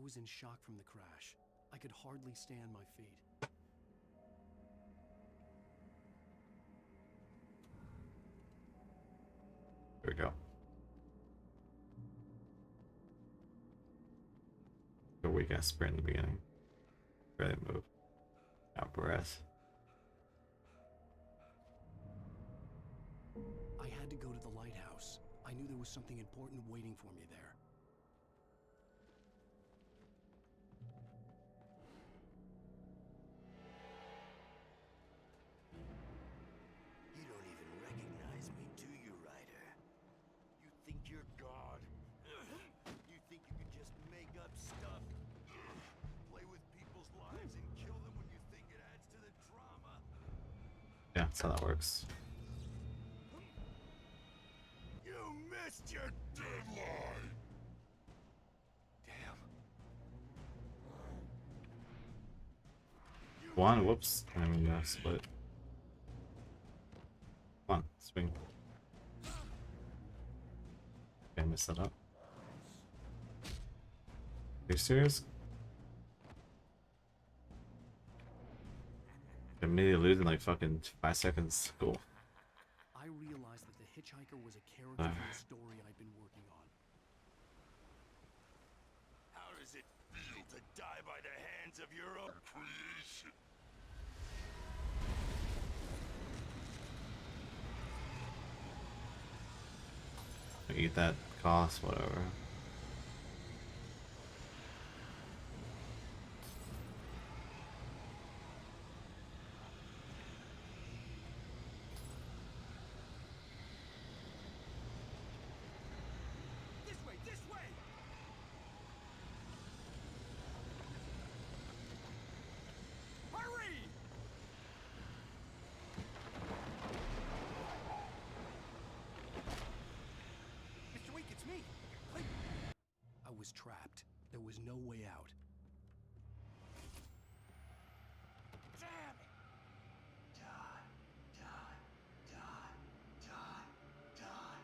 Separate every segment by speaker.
Speaker 1: was in shock from the crash. I could hardly stay on my feet.
Speaker 2: Here we go. A weak ass sprint in the beginning. Really move. Out breath.
Speaker 1: I had to go to the lighthouse. I knew there was something important waiting for me there.
Speaker 3: You don't even recognize me, do you, Ryder? You think you're God? You think you can just make up stuff? Play with people's lives and kill them when you think it adds to the drama?
Speaker 2: Yeah, that's how that works.
Speaker 3: You missed your deadline! Damn.
Speaker 2: One, whoops. I mean, split. Come on, swing. Okay, I messed that up. Are you serious? I'm immediately losing like fucking 5 seconds. Cool.
Speaker 1: I realized that the hitchhiker was a character from the story I'd been working on.
Speaker 3: How does it feel to die by the hands of your own creation?
Speaker 2: Eat that cost, whatever.
Speaker 3: This way, this way! Hurry! Mr. Week, it's me. Wait.
Speaker 1: I was trapped. There was no way out.
Speaker 3: Damn it! Die, die, die, die, die,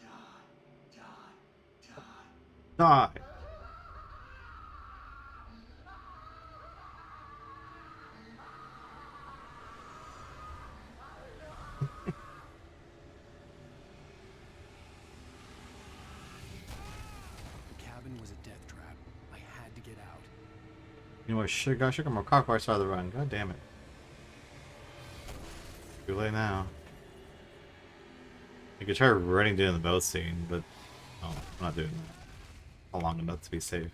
Speaker 3: die, die, die.
Speaker 2: Die!
Speaker 1: The cabin was a death trap. I had to get out.
Speaker 2: You know what? Should have more cock bars out of the run. God damn it. Too late now. You could try running down the boat scene, but oh, I'm not doing that. Not long enough to be safe.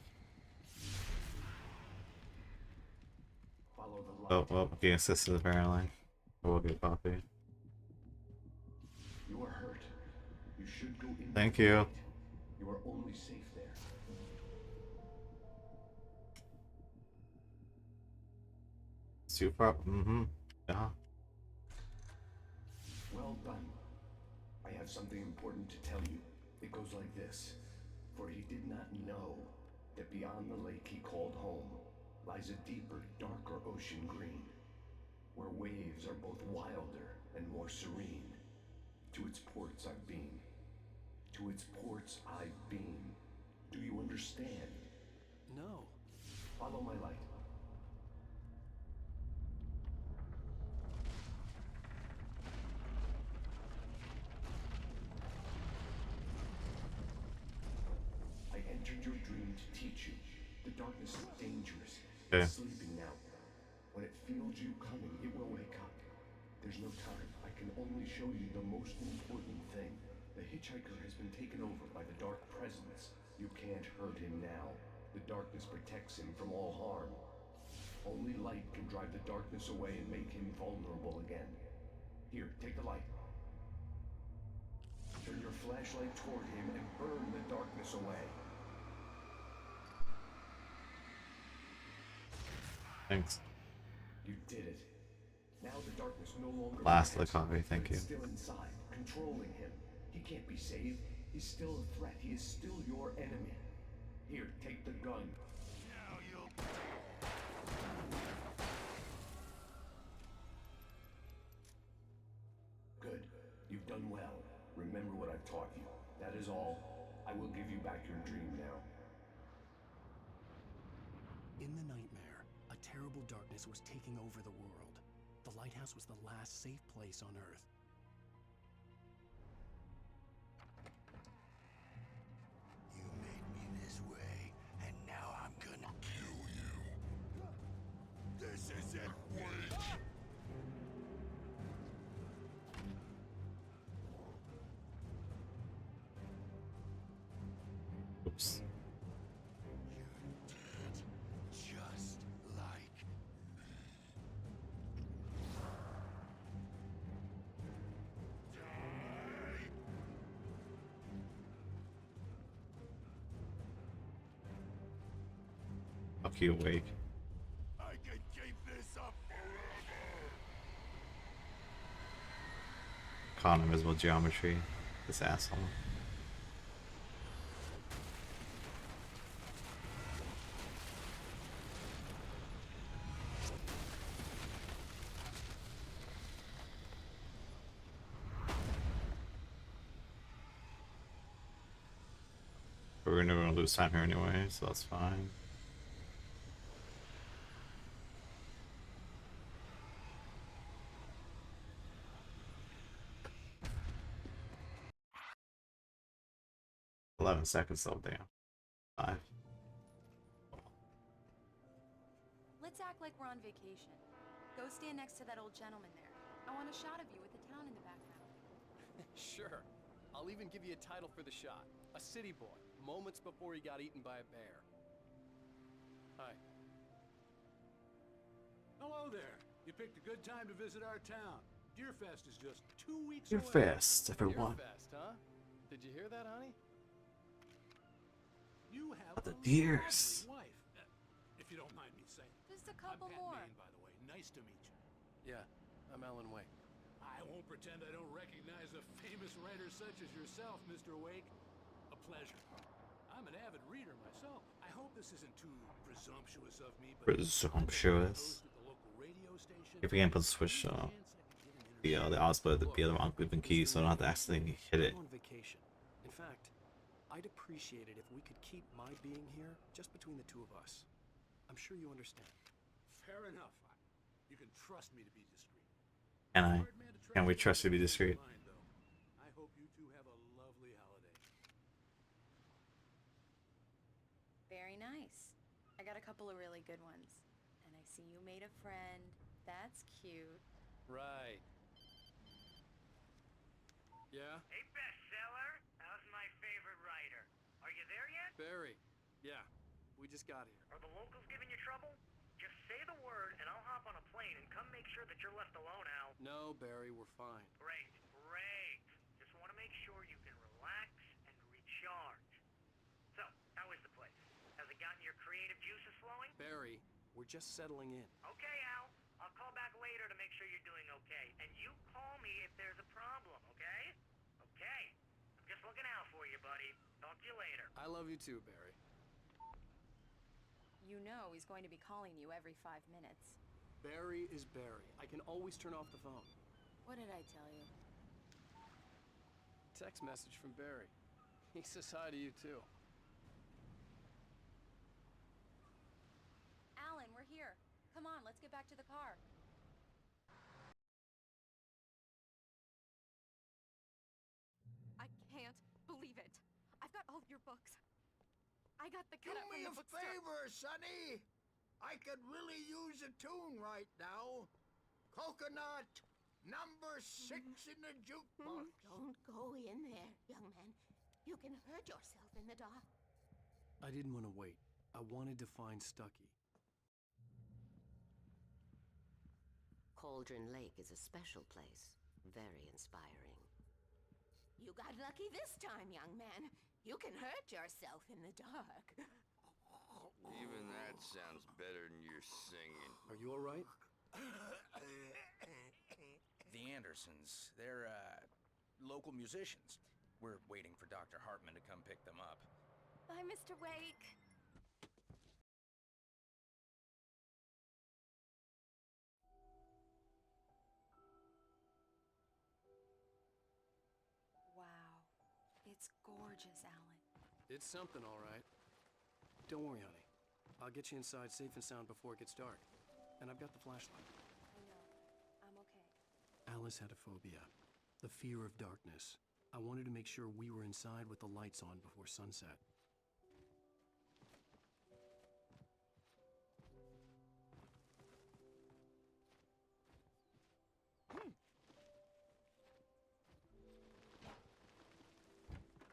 Speaker 2: Oh, well, getting assisted apparently. We'll get coffee.
Speaker 4: You are hurt. You should go in.
Speaker 2: Thank you.
Speaker 4: You are only safe there.
Speaker 2: Super. Mm-hmm. Yeah.
Speaker 4: Well done. I have something important to tell you. It goes like this. For he did not know that beyond the lake he called home lies a deeper, darker ocean green, where waves are both wilder and more serene. To its ports I've been. To its ports I've been. Do you understand?
Speaker 1: No.
Speaker 4: Follow my light. I entered your dream to teach you. The darkness is dangerous.
Speaker 2: Okay.
Speaker 4: It's sleeping now. When it feels you coming, it will wake up. There's no time. I can only show you the most important thing. The hitchhiker has been taken over by the dark presence. You can't hurt him now. The darkness protects him from all harm. Only light can drive the darkness away and make him vulnerable again. Here, take the light. Turn your flashlight toward him and burn the darkness away.
Speaker 2: Thanks.
Speaker 4: You did it. Now the darkness no longer
Speaker 2: Last of the
Speaker 4: protects
Speaker 2: coffee,
Speaker 4: him,
Speaker 2: thank
Speaker 4: but
Speaker 2: you.
Speaker 4: it's still inside, controlling him. He can't be saved. He's still a threat. He is still your enemy. Here, take the gun.
Speaker 3: Now you'll...
Speaker 4: Good. You've done well. Remember what I've taught you. That is all. I will give you back your dream now.
Speaker 1: In the nightmare, a terrible darkness was taking over the world. The lighthouse was the last safe place on Earth.
Speaker 3: You made me this way, and now I'm gonna kill you. This is it, Wake.
Speaker 2: Oops.
Speaker 3: You're dead, just like
Speaker 2: Fuck you, Wake.
Speaker 3: I can keep this up forever.
Speaker 2: Caught in invisible geometry. This asshole. We're never gonna lose time here anyway, so that's fine. $11 seconds though, damn. 5.
Speaker 5: Let's act like we're on vacation. Go stand next to that old gentleman there. I want a shot of you with the town in the background.
Speaker 1: Sure. I'll even give you a title for the shot. A city boy, moments before he got eaten by a bear. Hi.
Speaker 6: Hello there. You picked a good time to visit our town. Deerfest is just 2 weeks
Speaker 2: You're
Speaker 6: away.
Speaker 2: fast, everyone.
Speaker 1: Deerfest, huh? Did you hear that, honey?
Speaker 6: You have
Speaker 2: The
Speaker 6: a
Speaker 2: deers.
Speaker 6: lovely wife. If you don't mind me saying.
Speaker 5: Just a
Speaker 6: I'm
Speaker 5: couple
Speaker 6: Pat
Speaker 5: more.
Speaker 6: Maine, by the way. Nice to meet you.
Speaker 1: Yeah, I'm Alan Wake.
Speaker 6: I won't pretend I don't recognize a famous writer such as yourself, Mr. Wake. A pleasure. I'm an avid reader myself. I hope this isn't too presumptuous of me, but
Speaker 2: Presumptuous.
Speaker 6: at the local radio station.
Speaker 2: If we can put switch the odds split the other unclipping key so I don't have to accidentally hit it.
Speaker 1: I'm on vacation. In fact, I'd appreciate it if we could keep my being here just between the two of us. I'm sure you understand.
Speaker 6: Fair enough. You can trust me to be discreet.
Speaker 2: Can I? Can we trust you to be discreet?
Speaker 6: I hope you two have a lovely holiday.
Speaker 5: Very nice. I got a couple of really good ones. And I see you made a friend. That's cute.
Speaker 1: Right. Yeah?
Speaker 7: Hey, bestseller. How's my favorite writer? Are you there yet?
Speaker 1: Barry. Yeah. We just got here.
Speaker 7: Are the locals giving you trouble? Just say the word, and I'll hop on a plane and come make sure that you're left alone, Al.
Speaker 1: No, Barry, we're fine.
Speaker 7: Great, great. Just want to make sure you can relax and recharge. So, how is the place? Has it gotten your creative juices flowing?
Speaker 1: Barry, we're just settling in.
Speaker 7: Okay, Al. I'll call back later to make sure you're doing okay. And you call me if there's a problem, okay? Okay. I'm just looking out for you, buddy. Talk to you later.
Speaker 1: I love you too, Barry.
Speaker 5: You know he's going to be calling you every 5 minutes.
Speaker 1: Barry is Barry. I can always turn off the phone.
Speaker 5: What did I tell you?
Speaker 1: Text message from Barry. He says hi to you too.
Speaker 5: Alan, we're here. Come on, let's get back to the car.
Speaker 8: I can't believe it. I've got all of your books. I got the
Speaker 3: Do
Speaker 8: cut
Speaker 3: me a
Speaker 8: from the bookstore.
Speaker 3: favor, Sonny. I could really use a tune right now. Coconut, number 6 in the jukebox.
Speaker 9: Don't go in there, young man. You can hurt yourself in the dark.
Speaker 1: I didn't want to wait. I wanted to find Stucky.
Speaker 10: Cauldron Lake is a special place. Very inspiring.
Speaker 9: You got lucky this time, young man. You can hurt yourself in the dark.
Speaker 11: Even that sounds better than your singing.
Speaker 1: Are you alright?
Speaker 12: The Andersons, they're, local musicians. We're waiting for Dr. Hartman to come pick them up.
Speaker 8: Bye, Mr. Wake.
Speaker 5: Wow. It's gorgeous, Alan.
Speaker 1: It's something, alright. Don't worry, honey. I'll get you inside safe and sound before it gets dark. And I've got the flashlight.
Speaker 5: I know. I'm okay.
Speaker 1: Alice had a phobia. The fear of darkness. I wanted to make sure we were inside with the lights on before sunset.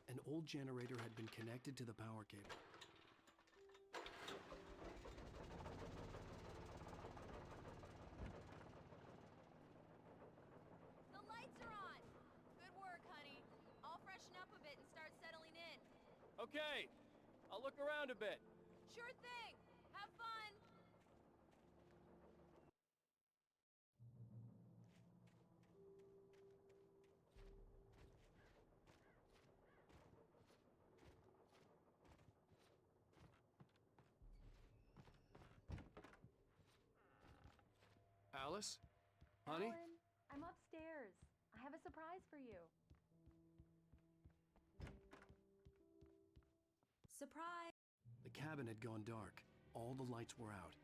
Speaker 1: An old generator had been connected to the power cable.
Speaker 8: The lights are on! Good work, honey. I'll freshen up a bit and start settling in.
Speaker 1: Okay, I'll look around a bit.
Speaker 8: Sure thing! Have fun!
Speaker 1: Alice? Honey?
Speaker 13: Alan, I'm upstairs. I have a surprise for you.
Speaker 5: Surprise!
Speaker 1: The cabin had gone dark. All the lights were out.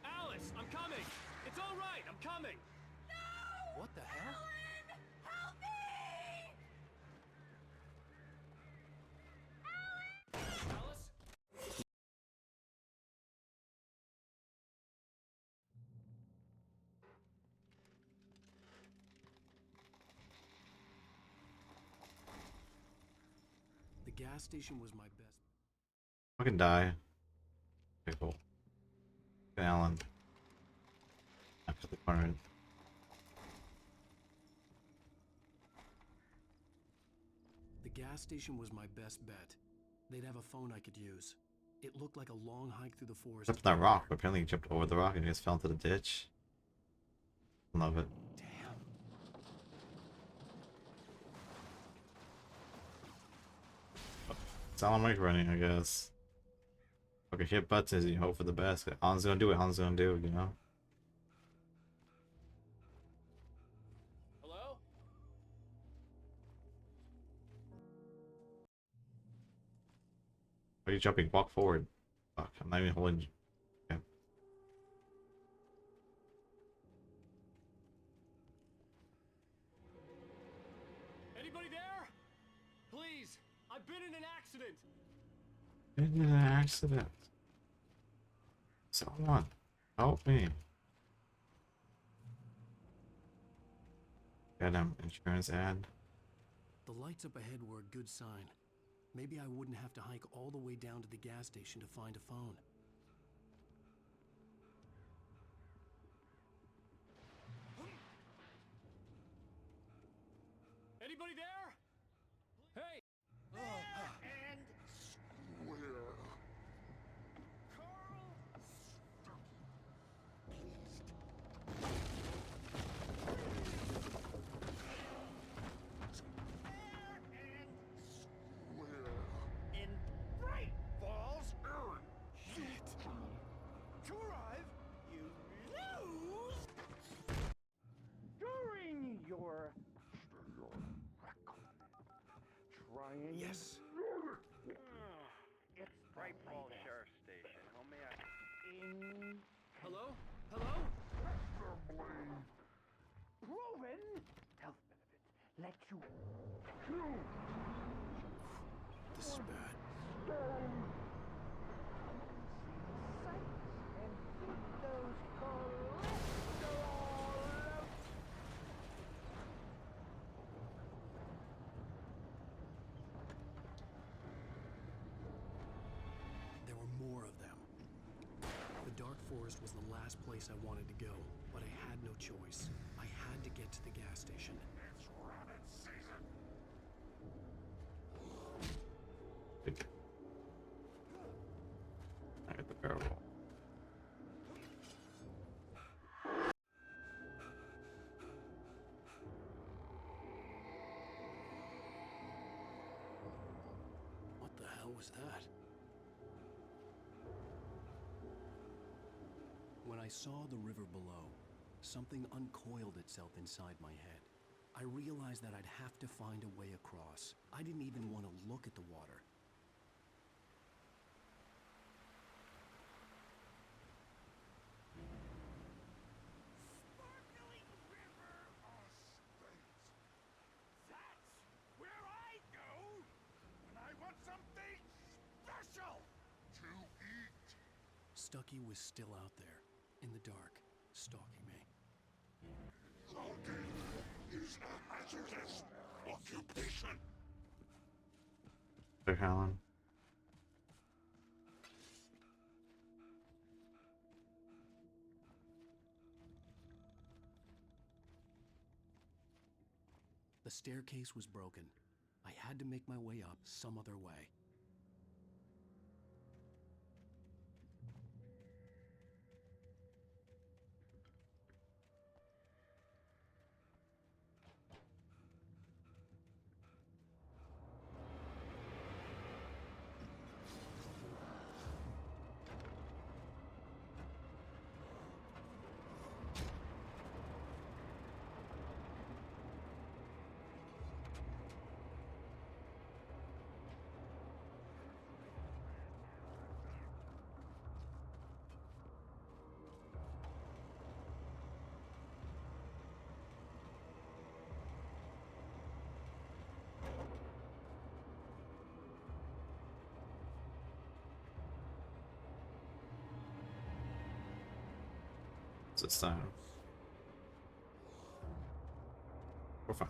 Speaker 1: Alice, I'm coming! It's all right, I'm coming! No! What the hell?
Speaker 8: Alan! Help me!
Speaker 1: Alice? The gas station was my best.
Speaker 2: Fucking die. Okay, cool. Alan. After the corner.
Speaker 1: The gas station was my best bet. They'd have a phone I could use. It looked like a long hike through the forest.
Speaker 2: Except for that rock. Apparently he jumped over the rock and he just fell into the ditch. Love it. It's Alan Wake running, I guess. Okay, hit buttons and you hope for the best. Alan's gonna do what Alan's gonna do, you know?
Speaker 1: Hello?
Speaker 2: Why are you jumping? Walk forward. Fuck, I'm not even holding. Okay.
Speaker 1: Anybody there? Please, I've been in an accident.
Speaker 2: In an accident. Someone, help me. Got an insurance ad.
Speaker 1: The lights up ahead were a good sign. Maybe I wouldn't have to hike all the way down to the gas station to find a phone. Anybody there? Hey!
Speaker 3: And square. Carl, stop. In Bright Falls. Shit. To arrive, you lose during your trying.
Speaker 1: Yes.
Speaker 3: It's Bright Falls Sheriff Station. How may I? In
Speaker 1: Hello? Hello?
Speaker 3: proven health benefits let you
Speaker 1: This is bad.
Speaker 3: and keep those cholesterol out.
Speaker 1: There were more of them. The dark forest was the last place I wanted to go, but I had no choice. I had to get to the gas station.
Speaker 3: It's rabbit season.
Speaker 2: I got the barrel.
Speaker 1: What the hell was that? When I saw the river below, something uncoiled itself inside my head. I realized that I'd have to find a way across. I didn't even want to look at the water.
Speaker 6: Sparkling river of space. That's where I go when I want something special to eat.
Speaker 1: Stucky was still out there, in the dark, stalking me.
Speaker 6: Logging is a hazardous occupation.
Speaker 2: There, Helen.
Speaker 1: The staircase was broken. I had to make my way up some other way.
Speaker 2: It's time. We're fine.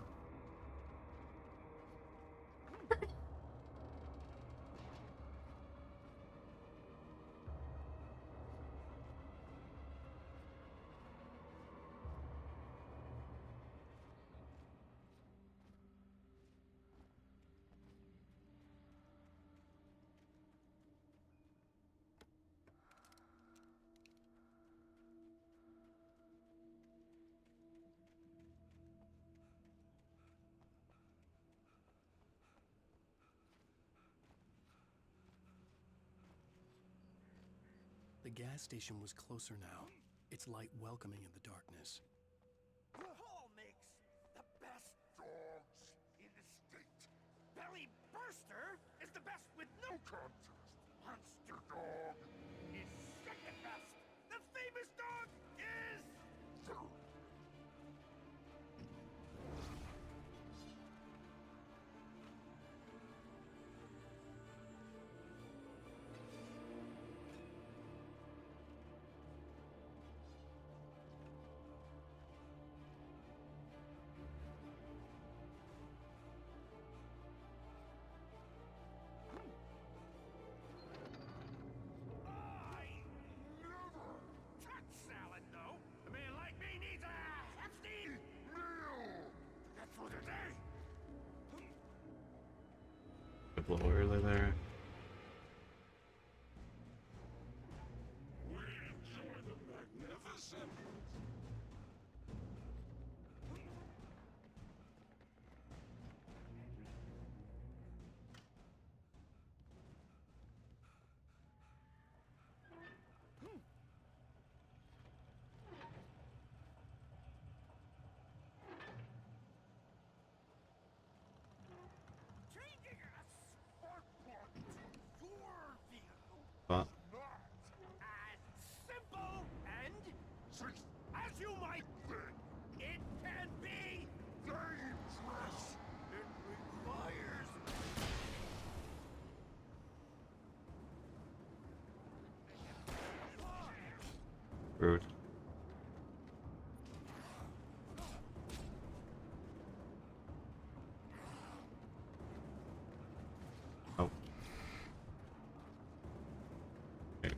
Speaker 1: The gas station was closer now, its light welcoming in the darkness.
Speaker 6: Hall makes the best dogs in the state. Belly Burster is the best with no contest. Monster Dog is second best. The famous dog is third. I never touch salad, though. A man like me needs a hefty meal to get through the day.
Speaker 2: A little early there.
Speaker 6: We enjoy the magnificent. Changing a spark plug to your vehicle
Speaker 2: But
Speaker 6: not as simple and as you might think. It can be dangerous. It requires
Speaker 2: rude. Oh. Okay.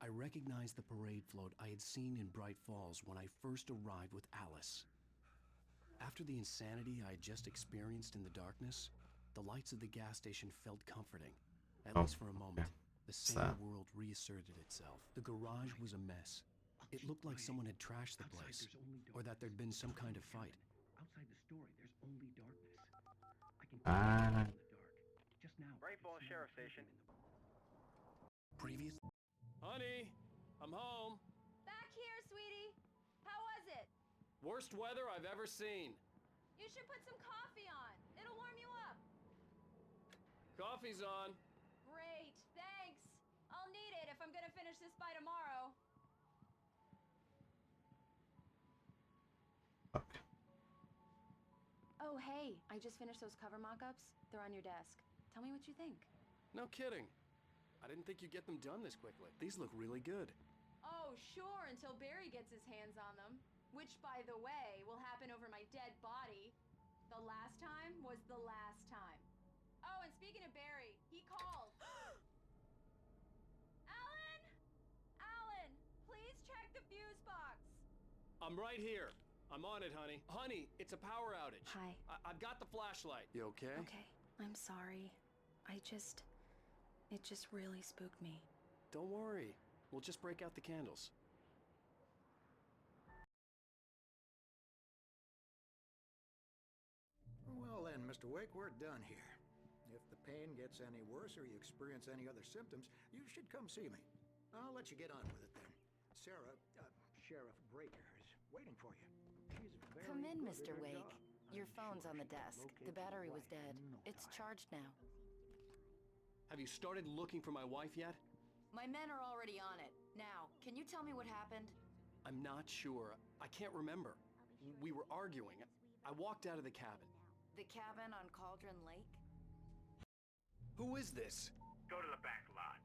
Speaker 1: I recognized the parade float I had seen in Bright Falls when I first arrived with Alice. After the insanity I had just experienced in the darkness, the lights of the gas station felt comforting, at
Speaker 2: Oh,
Speaker 1: least for a moment.
Speaker 2: okay.
Speaker 1: The
Speaker 2: What's
Speaker 1: sane
Speaker 2: that?
Speaker 1: world reasserted itself. The garage was a mess. It looked like someone had trashed the place, or that there'd been some kind of fight.
Speaker 14: Outside the story, there's only darkness. I can
Speaker 2: Ah.
Speaker 14: in the dark. Just now.
Speaker 15: Bright Falls Sheriff Station.
Speaker 1: Previous. Honey, I'm home.
Speaker 13: Back here, sweetie. How
Speaker 1: Worst weather I've ever seen.
Speaker 13: You should put some coffee on. It'll warm you up.
Speaker 1: Coffee's on.
Speaker 13: Great, thanks. I'll need it if I'm gonna finish this by tomorrow. Oh, hey, I just finished those cover mock-ups. They're on your desk. Tell me what you think.
Speaker 1: No kidding. I didn't think you'd get them done this quickly. These look really good.
Speaker 13: Oh, sure, until Barry gets his hands on them. Which, by the way, will happen over my dead body. The last time was the last time. Oh, and speaking of Barry, he called. Alan! Alan, please check the fuse box.
Speaker 1: I'm right here. I'm on it, honey. Honey, it's a power outage.
Speaker 5: Hi.
Speaker 1: I've got the flashlight. You okay?
Speaker 5: Okay, I'm sorry. It just really spooked me.
Speaker 1: Don't worry. We'll just break out the candles.
Speaker 15: Well then, Mr. Wake, we're done here. If the pain gets any worse or you experience any other symptoms, you should come see me. I'll let you get on with it then. Sarah, Sheriff Breaker is waiting for you. She's very
Speaker 5: Come in,
Speaker 15: good
Speaker 5: Mr.
Speaker 15: at her
Speaker 5: Wake.
Speaker 15: job.
Speaker 5: Your
Speaker 15: I'm
Speaker 5: phone's
Speaker 15: sure
Speaker 5: on the
Speaker 15: she can
Speaker 5: desk.
Speaker 15: locate
Speaker 5: The battery was
Speaker 15: right
Speaker 5: dead.
Speaker 15: in no
Speaker 5: It's
Speaker 15: time.
Speaker 5: charged now.
Speaker 1: Have you started looking for my wife yet?
Speaker 5: My men are already on it. Now, can you tell me what happened?
Speaker 1: I'm not sure. I can't remember. We were arguing. I walked out of the cabin.
Speaker 5: The cabin on Cauldron Lake?
Speaker 1: Who is this?
Speaker 6: Go to the back lot.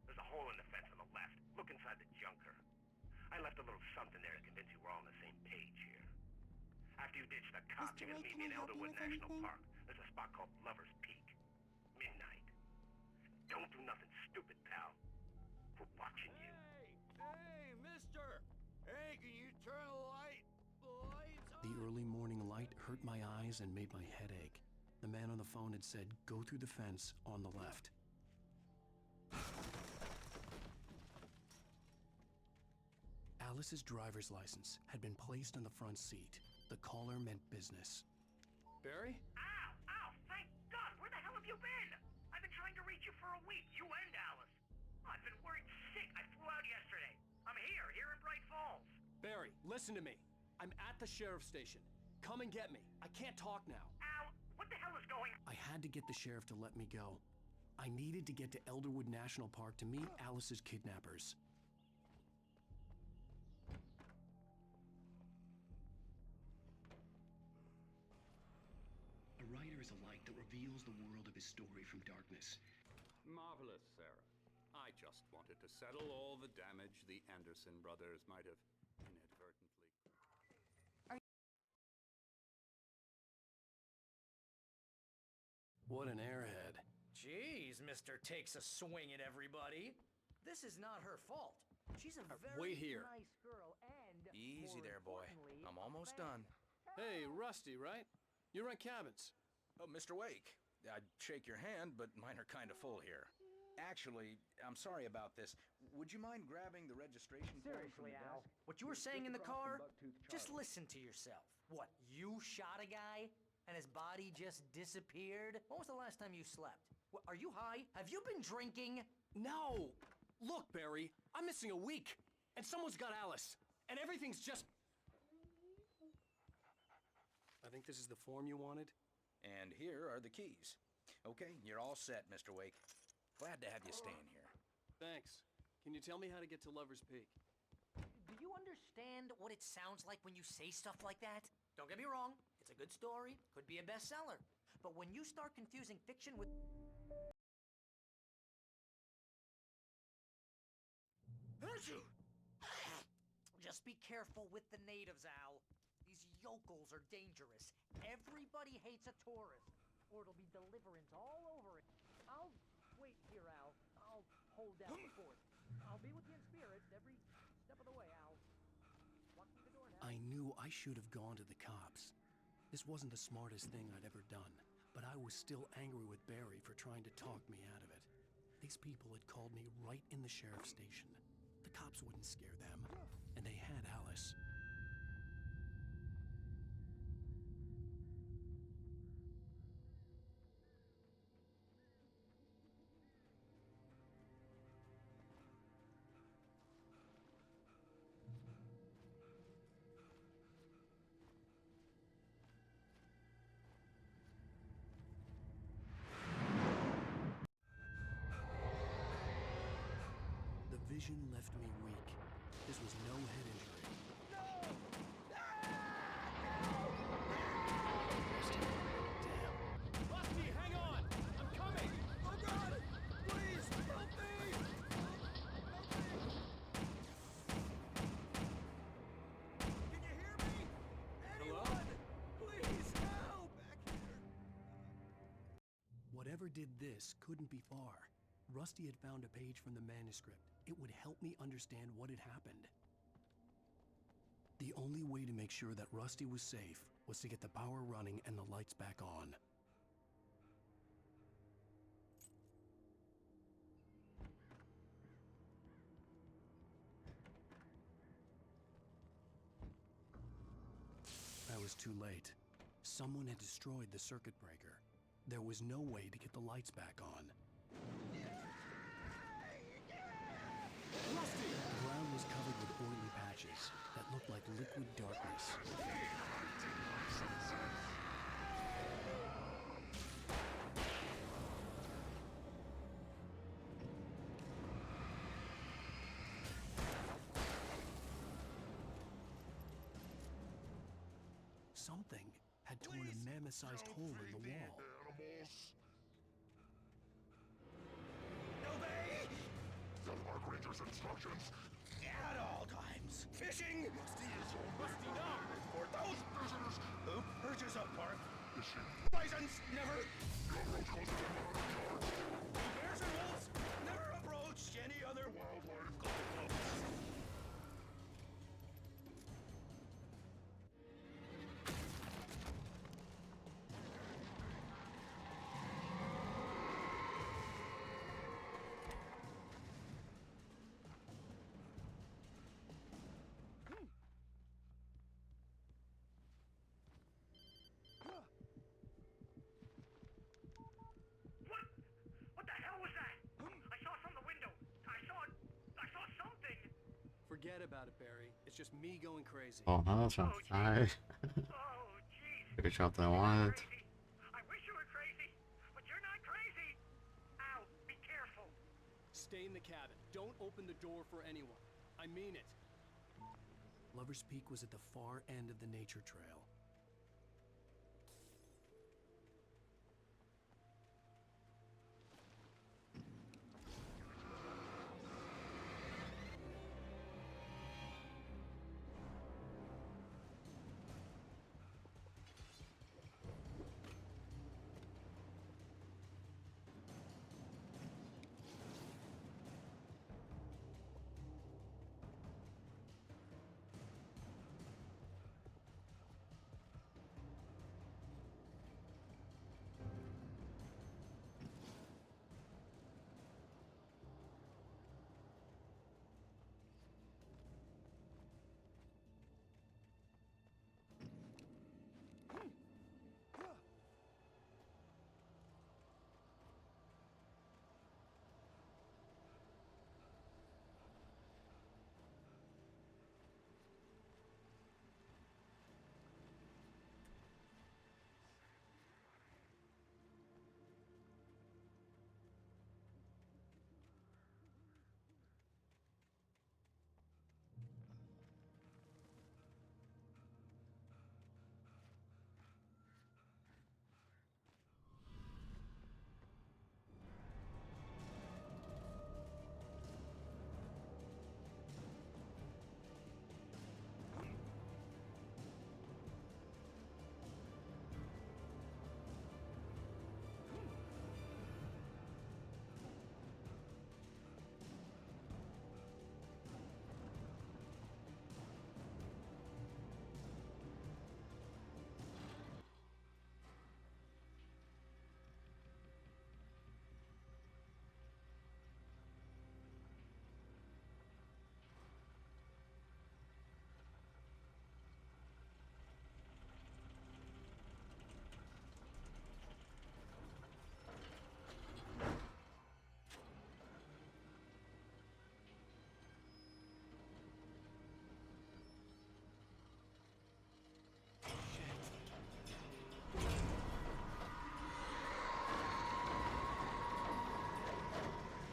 Speaker 6: There's a hole in the fence on the left. Look inside the junker. I left a little something there to convince you we're all on the same page here. After you ditch the cops,
Speaker 9: Mr.
Speaker 6: you're gonna
Speaker 9: Wake,
Speaker 6: meet me
Speaker 9: can
Speaker 6: in
Speaker 9: I help you
Speaker 6: Elderwood
Speaker 9: with
Speaker 6: National
Speaker 9: anything?
Speaker 6: Park. There's a spot called Lover's Peak. Midnight. Don't do nothing stupid, pal. We're watching you.
Speaker 3: Hey, mister! Hey, can you turn the lights
Speaker 1: The early morning light hurt my eyes and made my head ache. The man on the phone had said, go through the fence on the left. Alice's driver's license had been placed on the front seat. The caller meant business. Barry?
Speaker 7: Ow! Ow! Thank God! Where the hell have you been? I've been trying to reach you for a week, you and Alice. I've been worried sick. I flew out yesterday. I'm here in Bright Falls.
Speaker 1: Barry, listen to me. I'm at the sheriff's station. Come and get me. I can't talk now.
Speaker 7: Al, what the hell is going on?
Speaker 1: I had to get the sheriff to let me go. I needed to get to Elderwood National Park to meet Alice's kidnappers.
Speaker 14: A writer is a light that reveals the world of his story from darkness.
Speaker 16: Marvelous, Sarah. I just wanted to settle all the damage the Anderson brothers might have inadvertently...
Speaker 1: What an airhead.
Speaker 12: Jeez, Mr. Takes a swing at everybody. This is not her fault. She's a very
Speaker 1: wait here.
Speaker 12: nice girl and... Easy there, boy. I'm almost done.
Speaker 1: Hey, Rusty, right? You run cabins.
Speaker 12: Oh, Mr. Wake. I'd shake your hand, but mine are kind of full here. Actually, I'm sorry about this. Would you mind grabbing the registration form from
Speaker 17: Seriously,
Speaker 12: the
Speaker 17: Al.
Speaker 12: desk?
Speaker 17: What you were saying in the car? Just
Speaker 12: Charlie.
Speaker 17: listen to yourself. What, you shot a guy? And his body just disappeared? When was the last time you slept? What, are you high? Have you been drinking?
Speaker 1: No! Look, Barry, I'm missing a week. And someone's got Alice. And everything's just... I think this is the form you wanted.
Speaker 12: And here are the keys. Okay, you're all set, Mr. Wake. Glad to have you staying here.
Speaker 1: Thanks. Can you tell me how to get to Lover's Peak?
Speaker 17: Do you understand what it sounds like when you say stuff like that? Don't get me wrong. It's a good story. Could be a bestseller. But when you start confusing fiction with... Just be careful with the natives, Al. These yokels are dangerous. Everybody hates a tourist, or it'll be deliverance all over it. I'll wait here, Al. I'll hold down the fort. I'll be with you in spirit every step of the way, Al. Walk through the door now.
Speaker 1: I knew I should have gone to the cops. This wasn't the smartest thing I'd ever done, but I was still angry with Barry for trying to talk me out of it. These people had called me right in the sheriff's station. The cops wouldn't scare them, and they had Alice. vision left me weak. This was no head injury.
Speaker 6: Rusty, hang on! I'm coming! Oh God! Please, help me! Can you hear me? Anyone! Please, help! Back here!
Speaker 1: Whatever did this couldn't be far. Rusty had found a page from the manuscript. It would help me understand what had happened. The only way to make sure that Rusty was safe was to get the power running and the lights back on. I was too late. Someone had destroyed the circuit breaker. There was no way to get the lights back on.
Speaker 6: Rusty!
Speaker 1: The ground was covered with oily patches that looked like liquid darkness. Something had torn a mammoth-sized hole in the wall.
Speaker 6: Obey! The Park Ranger's instructions. At all times. Fishing! Rusty is your Rusty now! For those prisoners who urges up Park. Fishing. Bisons never. Bears and wolves never approach any other wildlife.
Speaker 7: What the hell was that? I saw from the window. I saw something.
Speaker 1: Forget about it, Barry. It's just me going crazy.
Speaker 2: Oh no, that's not fine. Bigger shot than I wanted.
Speaker 7: I wish you were crazy, but you're not crazy. Ow, be careful.
Speaker 1: Stay in the cabin. Don't open the door for anyone. I mean it. Lover's Peak was at the far end of the nature trail.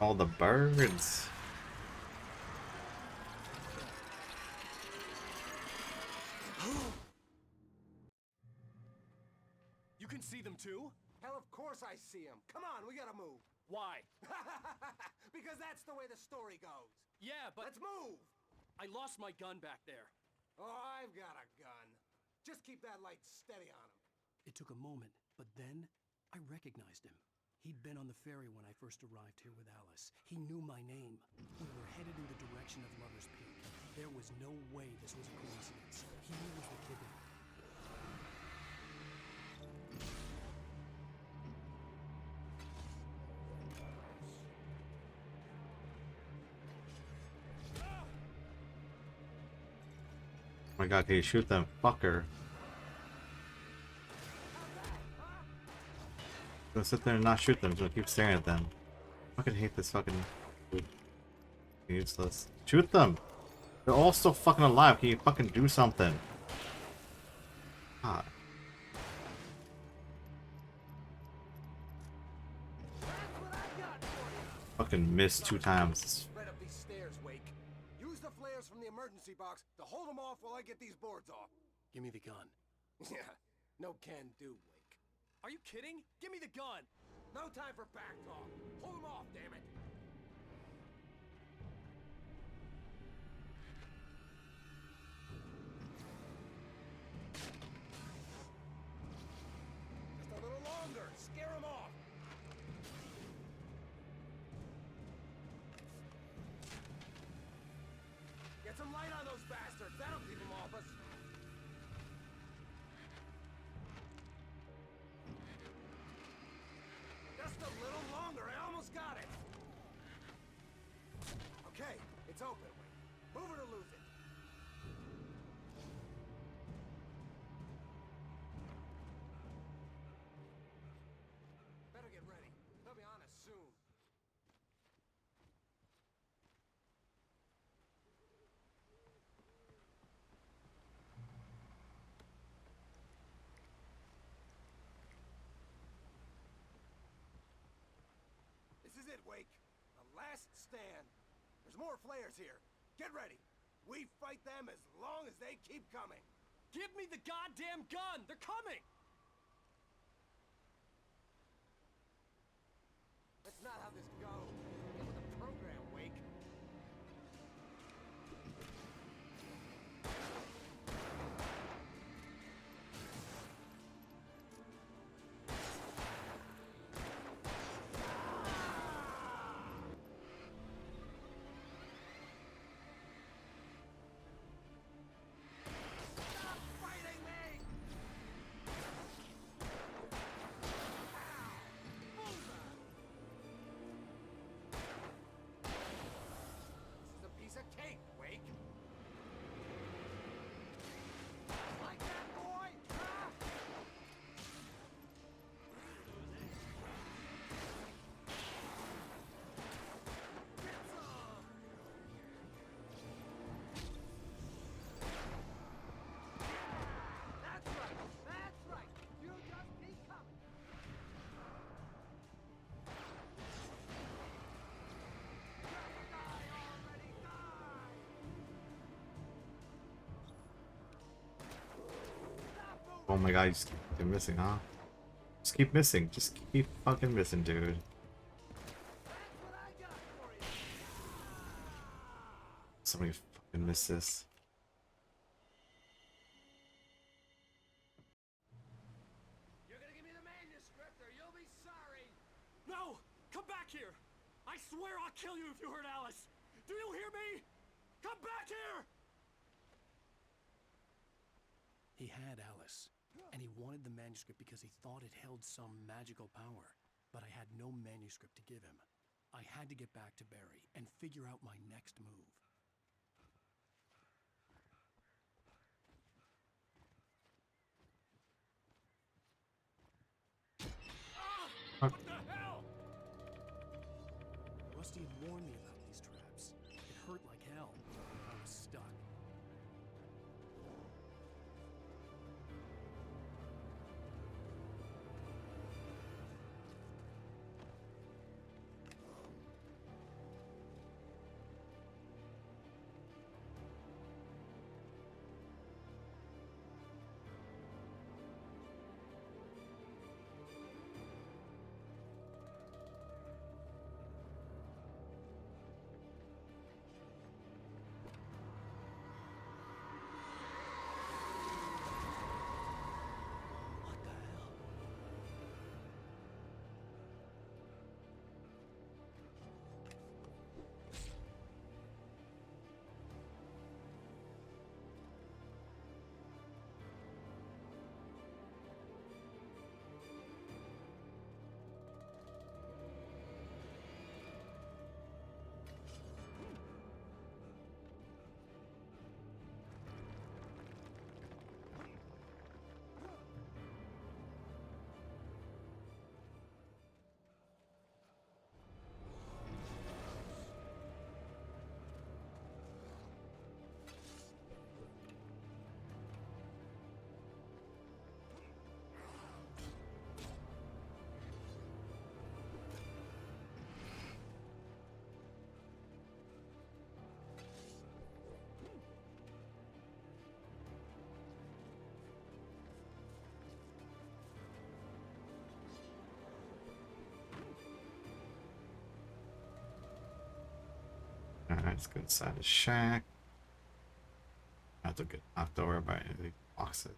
Speaker 2: All the birds.
Speaker 18: can see them too?
Speaker 6: Hell, of course I see him. Come on, we gotta move.
Speaker 18: Why?
Speaker 6: Because that's the way the story goes.
Speaker 18: Yeah, but...
Speaker 6: Let's move!
Speaker 18: I lost my gun back there.
Speaker 6: Oh, I've got a gun. Just keep that light steady on him.
Speaker 1: It took a moment, but then I recognized him. He'd been on the ferry when I first arrived here with Alice. He knew my name. We were headed in the direction of Lover's Peak. There was no way this was a coincidence. He was the kidnapper.
Speaker 2: Oh my god, can you shoot them? Fucker. Gonna sit there and not shoot them, so keep staring at them. I fucking hate this fucking dude. Useless. Shoot them! They're all still fucking alive. Can you fucking do something? God. Fucking missed 2 times.
Speaker 6: Right up these stairs, Wake. Use the flares from the emergency box to hold them off while I get these boards off.
Speaker 1: Give me the gun.
Speaker 6: Yeah, no can do, Wake.
Speaker 18: Are you kidding? Give me the gun!
Speaker 6: No time for back talk. Hold them off, damn it. Just a little longer. Scare them off. Get some light on those bastards. That'll keep them off us. Just a little longer. I almost got it. Okay, it's open. Move it or lose it. Better get ready. They'll be on us soon. This is it, Wake. The last stand. There's more flares here. Get ready. We fight them as long as they keep coming.
Speaker 18: Give me the goddamn gun! They're coming!
Speaker 6: That's not how this goes. Get with the program, Wake. Stop fighting me! This is a piece of cake, Wake. Like that, boy? Huh? Get some! That's right! That's right! You just keep coming! Die already! Die!
Speaker 2: Oh my god, you just keep missing, huh? Just keep missing. Just keep fucking missing, dude. Somebody fucking missed this.
Speaker 6: You're gonna give me the manuscript or you'll be sorry!
Speaker 18: No! Come back here! I swear I'll kill you if you hurt Alice! Do you hear me? Come back here!
Speaker 1: He had Alice, and he wanted the manuscript because he thought it held some magical power. But I had no manuscript to give him. I had to get back to Barry and figure out my next move.
Speaker 18: What the hell?
Speaker 1: Rusty had warned me about these traps. It hurt like hell. I was stuck.
Speaker 2: Alright, let's go inside the shack. That's a good. I have to worry about any boxes.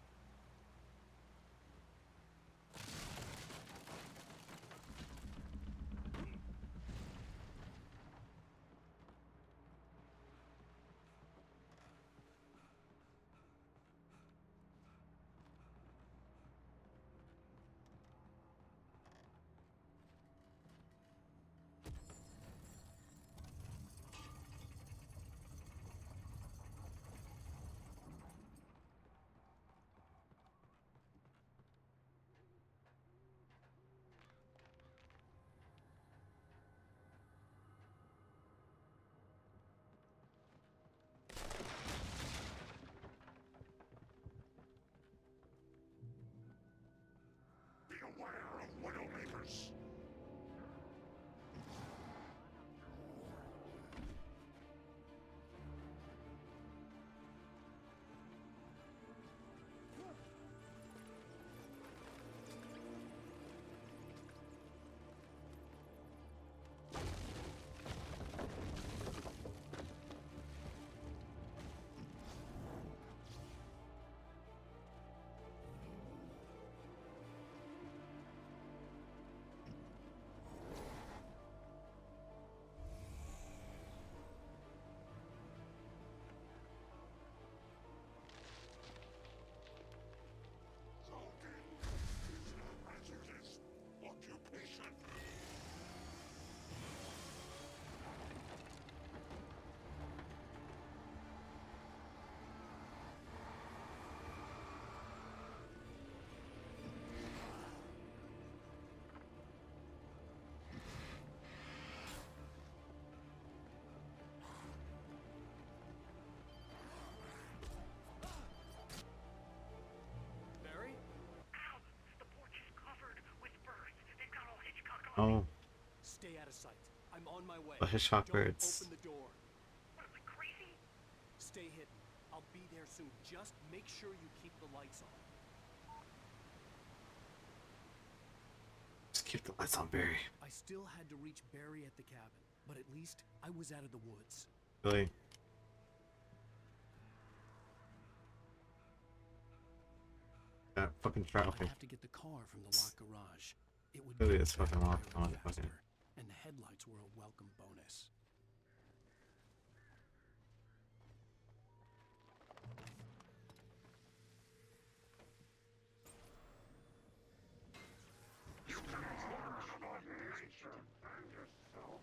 Speaker 6: Beware of Widowmakers. Occupation.
Speaker 18: Barry?
Speaker 7: Ow! The porch is covered with birds. They've got all Hitchcock on.
Speaker 2: Oh,
Speaker 18: Stay out of sight. I'm on my way.
Speaker 2: the Hitchcock
Speaker 18: Don't
Speaker 2: birds.
Speaker 18: open the door.
Speaker 7: What am I, crazy?
Speaker 18: Stay hidden. I'll be there soon. Just make sure you keep the lights on.
Speaker 2: Just keep the lights on, Barry.
Speaker 1: I still had to reach Barry at the cabin, but at least I was out of the woods.
Speaker 2: Really? That fucking try.
Speaker 1: I'd
Speaker 2: Okay.
Speaker 1: have to get the car from the locked garage. It would
Speaker 2: Really,
Speaker 1: get
Speaker 2: it's fucking
Speaker 1: there
Speaker 2: locked
Speaker 1: very
Speaker 2: on.
Speaker 1: faster,
Speaker 2: Fucking.
Speaker 1: and the headlights were a welcome bonus.
Speaker 6: You can afford annihilation and yourself.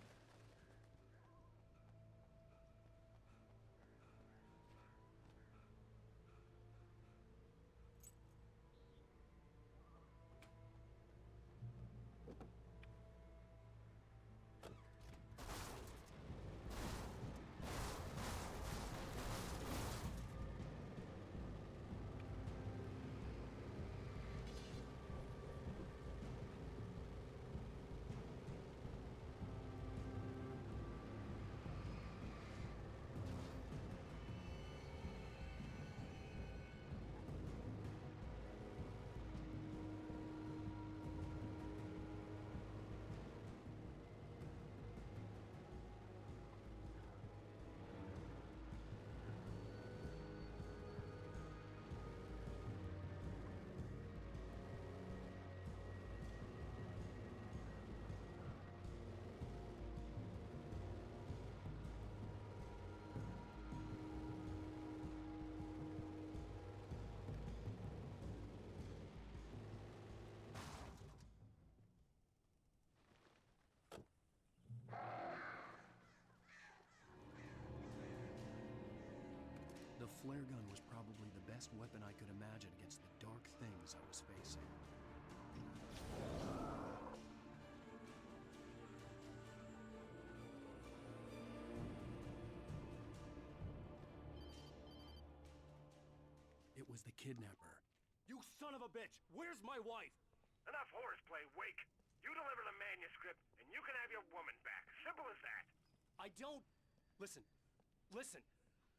Speaker 1: The flare gun was probably the best weapon I could imagine against the dark things I was facing. It was the kidnapper.
Speaker 18: You son of a bitch! Where's my wife?
Speaker 7: Enough horseplay, Wake. You deliver the manuscript, and you can have your woman back. Simple as that.
Speaker 18: I don't... Listen.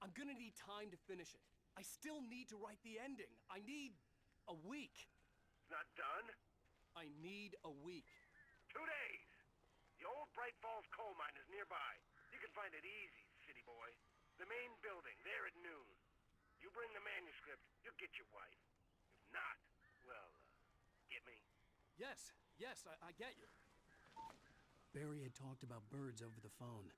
Speaker 18: I'm gonna need time to finish it. I still need to write the ending. I need a week.
Speaker 7: Not done?
Speaker 18: I need a week.
Speaker 7: 2 days. The old Bright Falls coal mine is nearby. You can find it easy, city
Speaker 6: boy. The main building, there at noon. You bring the manuscript, you'll get your wife. If not, well, get me?
Speaker 18: Yes, I get you.
Speaker 1: Barry had talked about birds over the phone.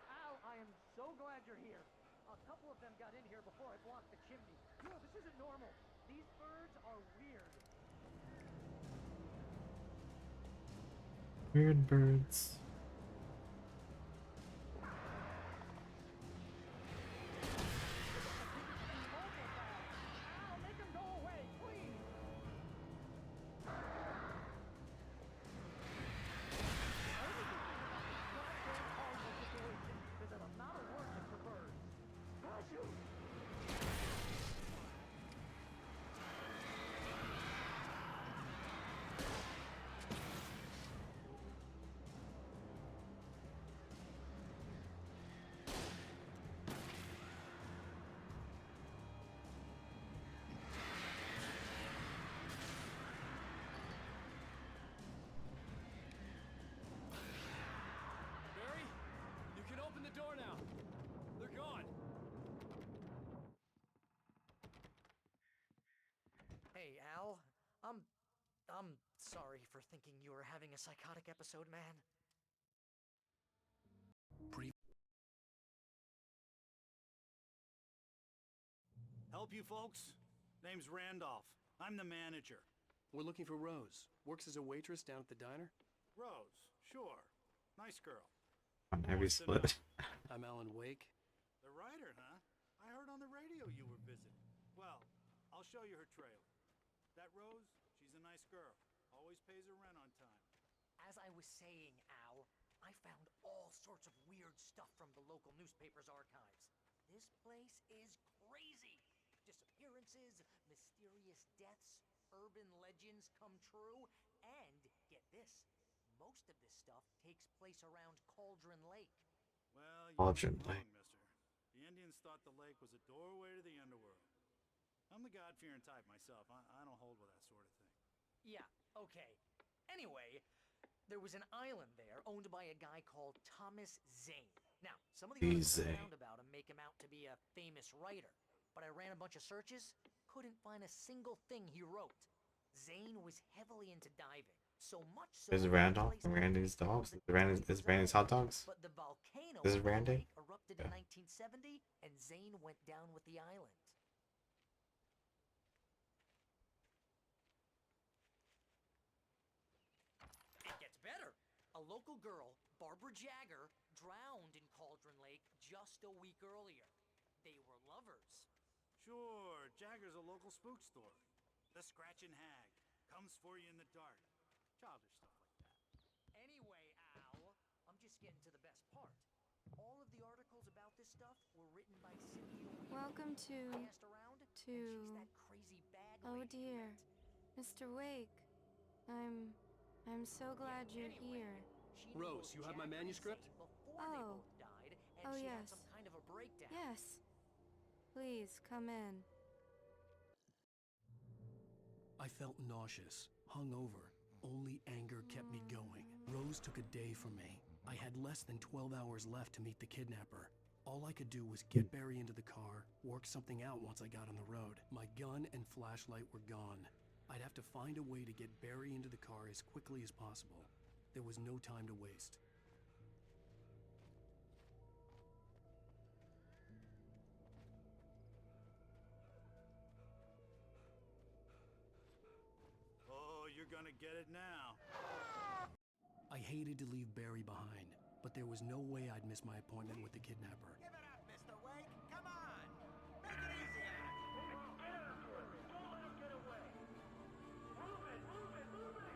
Speaker 17: Al, I am so glad you're here. A couple of them got in here before I blocked the chimney. This isn't normal. These birds are weird.
Speaker 2: Weird birds.
Speaker 17: Al, make them go away, please. Is that I'm not allergic to birds. Shoot!
Speaker 18: Barry, you can open the door now. They're gone.
Speaker 17: Hey, Al. I'm sorry for thinking you were having a psychotic episode, man.
Speaker 19: Help you folks? Name's Randolph. I'm the manager.
Speaker 1: We're looking for Rose. Works as a waitress down at the diner.
Speaker 19: Rose, sure. Nice girl.
Speaker 2: Heavy split.
Speaker 1: I'm Alan Wake.
Speaker 19: The writer, huh? I heard on the radio you were visiting. Well, I'll show you her trailer. That Rose, she's a nice girl. Always pays her rent on time.
Speaker 17: As I was saying, Al, I found all sorts of weird stuff from the local newspaper's archives. This place is crazy. Disappearances, mysterious deaths, urban legends come true, and get this, most of this stuff takes place around Cauldron Lake.
Speaker 19: Well,
Speaker 2: Cauldron
Speaker 19: you're
Speaker 2: Lake.
Speaker 19: wrong, mister. The Indians thought the lake was a doorway to the underworld. I'm the God-fearing type myself. I don't hold with that sort of thing.
Speaker 17: Yeah, okay. Anyway, there was an island there owned by a guy called Thomas Zane. Now, some of the articles I found about him make him out to be a famous writer, but I ran a bunch of searches, couldn't find a single thing he wrote. Zane was heavily into diving, so much so.
Speaker 2: Is Randolph and Randy's dogs? Is Randy's hot dogs?
Speaker 17: But the volcano
Speaker 2: Is
Speaker 17: in
Speaker 2: it
Speaker 17: the
Speaker 2: Randy?
Speaker 17: lake erupted in 1970, and Zane went down with the island. It gets better. A local girl, Barbara Jagger, drowned in Cauldron Lake just a week earlier. They were lovers.
Speaker 19: Sure, Jagger's a local spook store. The Scratchin' Hag. Comes for you in the dark. Childish stuff like that.
Speaker 17: Anyway, Al, I'm just getting to the best part. All of the articles about this stuff were written by Cynthia Weaver.
Speaker 20: Welcome
Speaker 17: I asked around, and she's that crazy bag
Speaker 20: Oh
Speaker 17: lady you
Speaker 20: dear.
Speaker 17: met.
Speaker 20: Mr. Wake. I'm so glad you're here.
Speaker 18: Rose, you have my manuscript?
Speaker 20: Oh.
Speaker 17: Died, and
Speaker 20: Oh,
Speaker 17: she
Speaker 20: yes.
Speaker 17: had some kind of a breakdown.
Speaker 20: Yes. Please, come in.
Speaker 1: I felt nauseous, hungover. Only anger kept me going. Rose took a day from me. I had less than 12 hours left to meet the kidnapper. All I could do was get Barry into the car, work something out once I got on the road. My gun and flashlight were gone. I'd have to find a way to get Barry into the car as quickly as possible. There was no time to waste.
Speaker 19: Oh, you're gonna get it now.
Speaker 1: I hated to leave Barry behind, but there was no way I'd miss my appointment with the kidnapper.
Speaker 6: Give it up, Mr. Wake. Come on. Make it easy on him. Get after him. Don't let him get away. Move it, move it, move it.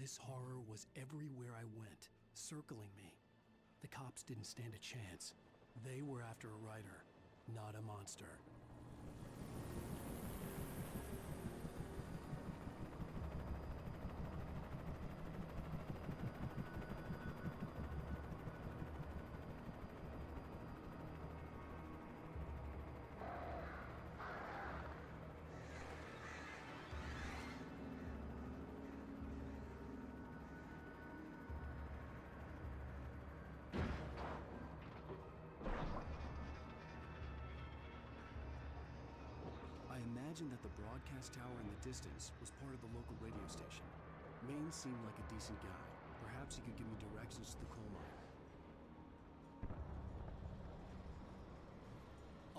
Speaker 1: This horror was everywhere I went, circling me. The cops didn't stand a chance. They were after a writer, not a monster. I imagined that the broadcast tower in the distance was part of the local radio station. Maine seemed like a decent guy. Perhaps he could give me directions to the coal mine.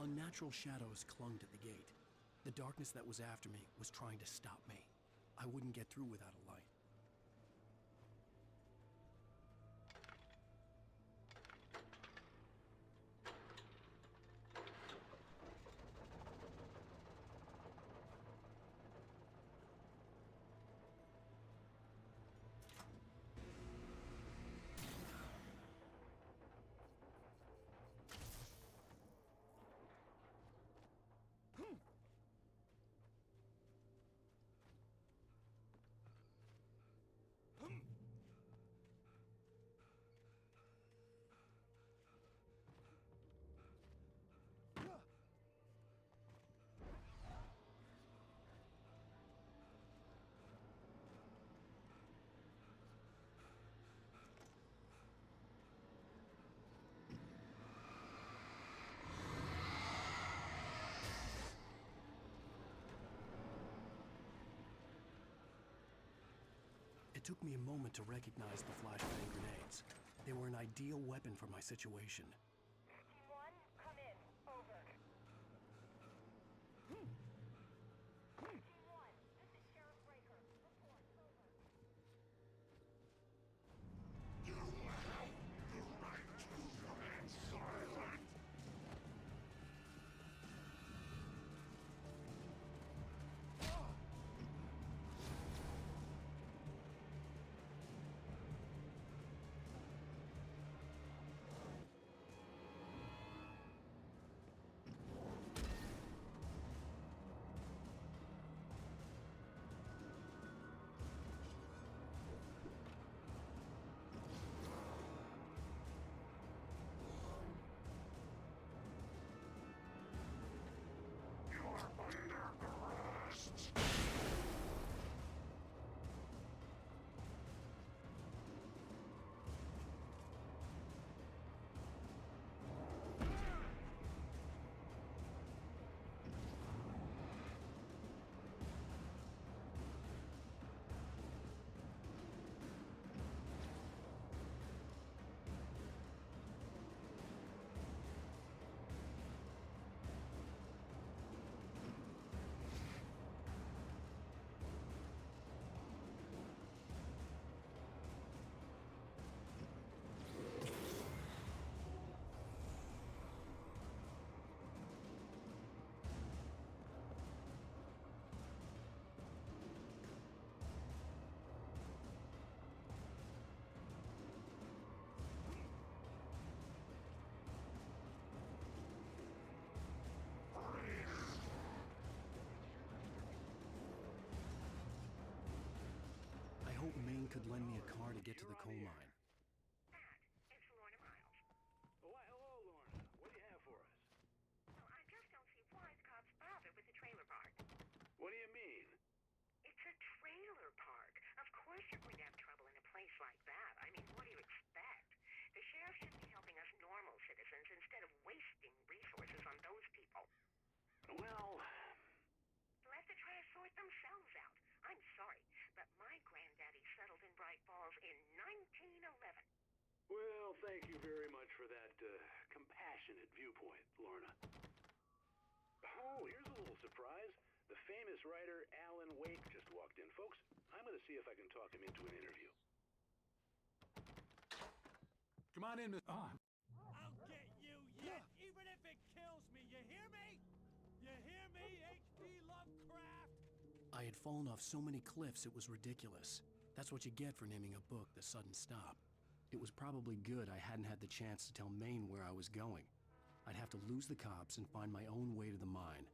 Speaker 1: Unnatural shadows clung to the gate. The darkness that was after me was trying to stop me. I wouldn't get through without a light. It took me a moment to recognize the flashbang grenades. They were an ideal weapon for my situation.
Speaker 6: Team 1, come in. Over. Team 1, this is Sheriff Breaker. Report. Over. You have the right to remain silent.
Speaker 1: I hoped Maine could lend me a car to get to the coal mine.
Speaker 7: It's Lorna Miles.
Speaker 19: Why, hello, Lorna. What do you have for us?
Speaker 7: Well, I just don't see why the cops bother with the trailer park.
Speaker 19: What do you mean?
Speaker 7: It's a trailer park. Of course you're going to have trouble in a place like that. I mean, what do you expect? The sheriff should be helping us normal citizens instead of wasting resources on those people.
Speaker 19: Well,
Speaker 7: Let the trash sort themselves out. I'm sorry, but my granddaddy settled in Bright Falls in 1911.
Speaker 19: well, thank you very much for that compassionate viewpoint, Lorna. Oh, here's a little surprise. The famous writer Alan Wake just walked in. Folks, I'm going to see if I can talk him into an interview.
Speaker 16: Come on in, Miss.
Speaker 6: I'll get you yet, even if it kills me. You hear me? You hear me, H.P. Lovecraft?
Speaker 1: I had fallen off so many cliffs it was ridiculous. That's what you get for naming a book The Sudden Stop. It was probably good I hadn't had the chance to tell Maine where I was going. I'd have to lose the cops and find my own way to the mine.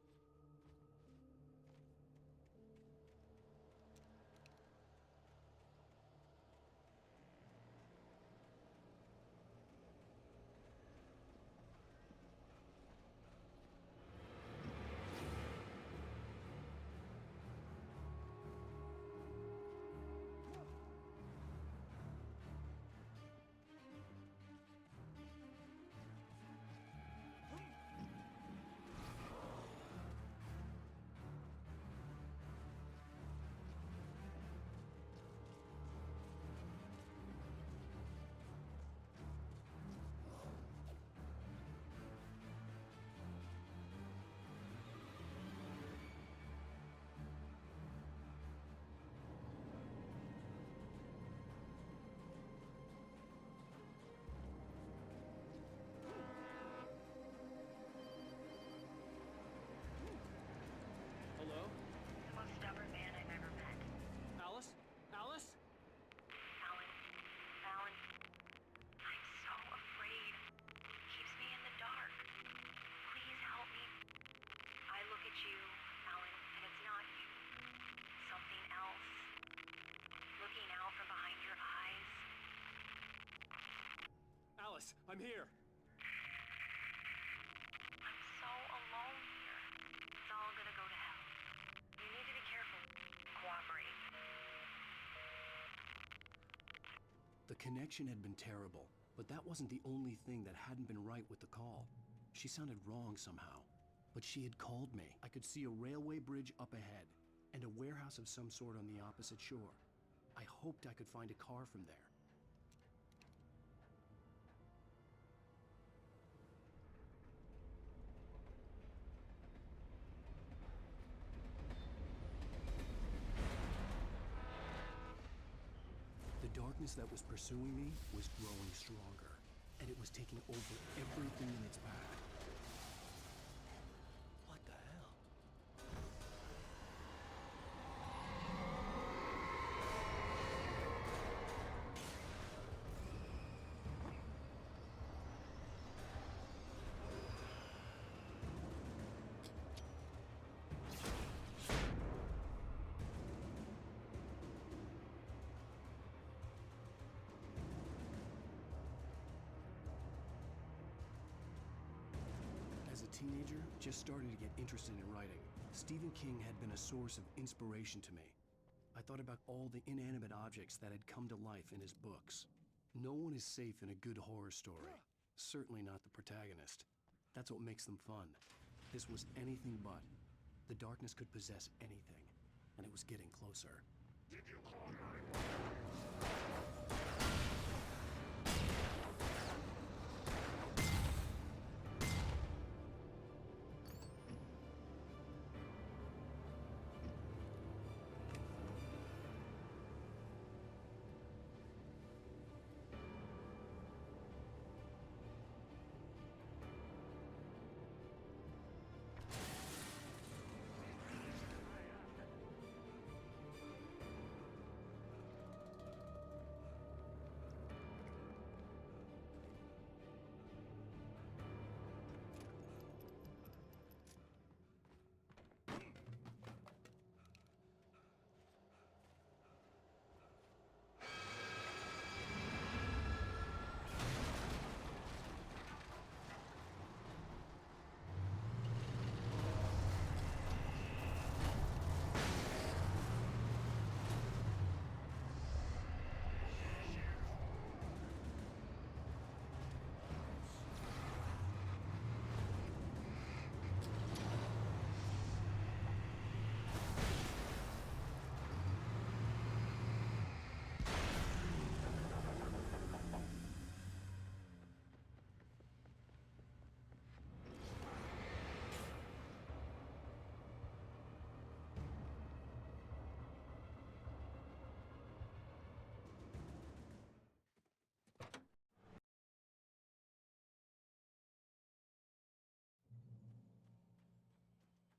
Speaker 18: Hello?
Speaker 7: The most stubborn man I've ever met.
Speaker 18: Alice? Alice?
Speaker 7: Alan. Alan. I'm so afraid. He keeps me in the dark. Please help me. I look at you, Alan, and it's not you. Something else. Looking out from behind your eyes.
Speaker 18: Alice, I'm here.
Speaker 7: I'm so alone here. It's all gonna go to hell. You need to be careful. Cooperate.
Speaker 1: The connection had been terrible, but that wasn't the only thing that hadn't been right with the call. She sounded wrong somehow, but she had called me. I could see a railway bridge up ahead, and a warehouse of some sort on the opposite shore. I hoped I could find a car from there. The darkness that was pursuing me was growing stronger, and it was taking over everything in its path.
Speaker 18: What the hell?
Speaker 1: As a teenager, just starting to get interested in writing, Stephen King had been a source of inspiration to me. I thought about all the inanimate objects that had come to life in his books. No one is safe in a good horror story. Certainly not the protagonist. That's what makes them fun. This was anything but. The darkness could possess anything, and it was getting closer.
Speaker 6: Did you call my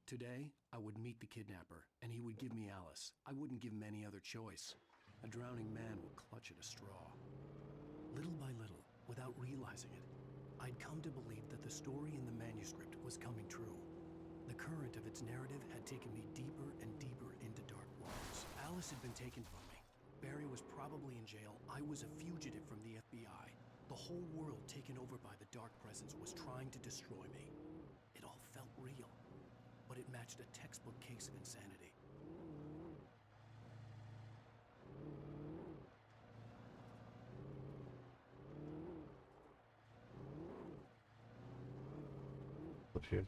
Speaker 1: Today, I would meet the kidnapper, and he would give me Alice. I wouldn't give him any other choice. a drowning man will clutch at a straw. Little by little, without realizing it, I'd come to believe that the story in the manuscript was coming true. The current of its narrative had taken me deeper and deeper into dark waters. Alice had been taken from me. Barry was probably in jail. I was a fugitive from the FBI. The whole world taken over by the dark presence was trying to destroy me. It all felt real, but it matched a textbook case of insanity.
Speaker 2: Up here.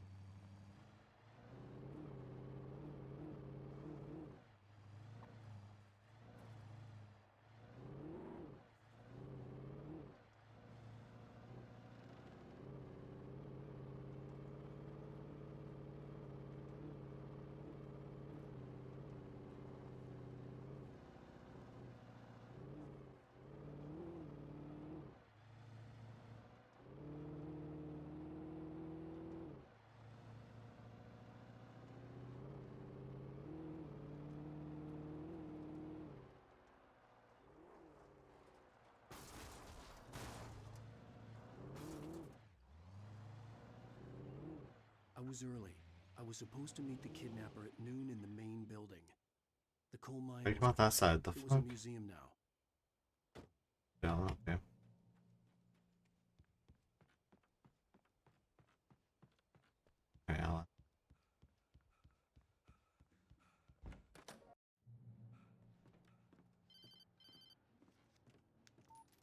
Speaker 1: I was early. I was supposed to meet the kidnapper at noon in the main building. The coal mine
Speaker 2: Think
Speaker 1: was
Speaker 2: about that
Speaker 1: quiet.
Speaker 2: side. The
Speaker 1: It was a
Speaker 2: fuck?
Speaker 1: museum now.
Speaker 2: Yeah, okay. Alright, Alan.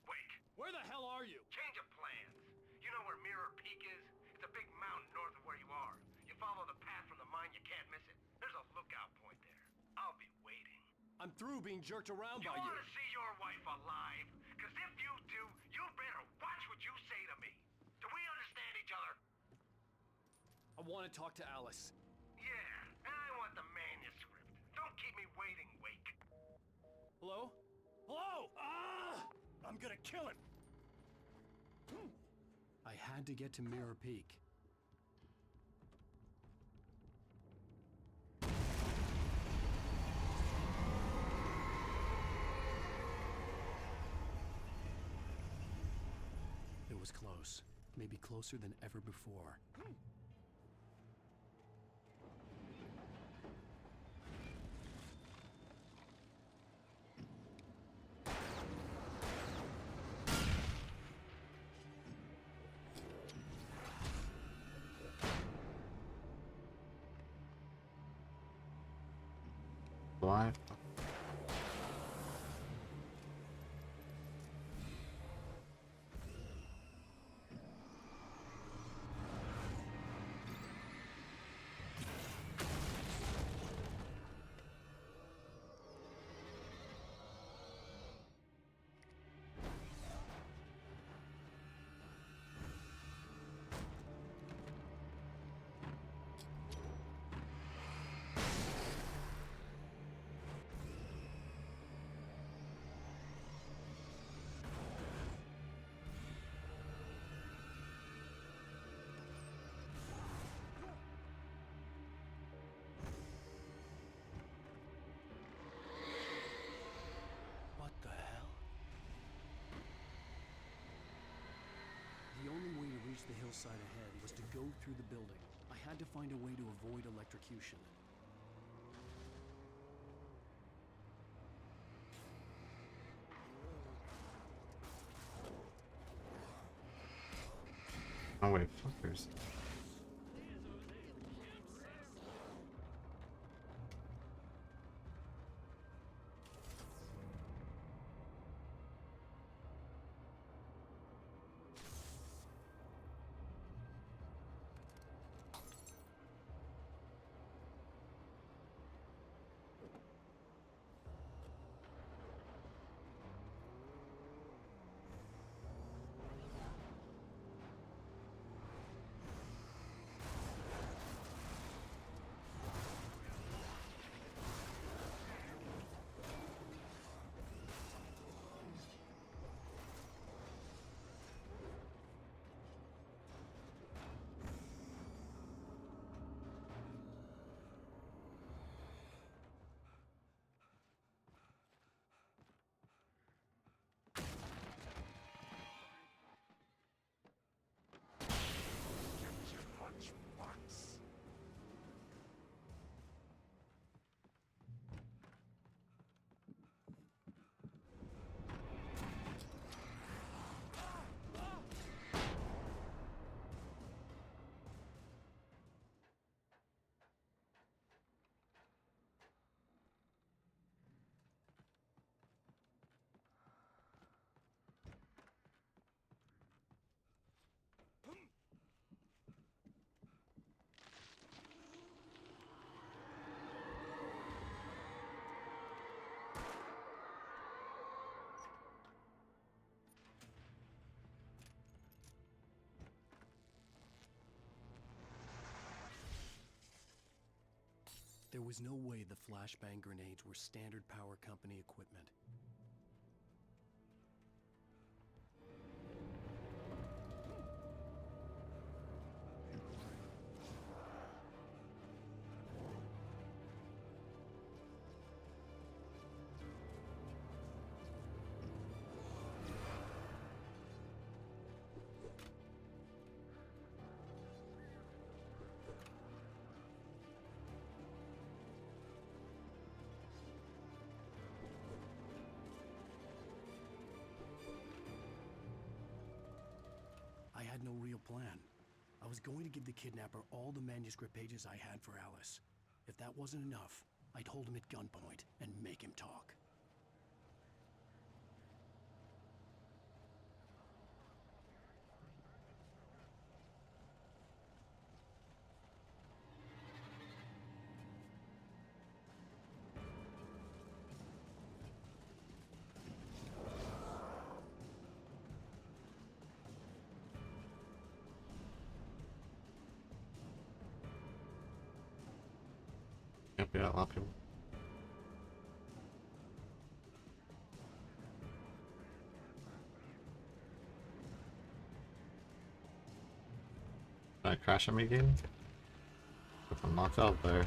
Speaker 6: Wait, where the hell are you? Change of plans. You know where Mirror Peak is? It's a big mountain north of where you are. You follow the path from the mine, you can't miss it. There's a lookout point there. I'll be waiting.
Speaker 18: I'm through being jerked around
Speaker 6: You
Speaker 18: by you.
Speaker 6: want to see your wife alive? Because if you do, you better watch what you say to me. Do we understand each other?
Speaker 18: I want to talk to Alice.
Speaker 6: Yeah, and I want the manuscript. Don't keep me waiting, Wake.
Speaker 18: Hello? Hello! Ah! I'm gonna kill him!
Speaker 1: I had to get to Mirror Peak. It was close. Maybe closer than ever before.
Speaker 2: Alive?
Speaker 1: What the hell? The only way to reach the hillside ahead was to go through the building. I had to find a way to avoid electrocution.
Speaker 2: Oh wait, fuckers.
Speaker 1: There was no way the flashbang grenades were standard power company equipment. I had no real plan. I was going to give the kidnapper all the manuscript pages I had for Alice. If that wasn't enough, I'd hold him at gunpoint and make him talk.
Speaker 2: Can't be that lot of people. Did I crash on me again? If I'm knocked out there.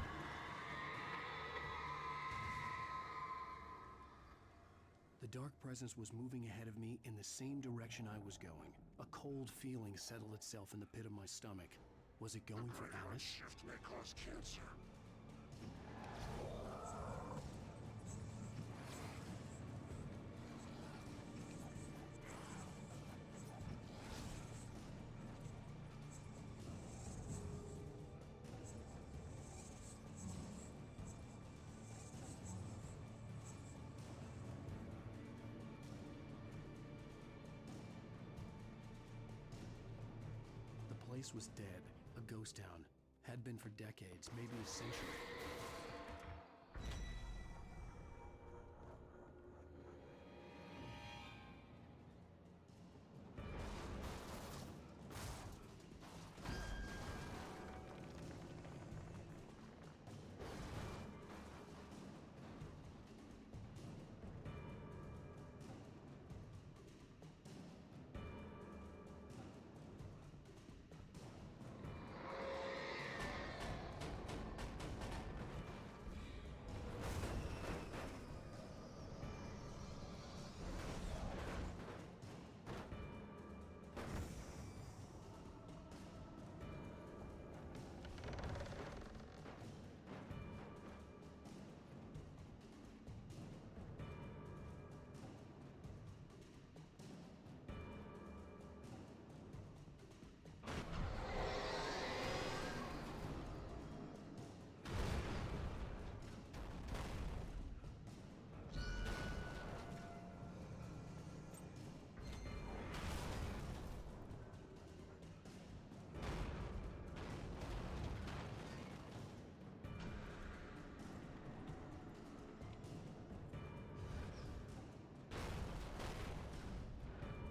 Speaker 1: The dark presence was moving ahead of me in the same direction I was going. A cold feeling settled itself in the pit of my stomach. Was it going for Alice?
Speaker 6: Shift may cause cancer.
Speaker 1: The place was dead, a ghost town. Had been for decades, maybe a century.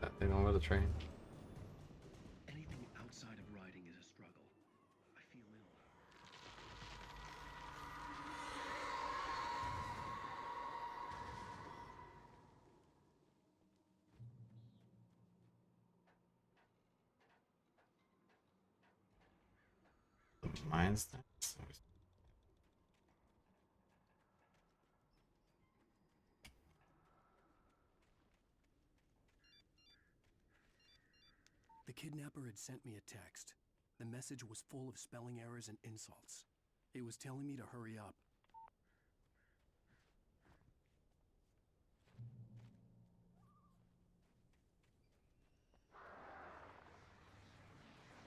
Speaker 2: That thing over the train.
Speaker 14: Anything outside of riding is a struggle. I feel ill.
Speaker 2: Mine's next.
Speaker 1: The kidnapper had sent me a text. The message was full of spelling errors and insults. It was telling me to hurry up.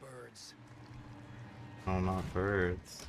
Speaker 1: Birds.
Speaker 2: Oh, not birds.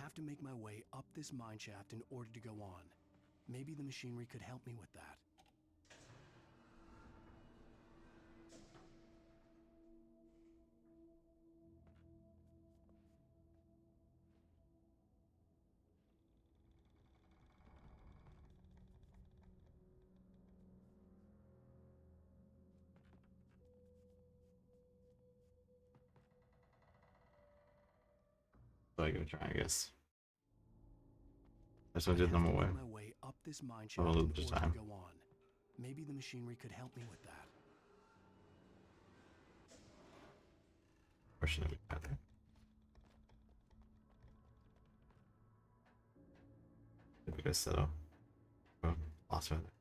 Speaker 1: have to make my way up this mine shaft in order to go on. Maybe the machinery could help me with that.
Speaker 2: So I give it a try, I guess. That's what I did on my way.
Speaker 1: My way up this mine shaft
Speaker 2: A
Speaker 1: in
Speaker 2: little
Speaker 1: order
Speaker 2: bit of
Speaker 1: to
Speaker 2: time.
Speaker 1: go on. Maybe the machinery could help me with that.
Speaker 2: Or shouldn't we got there? Did we get set up? Oh, lost right there.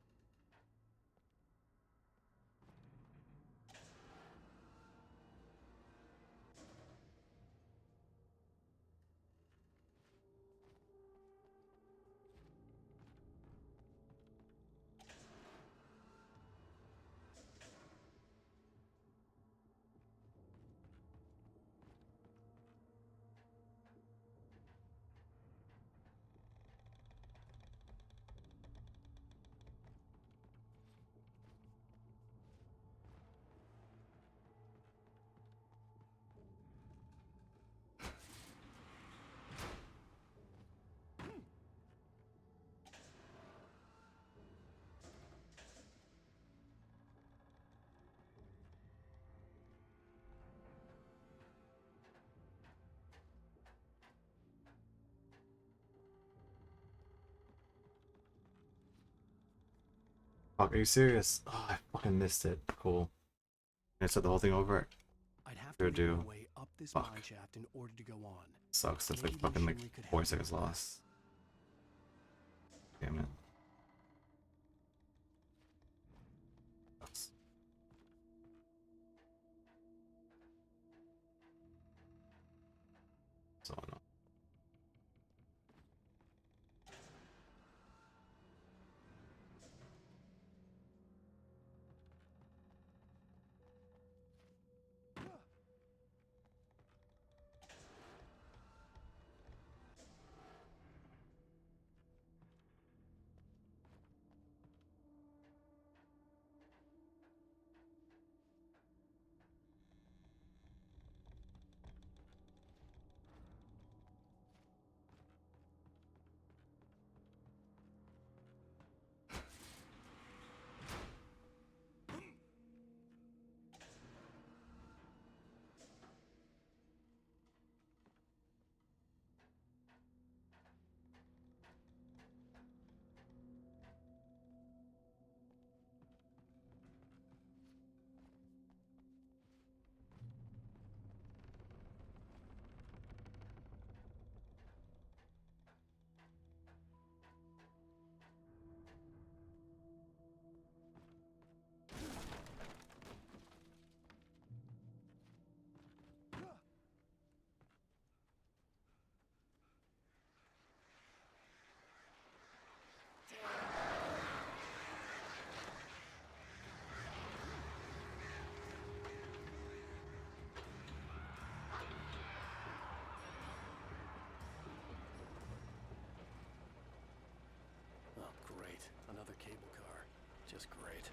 Speaker 2: Fuck, are you serious? Oh, I fucking missed it. Cool. Can I set the whole thing over?
Speaker 1: I'd have
Speaker 2: Sure
Speaker 1: to make
Speaker 2: do.
Speaker 1: my way up this
Speaker 2: Fuck.
Speaker 1: mine shaft in order to go on.
Speaker 2: Sucks. That's
Speaker 1: Maybe
Speaker 2: like
Speaker 1: the
Speaker 2: fucking like
Speaker 1: machinery could
Speaker 2: 4
Speaker 1: help me
Speaker 2: seconds
Speaker 1: with that.
Speaker 2: lost. Damn it. Sucks. So annoying.
Speaker 1: Oh, great. Another cable car. Just great.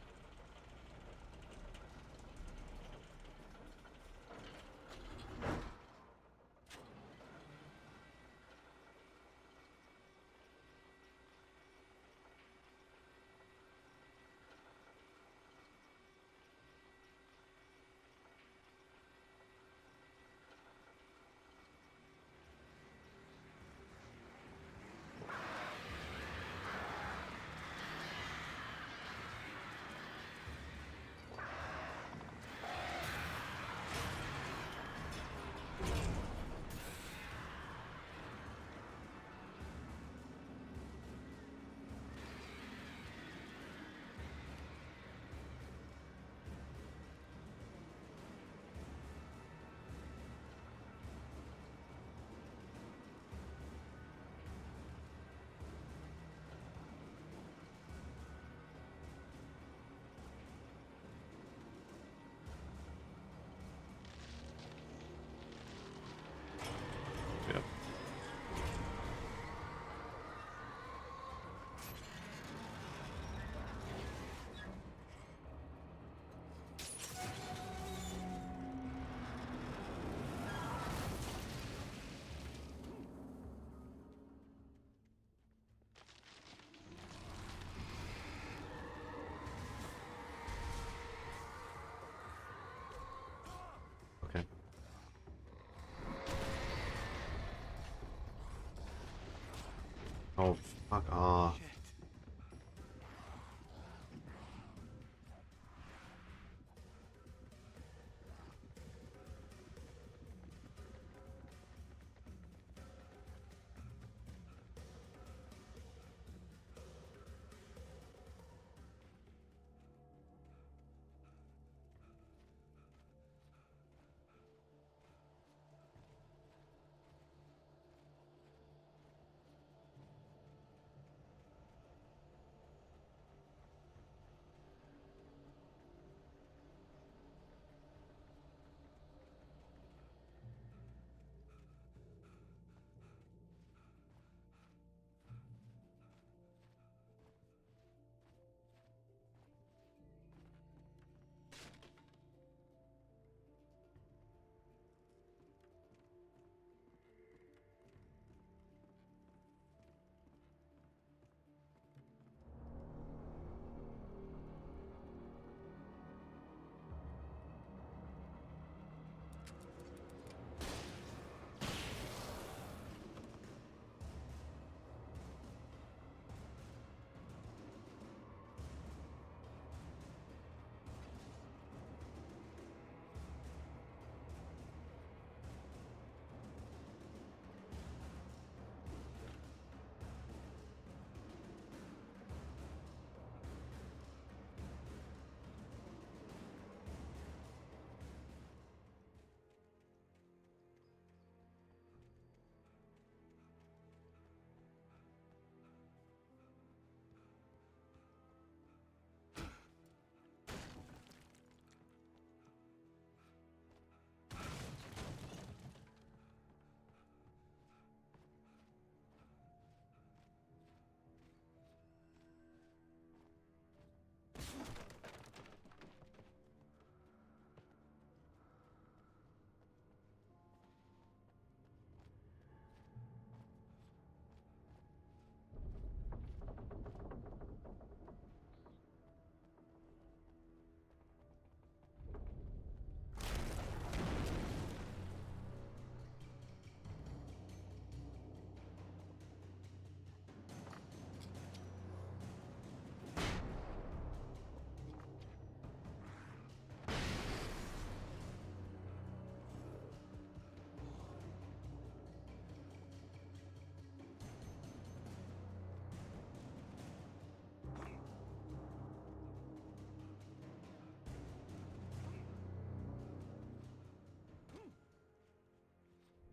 Speaker 2: Oh, fuck off.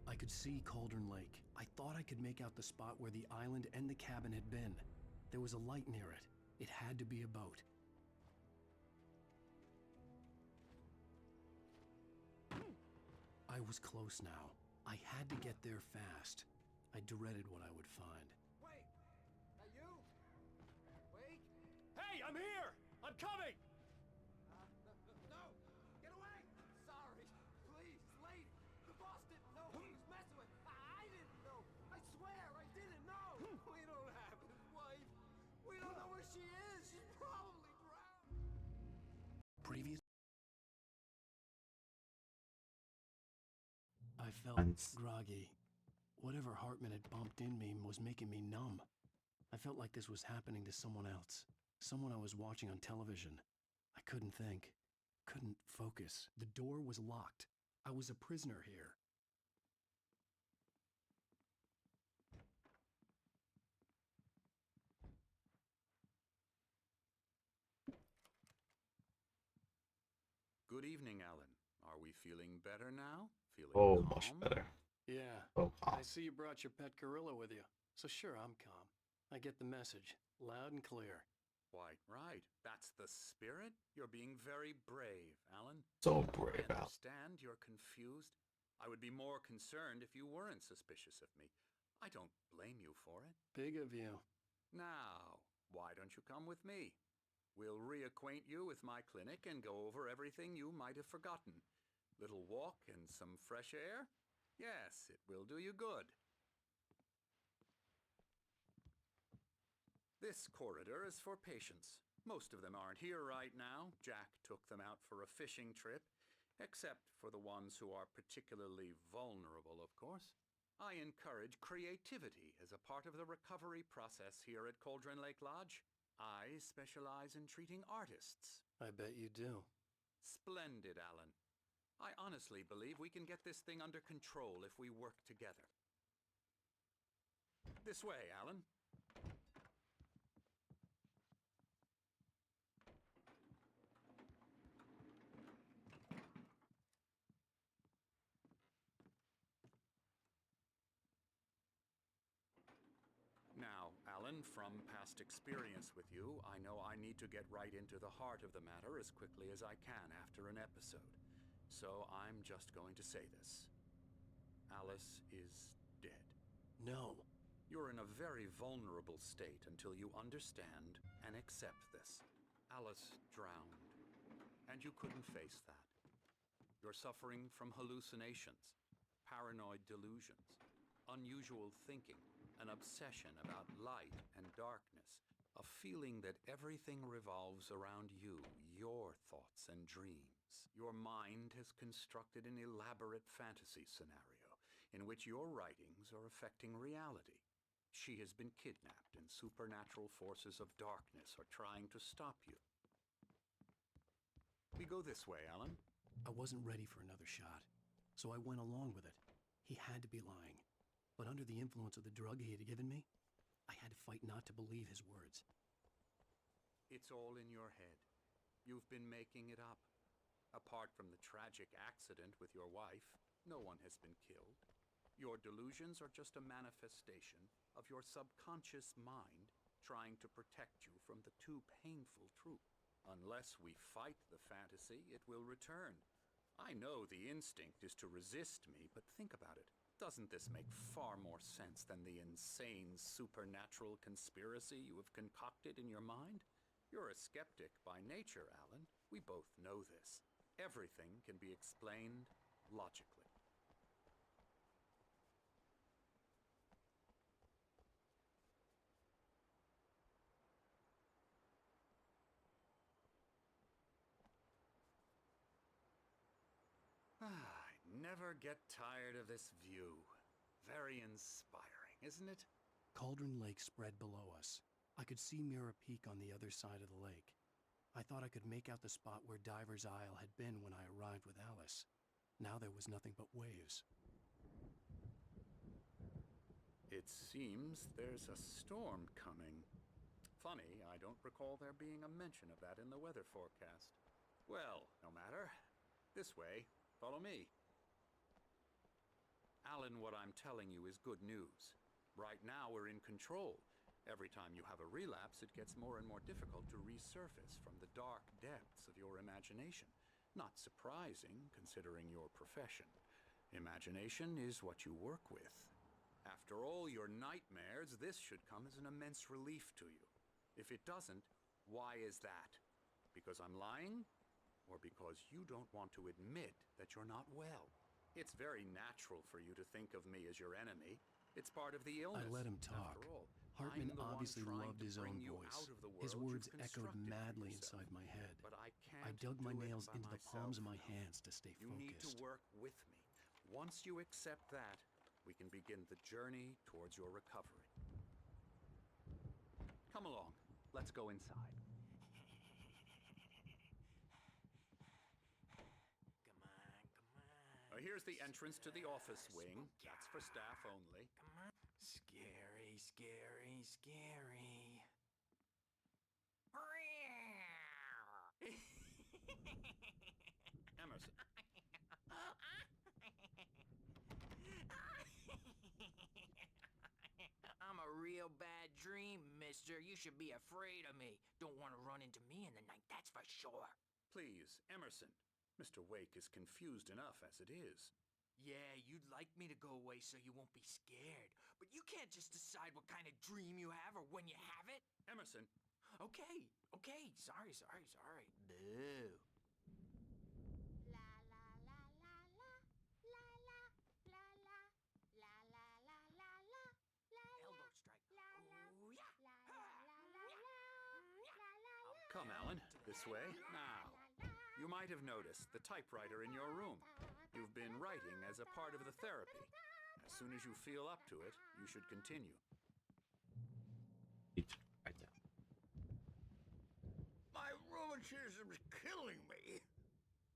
Speaker 1: I could see Cauldron Lake. I thought I could make out the spot where the island and the cabin had been. There was a light near it. It had to be a boat. I was close now. I had to get there fast. I dreaded what I would find.
Speaker 18: Wait! That you? Wait! Hey, I'm here! I'm coming! No! Get away! Sorry. Please, lady. The boss didn't know who he was messing with. I didn't know. I swear I didn't know. We don't have his wife. We don't know where she is. She's probably drowned.
Speaker 1: Previous. I felt
Speaker 2: Thanks.
Speaker 1: groggy. Whatever Hartman had bumped in me was making me numb. I felt like this was happening to someone else. Someone I was watching on television. I couldn't think. Couldn't focus. The door was locked. I was a prisoner here.
Speaker 16: Good evening, Alan. Are we feeling better now? Feeling
Speaker 2: Oh,
Speaker 16: calm?
Speaker 2: much better.
Speaker 1: Yeah.
Speaker 2: Oh, calm.
Speaker 1: I see you brought your pet gorilla with you. So sure, I'm calm. I get the message. Loud and clear.
Speaker 16: Quite right. That's the spirit. You're being very brave, Alan.
Speaker 2: So brave,
Speaker 16: I
Speaker 2: Al.
Speaker 16: understand you're confused. I would be more concerned if you weren't suspicious of me. I don't blame you for it.
Speaker 1: Big of you.
Speaker 16: Now, why don't you come with me? We'll reacquaint you with my clinic and go over everything you might have forgotten. Little walk and some fresh air? Yes, it will do you good. This corridor is for patients. Most of them aren't here right now. Jack took them out for a fishing trip, except for the ones who are particularly vulnerable, of course. I encourage creativity as a part of the recovery process here at Cauldron Lake Lodge. I specialize in treating artists.
Speaker 1: I bet you do.
Speaker 16: Splendid, Alan. I honestly believe we can get this thing under control if we work together. This way, Alan. Now, Alan, from past experience with you, I know I need to get right into the heart of the matter as quickly as I can after an episode. So I'm just going to say this. Alice is dead.
Speaker 1: No.
Speaker 16: You're in a very vulnerable state until you understand and accept this. Alice drowned, and you couldn't face that. You're suffering from hallucinations, paranoid delusions, unusual thinking, an obsession about light and darkness, a feeling that everything revolves around you, your thoughts and dreams. Your mind has constructed an elaborate fantasy scenario in which your writings are affecting reality. She has been kidnapped, and supernatural forces of darkness are trying to stop you. We go this way, Alan.
Speaker 1: I wasn't ready for another shot, so I went along with it. He had to be lying. But under the influence of the drug he had given me, I had to fight not to believe his words.
Speaker 16: It's all in your head. You've been making it up. Apart from the tragic accident with your wife, no one has been killed. Your delusions are just a manifestation of your subconscious mind trying to protect you from the too painful truth. Unless we fight the fantasy, it will return. I know the instinct is to resist me, but think about it. Doesn't this make far more sense than the insane supernatural conspiracy you have concocted in your mind? You're a skeptic by nature, Alan. We both know this. Everything can be explained logically. I never get tired of this view. Very inspiring, isn't it?
Speaker 1: Cauldron Lake spread below us. I could see Mirror Peak on the other side of the lake. I thought I could make out the spot where Diver's Isle had been when I arrived with Alice. Now there was nothing but waves.
Speaker 16: It seems there's a storm coming. Funny, I don't recall there being a mention of that in the weather forecast. Well, no matter. This way. Follow me. Alan, what I'm telling you is good news. Right now we're in control. Every time you have a relapse, it gets more and more difficult to resurface from the dark depths of your imagination. Not surprising, considering your profession. Imagination is what you work with. After all your nightmares, this should come as an immense relief to you. If it doesn't, why is that? Because I'm lying? Or because you don't want to admit that you're not well? It's very natural for you to think of me as your enemy. It's part of the illness.
Speaker 1: I let him talk.
Speaker 16: After all,
Speaker 1: Hartman
Speaker 16: I'm the one
Speaker 1: obviously
Speaker 16: trying
Speaker 1: loved
Speaker 16: to
Speaker 1: his
Speaker 16: bring
Speaker 1: own
Speaker 16: you
Speaker 1: voice.
Speaker 16: out of the
Speaker 1: His
Speaker 16: world
Speaker 1: words
Speaker 16: you've
Speaker 1: echoed
Speaker 16: constructed for
Speaker 1: madly
Speaker 16: yourself.
Speaker 1: inside my head.
Speaker 16: But I
Speaker 1: I
Speaker 16: can't
Speaker 1: dug my
Speaker 16: do it
Speaker 1: nails
Speaker 16: by
Speaker 1: into the
Speaker 16: myself.
Speaker 1: palms of my hands to stay
Speaker 16: You need to
Speaker 1: focused.
Speaker 16: work with me. Once you accept that, we can begin the journey towards your recovery. Come along. Let's go inside. Here's the entrance to the office wing. That's for staff only.
Speaker 3: Scary, scary, scary.
Speaker 16: Emerson.
Speaker 17: I'm a real bad dream, mister. You should be afraid of me. Don't want to run into me in the night, that's for sure.
Speaker 16: Please, Emerson. Mr. Wake is confused enough as it is.
Speaker 17: Yeah, you'd like me to go away so you won't be scared. But you can't just decide what kind of dream you have or when you have it.
Speaker 16: Emerson.
Speaker 17: Okay. Sorry. Boo. Elbow strike. Ooh, yeah.
Speaker 16: Come, Alan. This way. Now. You might have noticed the typewriter in your room. You've been writing as a part of the therapy. As soon as you feel up to it, you should continue.
Speaker 2: Right down.
Speaker 6: My rheumatism's killing me.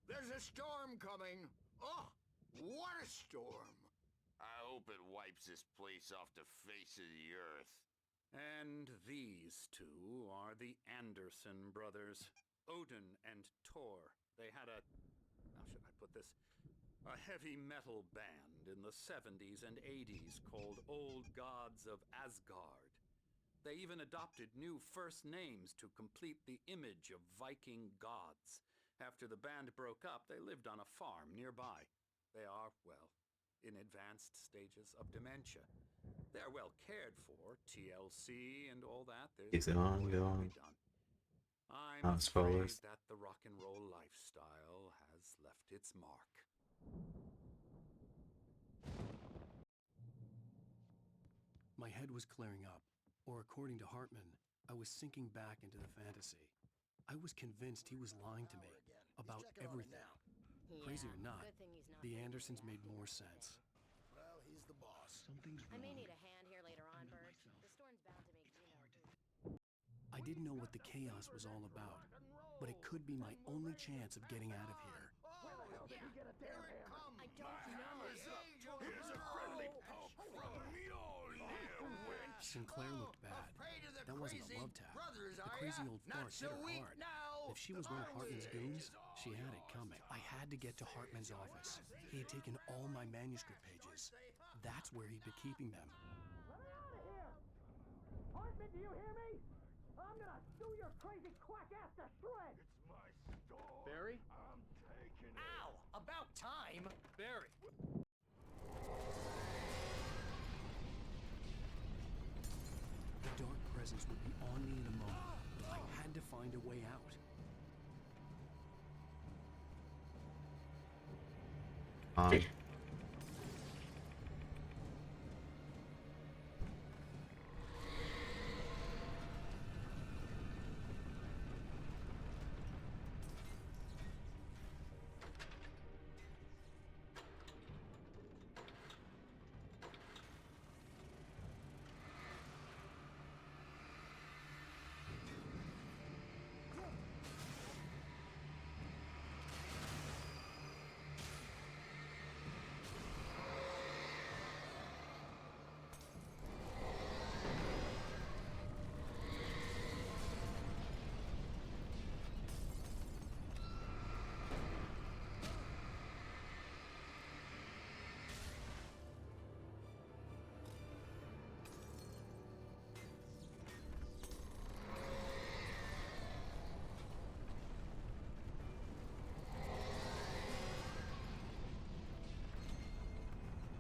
Speaker 6: There's a storm coming. Oh, what a storm.
Speaker 11: I hope it wipes this place off the face of the earth.
Speaker 16: And these two are the Anderson brothers, Odin and Thor. They had a, how should I put this, a heavy metal band in the 70s and 80s called Old Gods of Asgard. They even adopted new first names to complete the image of Viking gods. After the band broke up, they lived on a farm nearby. They are, well, in advanced stages of dementia. They're well cared for, TLC and all that. There's
Speaker 2: Keep it on,
Speaker 16: more
Speaker 2: go
Speaker 16: to
Speaker 2: on.
Speaker 16: be done. I'm afraid
Speaker 2: spoilers.
Speaker 16: that the rock and roll lifestyle has left its mark.
Speaker 1: My head was clearing up, or according to Hartman, I was sinking back into the fantasy. I was convinced he was lying to me about everything. Crazy or not, the Andersons made more sense.
Speaker 3: Well, he's the boss.
Speaker 14: Something's
Speaker 5: I may
Speaker 14: wrong.
Speaker 5: need a hand here later on, Bert. The storm's bound to make
Speaker 1: I didn't know what the chaos was all about, but it could be my only chance of getting out of here.
Speaker 6: Where the hell did he get a damn hammer?
Speaker 5: I don't know.
Speaker 6: Here's a friendly poke from Mjolnir, wench.
Speaker 1: Sinclair looked bad. That wasn't a love tap. The crazy old fart hit her hard. If she was one of Hartman's goons, she had it coming. I had to get to Hartman's office. He had taken all my manuscript pages. That's where he'd been keeping them.
Speaker 17: Let me out of here! Hartman, do you hear me? I'm gonna sue your crazy quack ass to shreds!
Speaker 6: It's my store.
Speaker 18: Barry?
Speaker 6: I'm taking it.
Speaker 17: Ow! About time!
Speaker 18: Barry!
Speaker 1: The dark presence would be on me in a moment. I had to find a way out.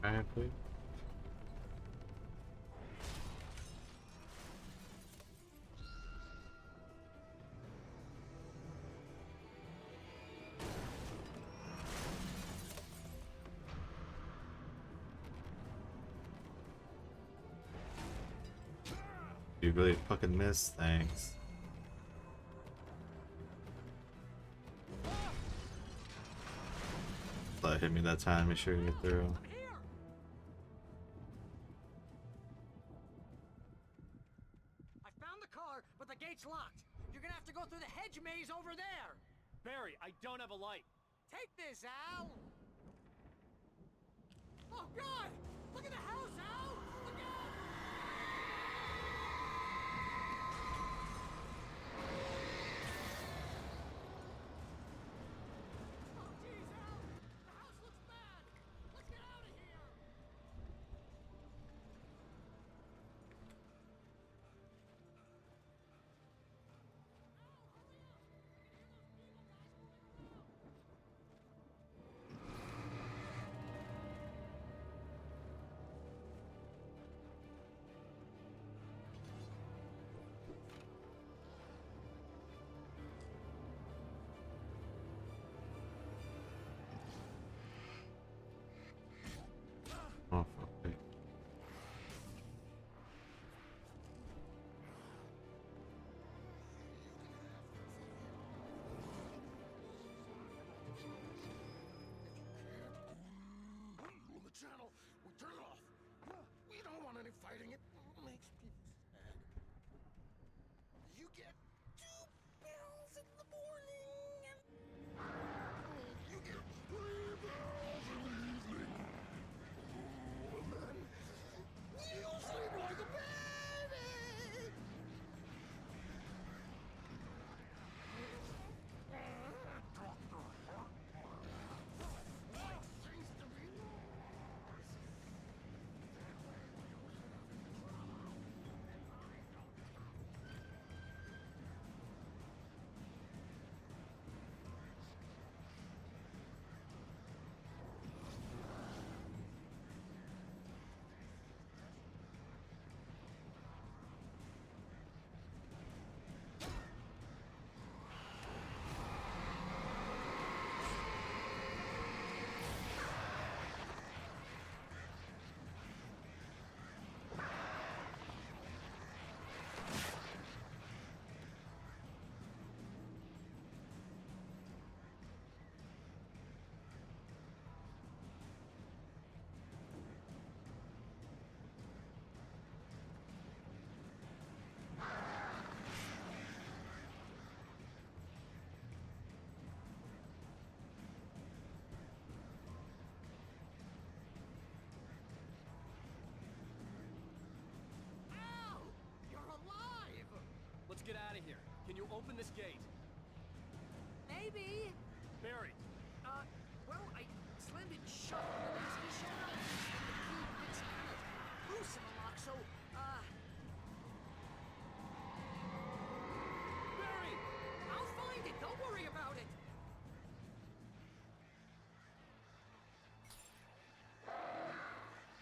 Speaker 2: Alright, please. You really fucking missed, thanks. Thought it hit me that time, make sure you get through.
Speaker 17: I found the car, but the gate's locked. You're gonna have to go through the hedge maze over there.
Speaker 18: Barry, I don't have a light.
Speaker 17: Take this, Al. Oh God! Look at the house, Al. Look out! Oh jeez, Al. The house looks bad. Let's get out of here.
Speaker 18: Can you open this gate?
Speaker 17: Maybe.
Speaker 18: Barry!
Speaker 17: Well, I slammed it shut when he showed up. And the key, it's kind of loose in the lock, so,
Speaker 18: Barry!
Speaker 17: I'll find it. Don't worry about it.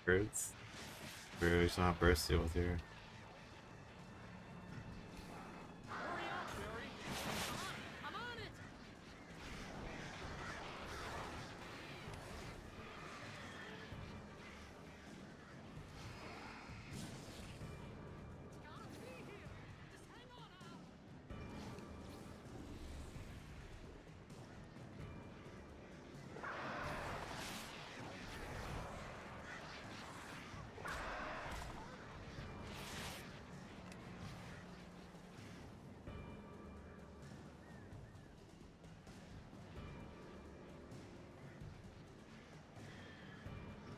Speaker 2: Birds. We really just don't have burst deal with here.
Speaker 18: Hurry up, Barry!
Speaker 17: I'm on it.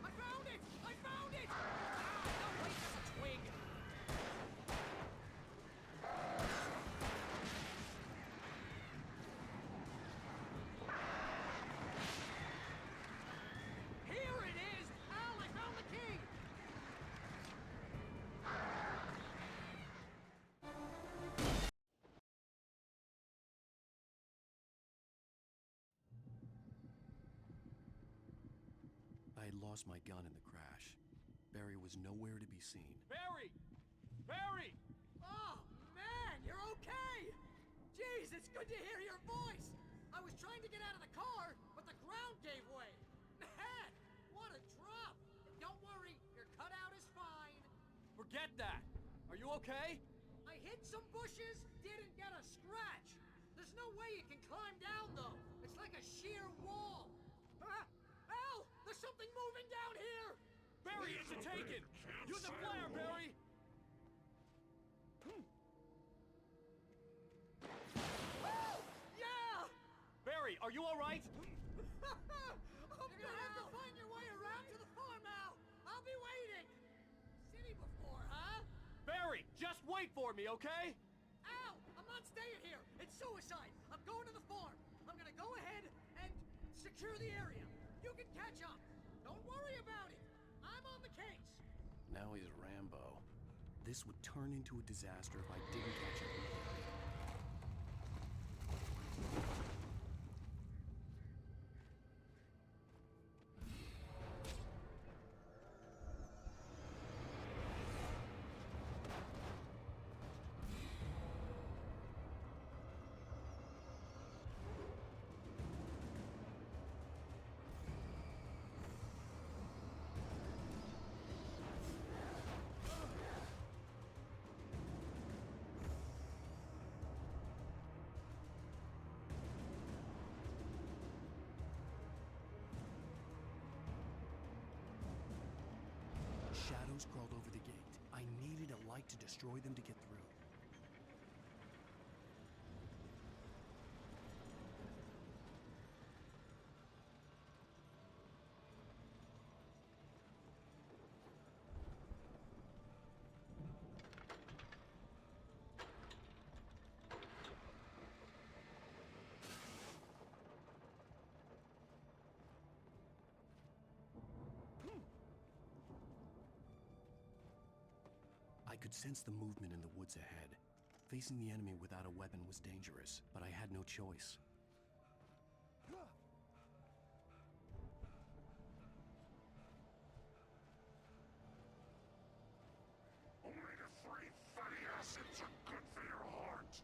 Speaker 17: I found it! I found it! Ah, no, wait, that's a twig. Here it is! Al, I found the key!
Speaker 1: I had lost my gun in the crash. Barry was nowhere to be seen.
Speaker 18: Barry! Barry!
Speaker 17: Oh, man, you're okay! Jeez, it's good to hear your voice! I was trying to get out of the car, but the ground gave way! Man, what a drop! Don't worry, your cutout is fine.
Speaker 18: Forget that! Are you okay?
Speaker 17: I hit some bushes, didn't get a scratch! There's no way you can climb down, though! It's like a sheer wall! Al! There's something moving down here!
Speaker 18: Barry, it's a taken! Use a flare, Barry!
Speaker 17: Yeah!
Speaker 18: Barry, are you alright?
Speaker 17: You're gonna have to find your way around to the farm, Al! I'll be waiting! City before, huh?
Speaker 18: Barry, just wait for me, okay?
Speaker 17: Al! I'm not staying here! It's suicide! I'm going to the farm! I'm gonna go ahead and secure the area. You can catch up. Don't worry about it. I'm on the case.
Speaker 1: Now he's Rambo. This would turn into a disaster if I didn't catch up with Barry. Shadows crawled over the gate. I needed a light to destroy them to get through. I could sense the movement in the woods ahead. Facing the enemy without a weapon was dangerous, but I had no choice.
Speaker 6: Omega-3 fatty acids are good for your heart.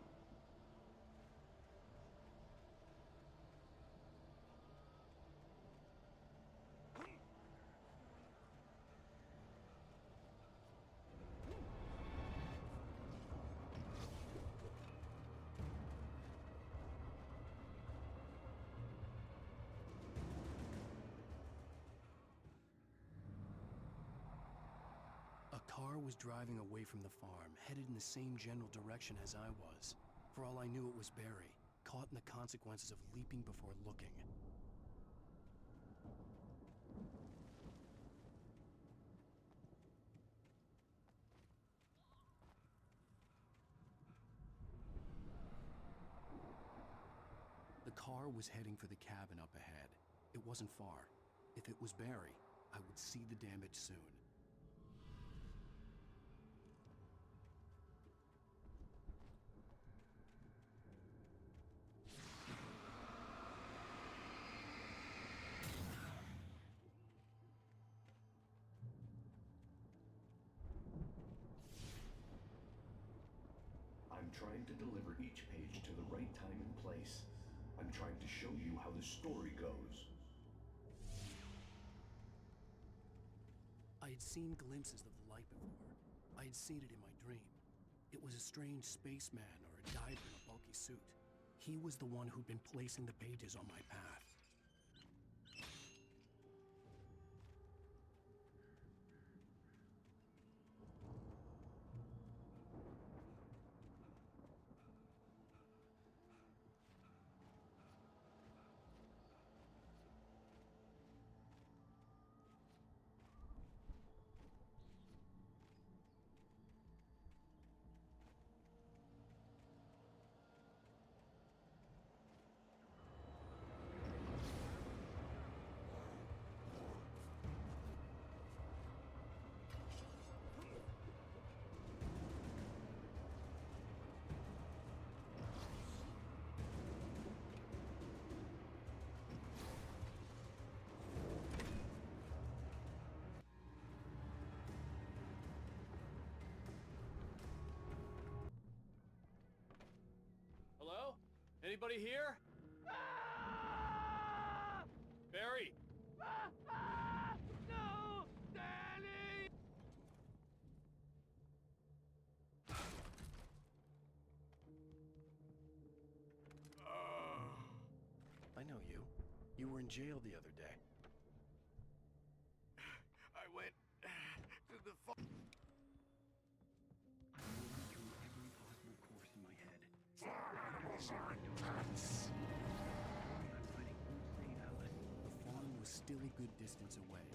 Speaker 1: A car was driving away from the farm, headed in the same general direction as I was. For all I knew, it was Barry, caught in the consequences of leaping before looking. car was heading for the cabin up ahead. It wasn't far. If it was Barry, I would see the damage soon.
Speaker 4: I'm trying to deliver each page to the right time and place. I'm trying to show you how the story goes.
Speaker 1: I had seen glimpses of the light before. I had seen it in my dream. It was a strange spaceman or a diver in a bulky suit. He was the one who'd been placing the pages on my path.
Speaker 18: Hello? Anybody here? Barry!
Speaker 6: No! Danny!
Speaker 1: I know you. You were in jail the other day.
Speaker 6: I went to the
Speaker 14: Through every possible course in my head.
Speaker 1: The farm was still a good distance away.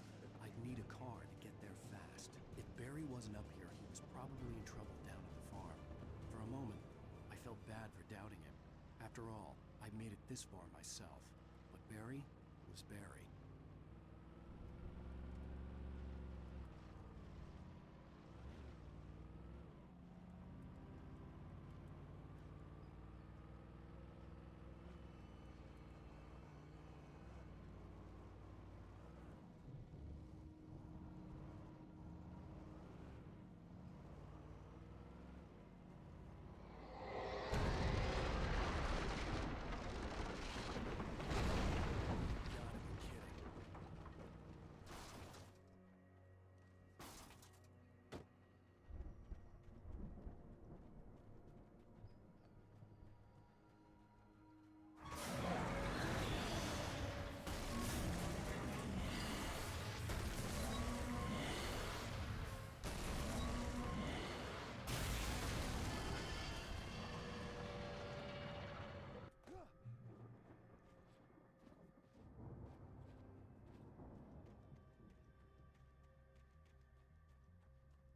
Speaker 1: I'd need a car to get there fast. If Barry wasn't up here, he was probably in trouble down at the farm. For a moment, I felt bad for doubting him. After all, I'd made it this far myself. But Barry was Barry.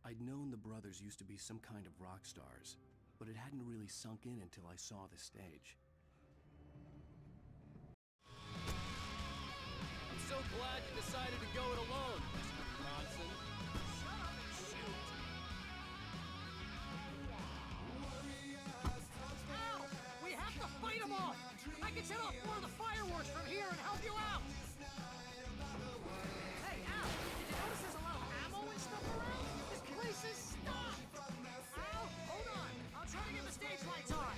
Speaker 1: I'd known the brothers used to be some kind of rock stars, but it hadn't really sunk in until I saw the stage.
Speaker 18: I'm so glad you decided to go it alone, Mr. Bronson.
Speaker 6: Shut up and shoot! Al! We have to fight them off! I can set off more of the fireworks from here and help you out! Hey, Al! Did you notice there's a lot of ammo and stuff around? This place is stocked! Al, hold on! I'll try to get the stage lights on!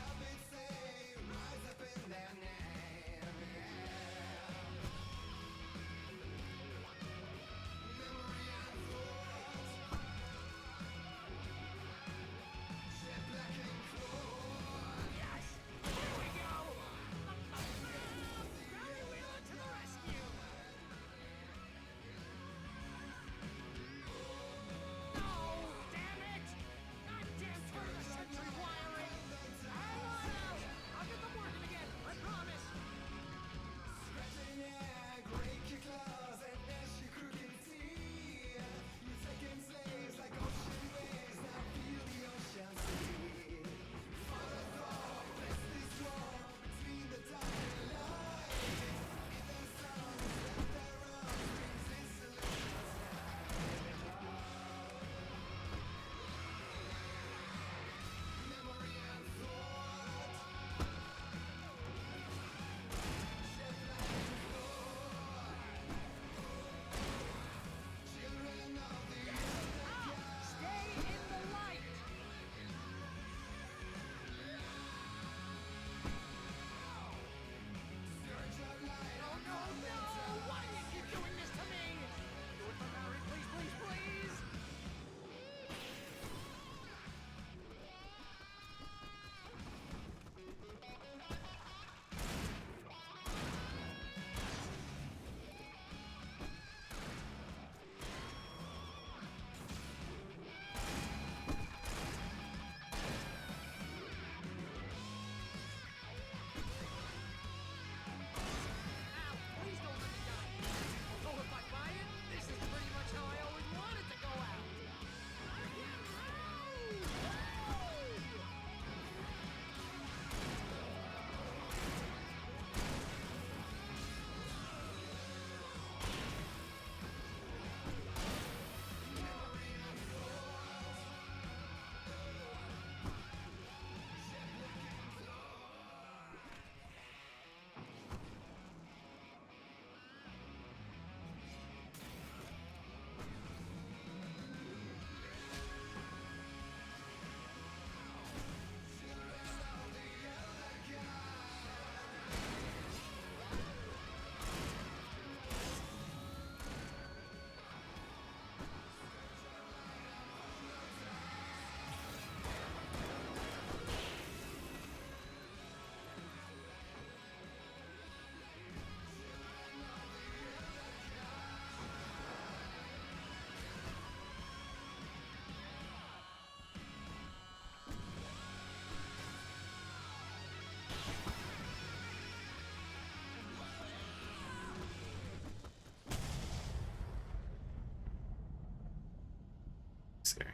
Speaker 2: scary.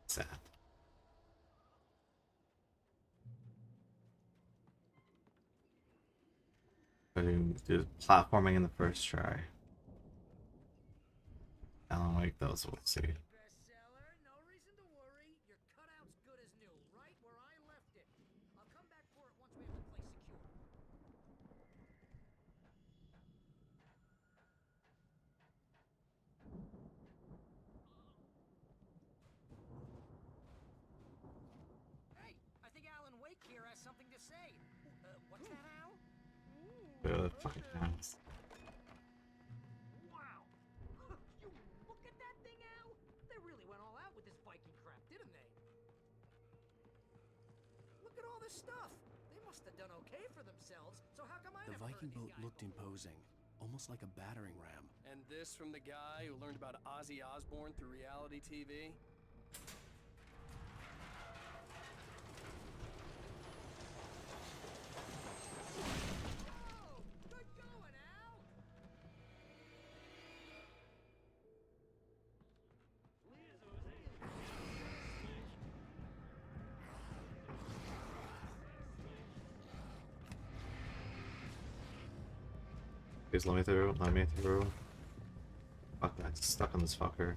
Speaker 2: Sad. But do platforming in the first try. Alan Wake, those we'll see.
Speaker 17: Bestseller, no reason to worry. Your cutout's good as new, right where I left it. I'll come back for it once we have the place secure. Hey, I think Alan Wake here has something to say. What's that, Al?
Speaker 2: Look at the fucking hands.
Speaker 17: Wow! You look at that thing, Al! They really went all out with this Viking crap, didn't they? Look at all this stuff! They must have done okay for themselves, so how come I
Speaker 1: The
Speaker 17: never heard
Speaker 1: Viking
Speaker 17: of these
Speaker 1: boat
Speaker 17: guys
Speaker 1: looked imposing, almost like a battering ram.
Speaker 21: And this from the guy who learned about Ozzy Osbourne through reality TV?
Speaker 2: Please let me through, let me through. Fuck that, stuck on this fucker.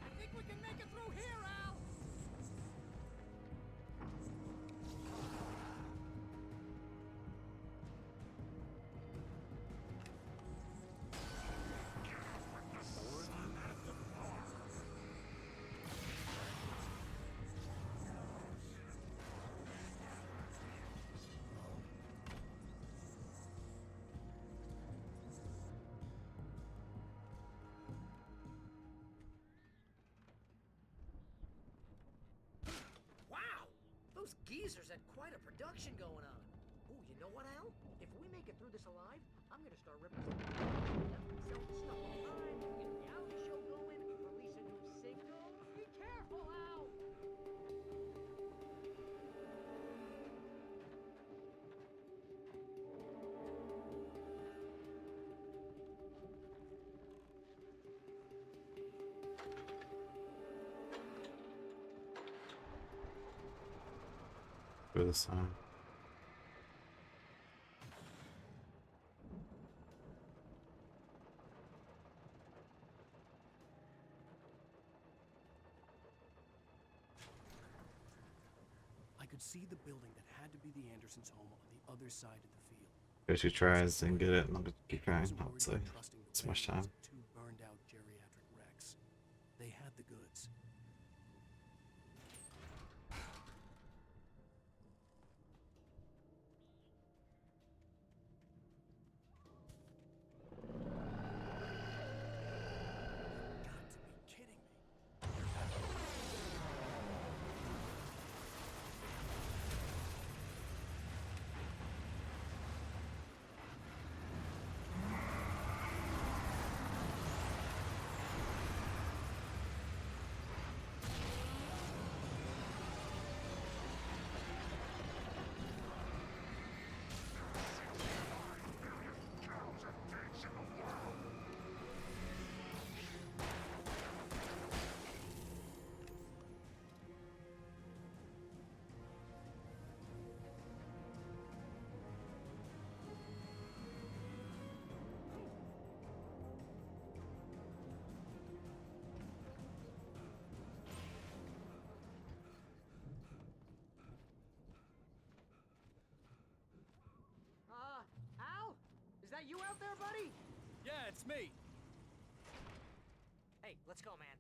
Speaker 17: I think we can make it through here, Al! Wow! Those geezers had quite a production going on. Ooh, you know what, Al? If we make it through this alive, I'm gonna start ripping some sell stuff online, get a reality show going, release a new single. Be careful, Al!
Speaker 2: Through this time.
Speaker 1: I could see the building that had to be the Andersons' home on the other side of the field.
Speaker 2: Go 2 tries and get it, and I'll just keep trying. Honestly, it's much time.
Speaker 1: Two burned-out geriatric wrecks. They had the goods.
Speaker 17: Al? Is that you out there, buddy?
Speaker 21: Yeah, it's me.
Speaker 17: Hey, let's go, man.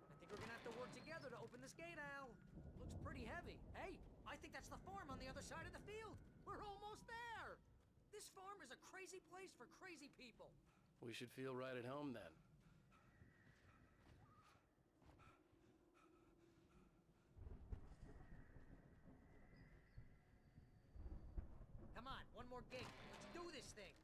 Speaker 17: I think we're gonna have to work together to open this gate, Al. Looks pretty heavy. Hey, I think that's the farm on the other side of the field. We're almost there. This farm is a crazy place for crazy people.
Speaker 21: We should feel right at home then.
Speaker 17: Come on, one more gate. Let's do this thing.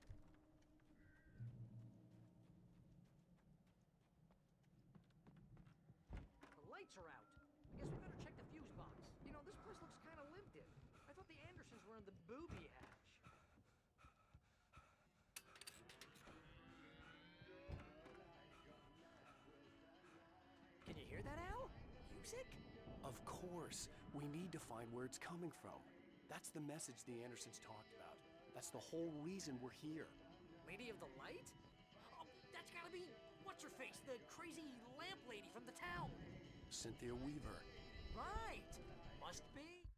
Speaker 17: booby hatch. Can you hear that, Al? Music?
Speaker 1: Of course. We need to find where it's coming from. That's the message the Andersons talked about. That's the whole reason we're here.
Speaker 17: Lady of the Light? Oh, that's gotta be... What's-her-face? The crazy lamp lady from the town.
Speaker 1: Cynthia Weaver.
Speaker 17: Right. Must be.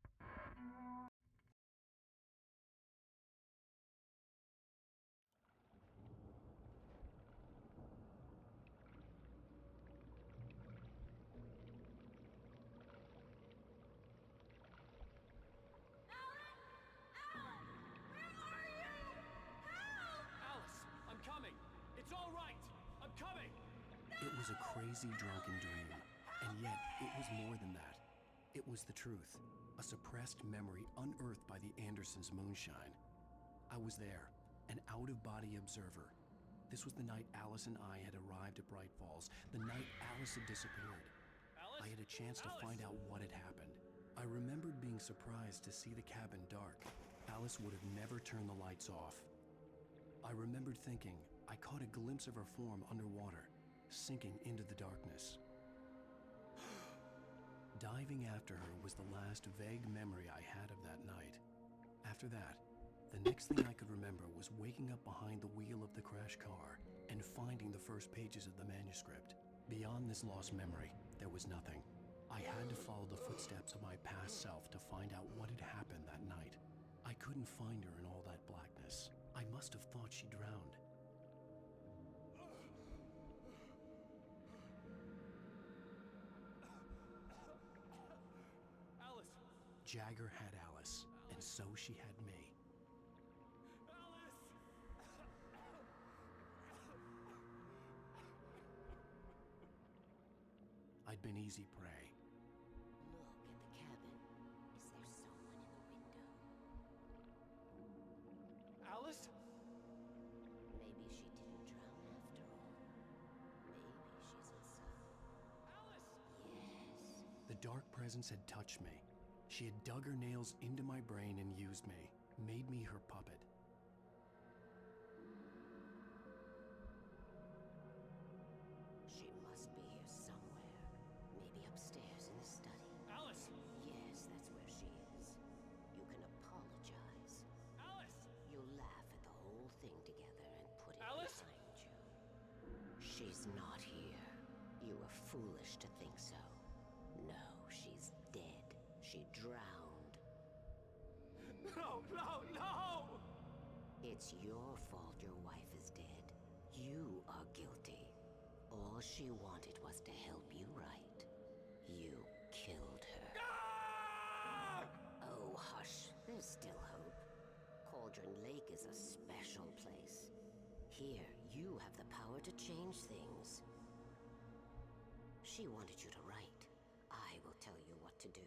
Speaker 18: Alice, I'm coming. It's all right. I'm coming.
Speaker 1: It was a crazy drunken dream, and yet it was more than that. It was the truth, a suppressed memory unearthed by the Andersons' moonshine. I was there, an out-of-body observer. This was the night Alice and I had arrived at Bright Falls, the night Alice had disappeared.
Speaker 18: Alice?
Speaker 1: I had a chance to
Speaker 18: Alice!
Speaker 1: find out what had happened. I remembered being surprised to see the cabin dark. Alice would have never turned the lights off. I remembered thinking I caught a glimpse of her form underwater, sinking into the darkness. Diving after her was the last vague memory I had of that night. After that, the next thing I could remember was waking up behind the wheel of the crash car and finding the first pages of the manuscript. Beyond this lost memory, there was nothing. I had to follow the footsteps of my past self to find out what had happened that night. I couldn't find her in all that blackness. I must have thought she drowned.
Speaker 18: Alice!
Speaker 1: Jagger had Alice, and so she had me. I'd been easy prey.
Speaker 9: Look at the cabin. Is there someone in the window?
Speaker 18: Alice?
Speaker 9: Maybe she didn't drown after all. Maybe she's inside.
Speaker 18: Alice!
Speaker 9: Yes.
Speaker 1: The dark presence had touched me. She had dug her nails into my brain and used me, made me her puppet.
Speaker 9: She must be here somewhere. Maybe upstairs in the study.
Speaker 18: Alice!
Speaker 9: Yes, that's where she is. You can apologize.
Speaker 18: Alice!
Speaker 9: You laugh at the whole thing together and put it
Speaker 18: Alice?
Speaker 9: behind you. She's not here. You were foolish to think so. No, she's dead. She drowned.
Speaker 18: No, no, no!
Speaker 9: It's your fault your wife is dead. You are guilty. All she wanted was to help you right. You killed her. Oh, hush. There's still hope. Cauldron Lake is a special place. Here, you have the power to change things. She wanted you to write. I will tell you what to do.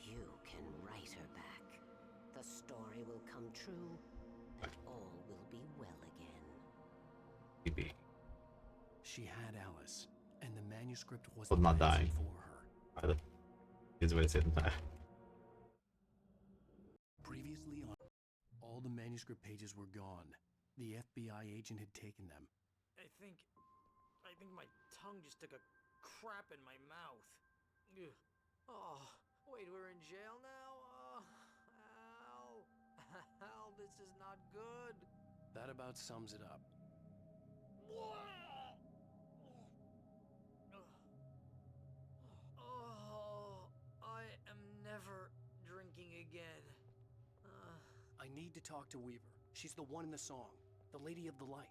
Speaker 9: You can write her back. The story will come true, and all will be well again.
Speaker 2: Maybe.
Speaker 1: She had Alice, and the manuscript was
Speaker 2: Well,
Speaker 1: the
Speaker 2: not
Speaker 1: medicine
Speaker 2: dying.
Speaker 1: for her.
Speaker 2: Either. Easy way to say it than that.
Speaker 1: Previously on, all the manuscript pages were gone. The FBI agent had taken them.
Speaker 17: I think my tongue just took a crap in my mouth. Ugh. Oh, wait, we're in jail now? Al. Al, this is not good.
Speaker 1: That about sums it up.
Speaker 17: Oh, I am never drinking again.
Speaker 1: I need to talk to Weaver. She's the one in the song. The Lady of the Light.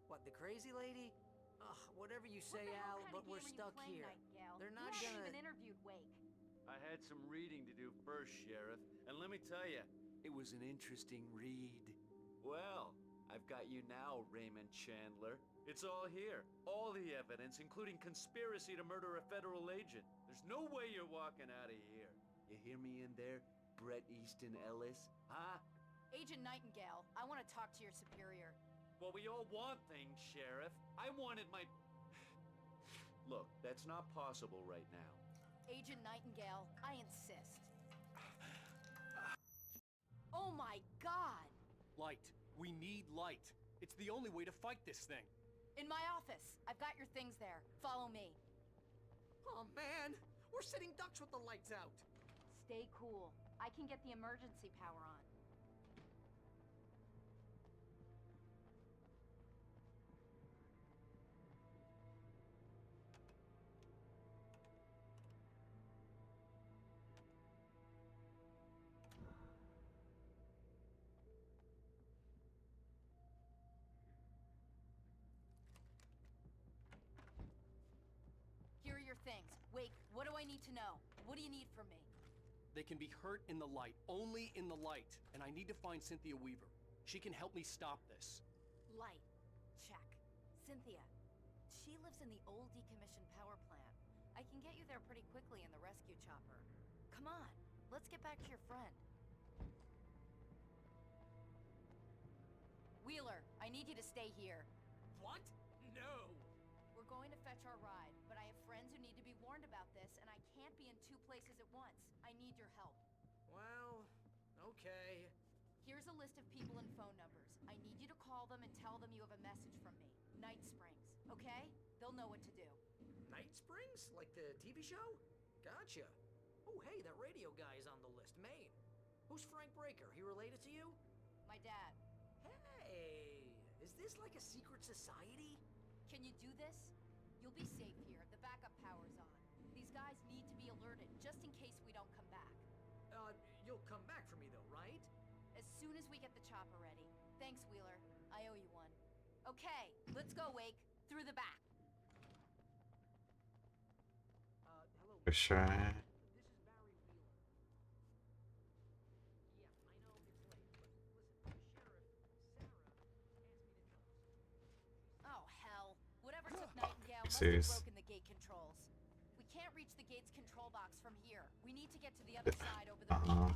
Speaker 17: What, the crazy lady? Ugh, whatever you say, Al, but we're stuck here. They're not
Speaker 13: you haven't
Speaker 17: gonna...
Speaker 13: even interviewed Wake.
Speaker 10: I had some reading to do first, Sheriff, and let me tell you, it was an interesting read. Well, I've got you now, Raymond Chandler. It's all here. All the evidence, including conspiracy to murder a federal agent. There's no way you're walking out of here. You hear me in there, Bret Easton Ellis? Huh?
Speaker 13: Agent Nightingale, I want to talk to your superior.
Speaker 10: Well, we all want things, Sheriff. I wanted my... Look, that's not possible right now.
Speaker 5: Agent Nightingale, I insist. Oh my god!
Speaker 21: Light. We need light. It's the only way to fight this thing.
Speaker 5: In my office. I've got your things there. Follow me.
Speaker 17: Oh man, we're sitting ducks with the lights out.
Speaker 5: Stay cool. I can get the emergency power on. Here are your things. Wake, what do I need to know? What do you need from me?
Speaker 21: They can be hurt in the light, only in the light. And I need to find Cynthia Weaver. She can help me stop this.
Speaker 5: Light. Check. Cynthia. She lives in the old decommissioned power plant. I can get you there pretty quickly in the rescue chopper. Come on, let's get back to your friend. Wheeler, I need you to stay here.
Speaker 17: What? No!
Speaker 5: We're going to fetch our ride, but I have friends who need to be warned about this, and I can't be in two places at once. I need your help.
Speaker 17: Well, okay.
Speaker 5: Here's a list of people and phone numbers. I need you to call them and tell them you have a message from me. Night Springs, okay? They'll know what to do.
Speaker 17: Night Springs? Like the TV show? Gotcha. Oh, hey, that radio guy is on the list. Maine. Who's Frank Breaker? He related to you?
Speaker 5: My dad.
Speaker 17: Hey, is this like a secret society?
Speaker 5: Can you do this? You'll be safe here. The backup power's on. These guys need to be alerted, just in case we don't come back.
Speaker 17: You'll come back for me though, right?
Speaker 5: As soon as we get the chopper ready. Thanks, Wheeler. I owe you one. Okay, let's go, Wake. Through the back.
Speaker 17: Hello.
Speaker 2: For sure.
Speaker 17: This is Barry Wheeler. Yeah, I know it's late, but listen, the sheriff, Sarah, asked me to tell you.
Speaker 5: Oh, hell. Whatever took Nightingale must have
Speaker 2: Serious.
Speaker 5: broken the gate controls. We can't reach the gate's control box from here. We need to get to the other side over the
Speaker 2: Uh-huh.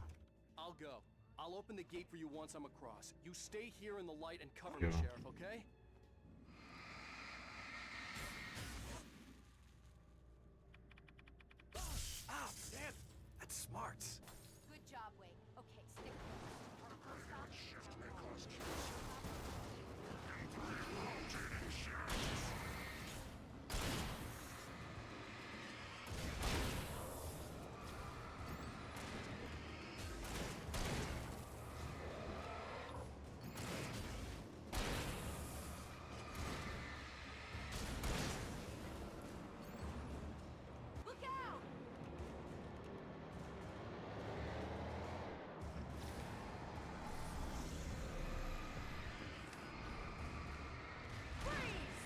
Speaker 21: I'll go. I'll open the gate for you once I'm across. You stay here in the light and cover me,
Speaker 2: Yeah.
Speaker 21: Sheriff, okay?
Speaker 18: Ah, damn! That's smart.
Speaker 5: Good job, Wake. Okay, stick close. Our first stop is town hall. Look out! Freeze!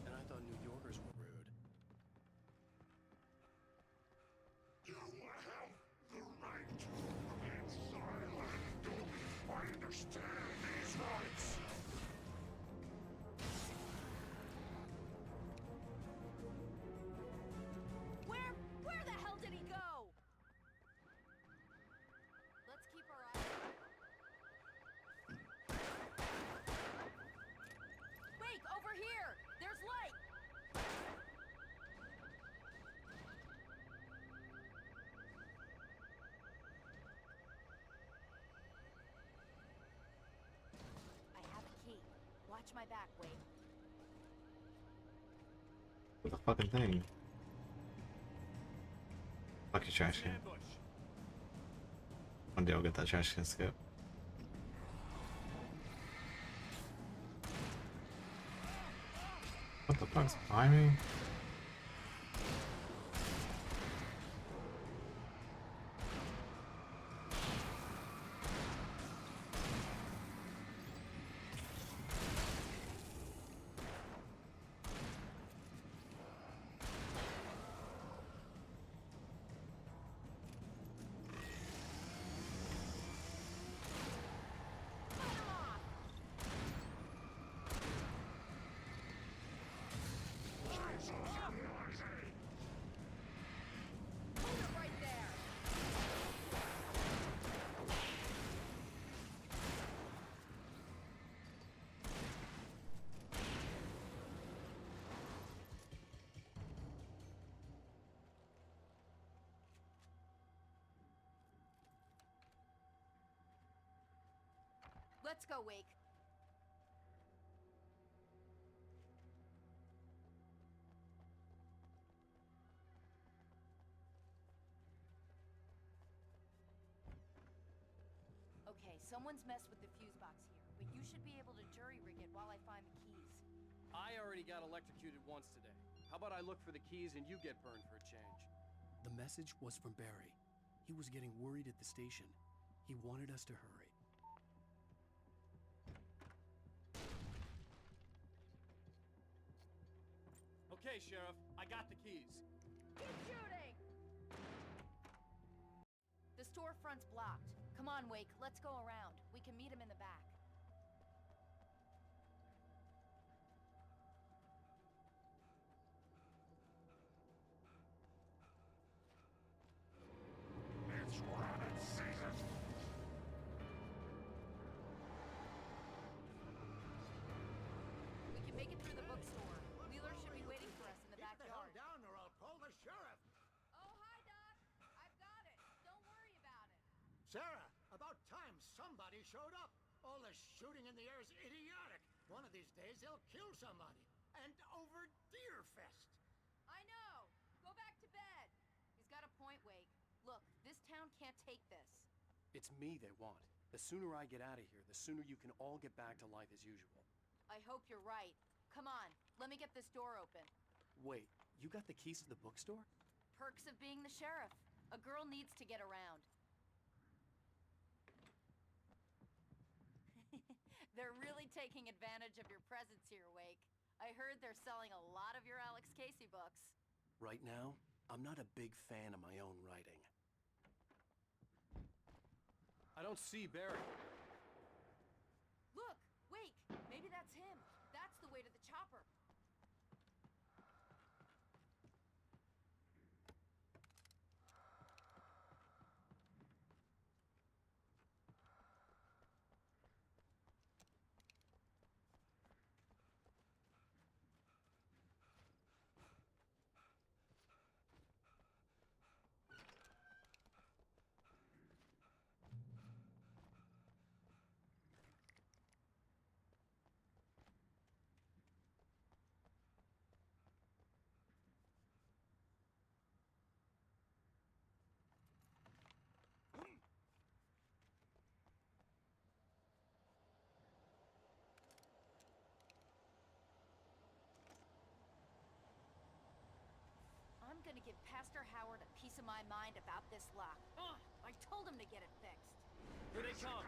Speaker 1: And I thought New Yorkers were rude.
Speaker 6: You have the right to remain silent. I understand these rights.
Speaker 5: Where the hell did he go? Let's keep our eyes. Wake, over here! There's light! I have a key. Watch my back, Wake.
Speaker 2: What the fucking thing? Fuck your trash can.
Speaker 18: Ambush.
Speaker 2: One day I'll get that trash can skip. What the fuck's behind me?
Speaker 5: Let's go, Wake. Okay, someone's messed with the fuse box here, but you should be able to jury rig it while I find the keys.
Speaker 21: I already got electrocuted once today. How about I look for the keys and you get burned for a change?
Speaker 1: The message was from Barry. He was getting worried at the station. He wanted us to hurry.
Speaker 21: Okay, Sheriff, I got the keys.
Speaker 5: Keep shooting! The storefront's blocked. Come on, Wake, let's go around. We can meet him in the back.
Speaker 6: It's rabbit season.
Speaker 5: We can make it through the bookstore. Wheeler should be waiting for us in the
Speaker 15: Keep the hell
Speaker 5: backyard.
Speaker 15: down or I'll call the sheriff.
Speaker 5: Oh, hi, Doc. I've got it. Don't worry about it.
Speaker 15: Sarah, about time somebody showed up. All this shooting in the air is idiotic. One of these days they'll kill somebody. And over Deerfest.
Speaker 5: I know. Go back to bed. He's got a point, Wake. Look, this town can't take this.
Speaker 1: It's me they want. The sooner I get out of here, the sooner you can all get back to life as usual.
Speaker 5: I hope you're right. Come on, let me get this door open.
Speaker 1: Wait, you got the keys to the bookstore?
Speaker 5: Perks of being the sheriff. A girl needs to get around. They're really taking advantage of your presence here, Wake. I heard they're selling a lot of your Alex Casey books.
Speaker 1: Right now, I'm not a big fan of my own writing.
Speaker 21: I don't see Barry.
Speaker 5: Look, Wake, maybe that's him. That's the way to the chopper. I'm gonna give Pastor Howard a piece of my mind about this lock. Ugh, I told him to get it fixed.
Speaker 21: Here they come.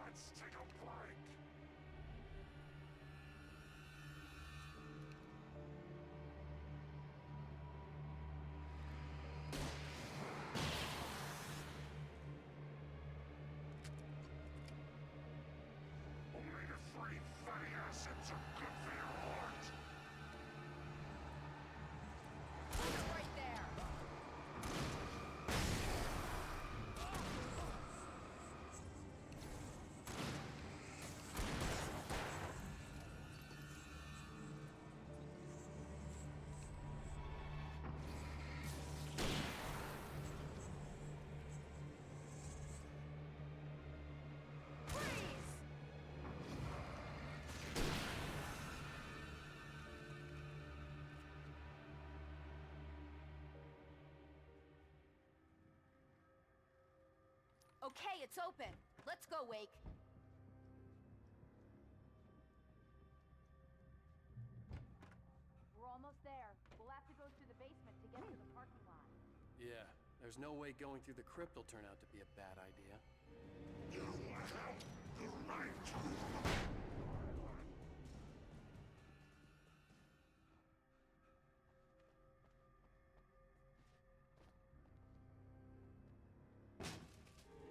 Speaker 6: Let's take a break. Omega-3 fatty acids are good for your heart.
Speaker 5: Put it right there. Okay, it's open. Let's go, Wake.
Speaker 21: Yeah, there's no way going through the crypt will turn out to be a bad idea.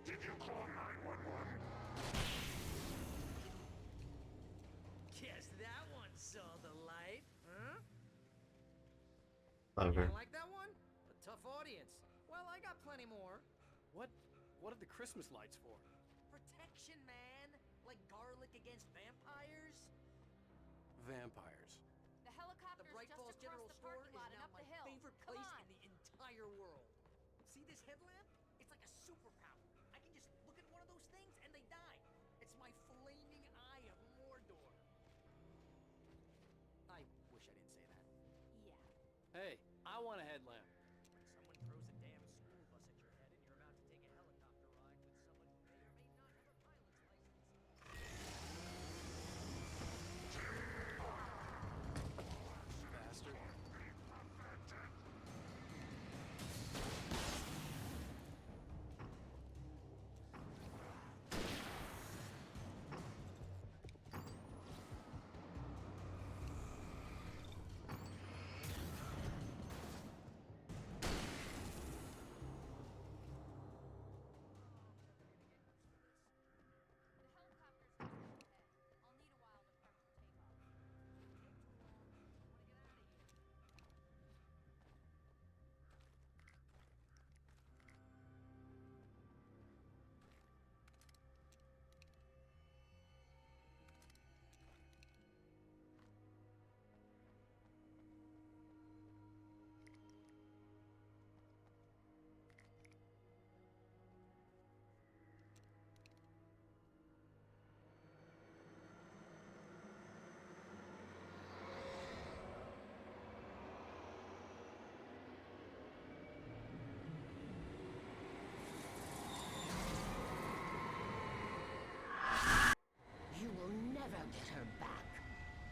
Speaker 6: Did you call 911?
Speaker 17: Guess that one saw the light, huh?
Speaker 2: Clever.
Speaker 17: You like that one? A tough audience. Well, I got plenty more.
Speaker 21: What are the Christmas lights for?
Speaker 17: Protection, man. Like garlic against vampires.
Speaker 21: Vampires.
Speaker 5: The helicopter's
Speaker 17: The Bright
Speaker 5: just
Speaker 17: Falls
Speaker 5: across
Speaker 17: General
Speaker 5: the
Speaker 17: Store
Speaker 5: parking
Speaker 17: is
Speaker 5: lot and
Speaker 17: now
Speaker 5: up
Speaker 17: my
Speaker 5: the hill.
Speaker 17: favorite
Speaker 5: Come
Speaker 17: place
Speaker 5: on.
Speaker 17: in the entire world. See this headlamp? It's like a superpower. I can just look at one of those things and they die. It's my flaming eye of Mordor. I wish I didn't say that.
Speaker 5: Yeah.
Speaker 21: Hey, I want a headlamp.
Speaker 17: Someone throws a damn school bus at your head and you're about to take a helicopter ride with someone who may or may not have a pilot's license.
Speaker 21: Bastard.
Speaker 5: The helicopter's just up ahead. I'll need a while to prep for takeoff.
Speaker 9: You will never get her back.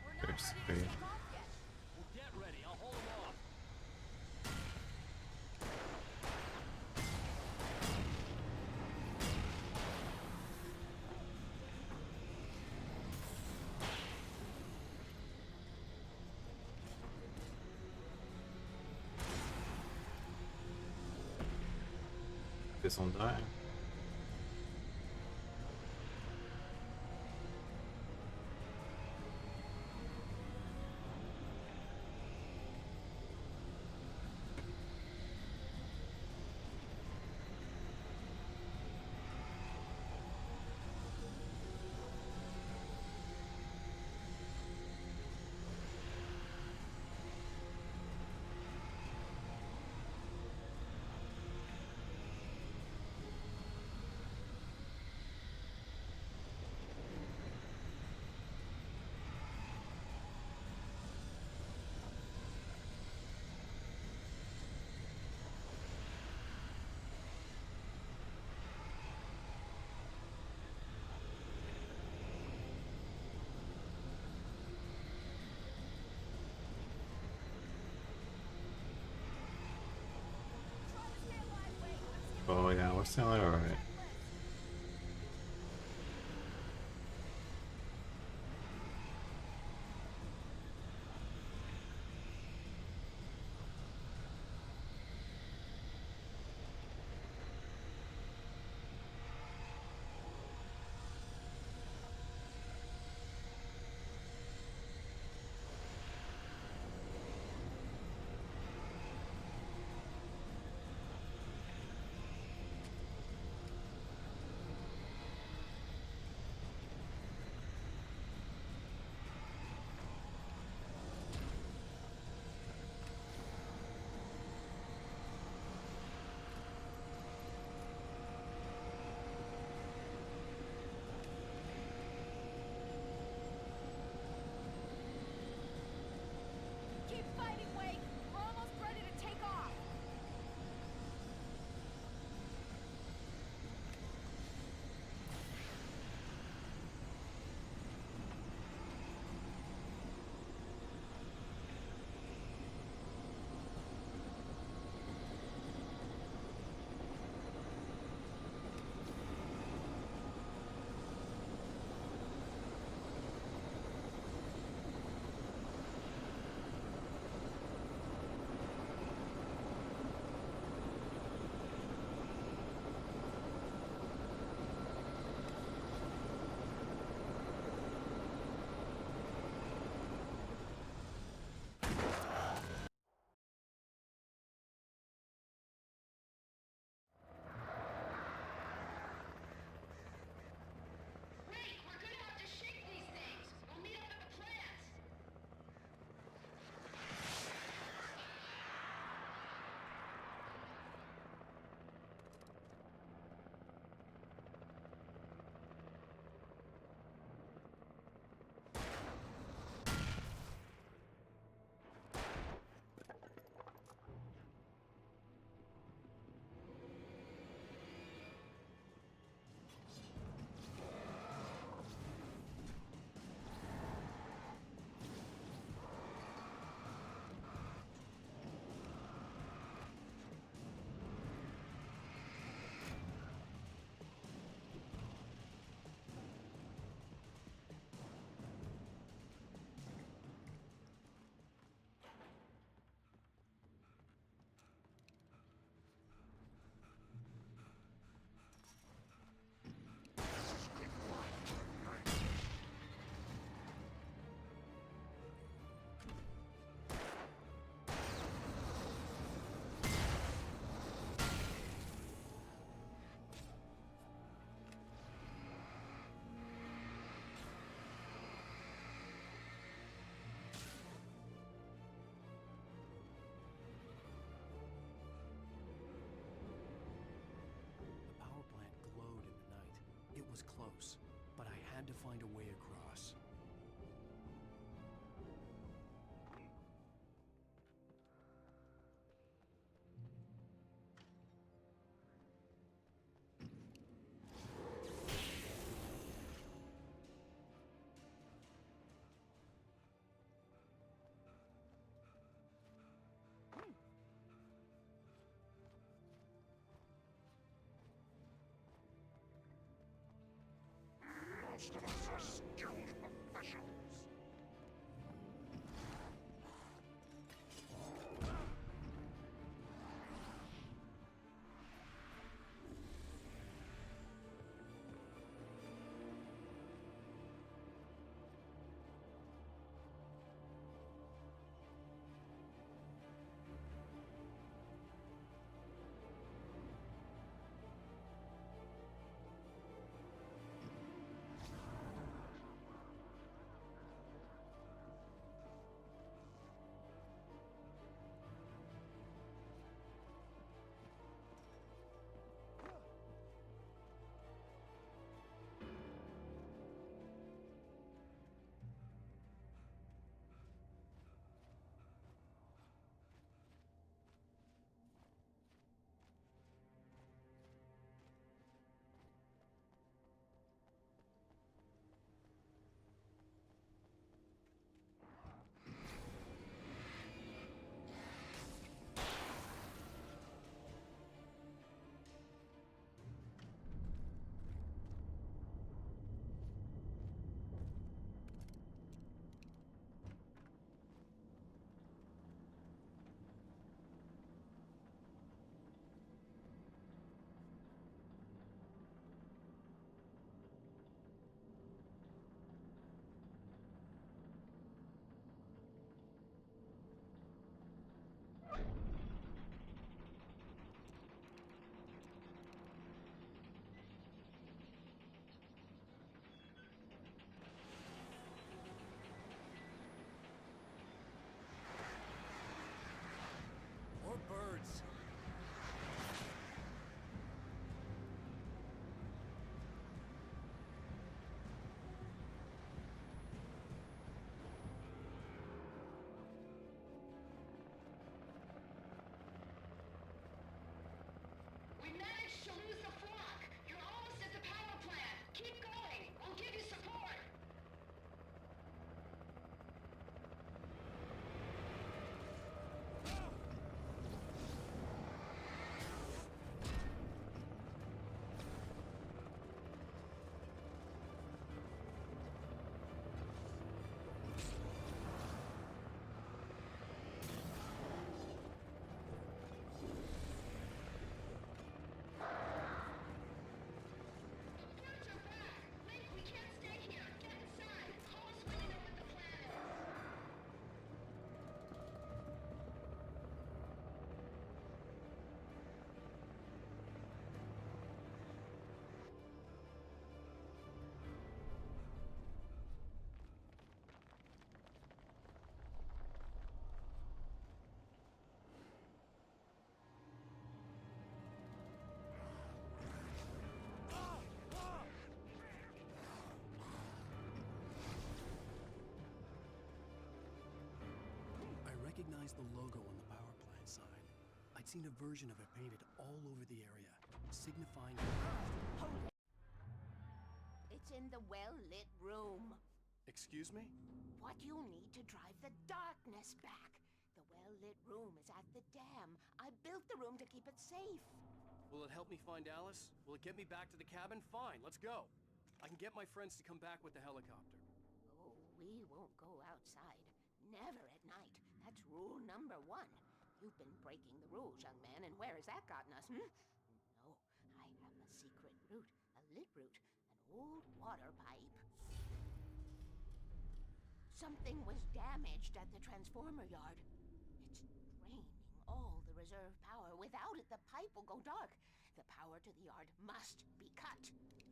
Speaker 5: We're not
Speaker 2: There's
Speaker 5: ready to
Speaker 2: three.
Speaker 5: take off yet.
Speaker 21: Well, get ready. I'll hold them off.
Speaker 2: This one die. Oh yeah, we're still alright.
Speaker 1: to find a way across.
Speaker 6: Most of us are skilled professionals.
Speaker 21: More birds.
Speaker 8: We managed to lose the flock. You're almost at the power plant. Keep going. We'll give you support.
Speaker 1: I recognized the logo on the power plant sign. I'd seen a version of it painted all over the area, signifying...
Speaker 9: It's in the well-lit room.
Speaker 1: Excuse me?
Speaker 9: What you need to drive the darkness back. The well-lit room is at the dam. I built the room to keep it safe.
Speaker 21: Will it help me find Alice? Will it get me back to the cabin? Fine, let's go. I can get my friends to come back with the helicopter.
Speaker 9: Oh, we won't go outside. Never at night. That's rule number 1. You've been breaking the rules, young man, and where has that gotten us, No, I have a secret route, a lit route, an old water pipe. Something was damaged at the transformer yard. It's draining all the reserve power. Without it, the pipe will go dark. The power to the yard must be cut.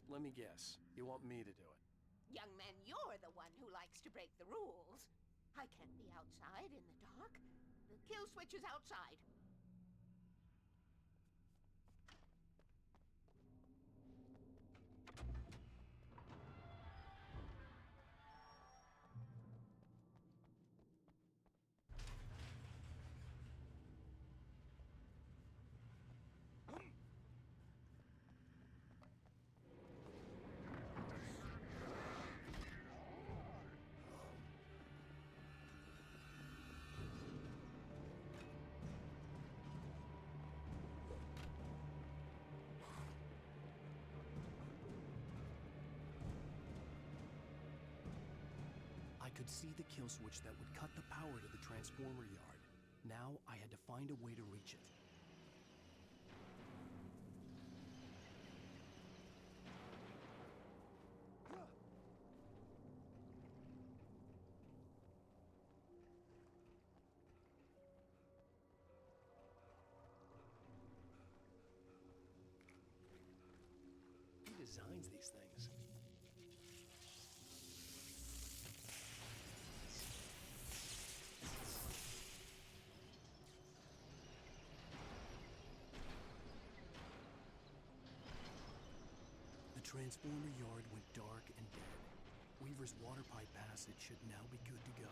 Speaker 21: Let me guess. You want me to do it?
Speaker 9: Young man, you're the one who likes to break the rules. I can't be outside in the dark. The kill switch is outside.
Speaker 1: I could see the kill switch that would cut the power to the transformer yard. Now I had to find a way to reach it. Who designs these things? The transformer yard went dark and dead. Weaver's water pipe passage should now be good to go.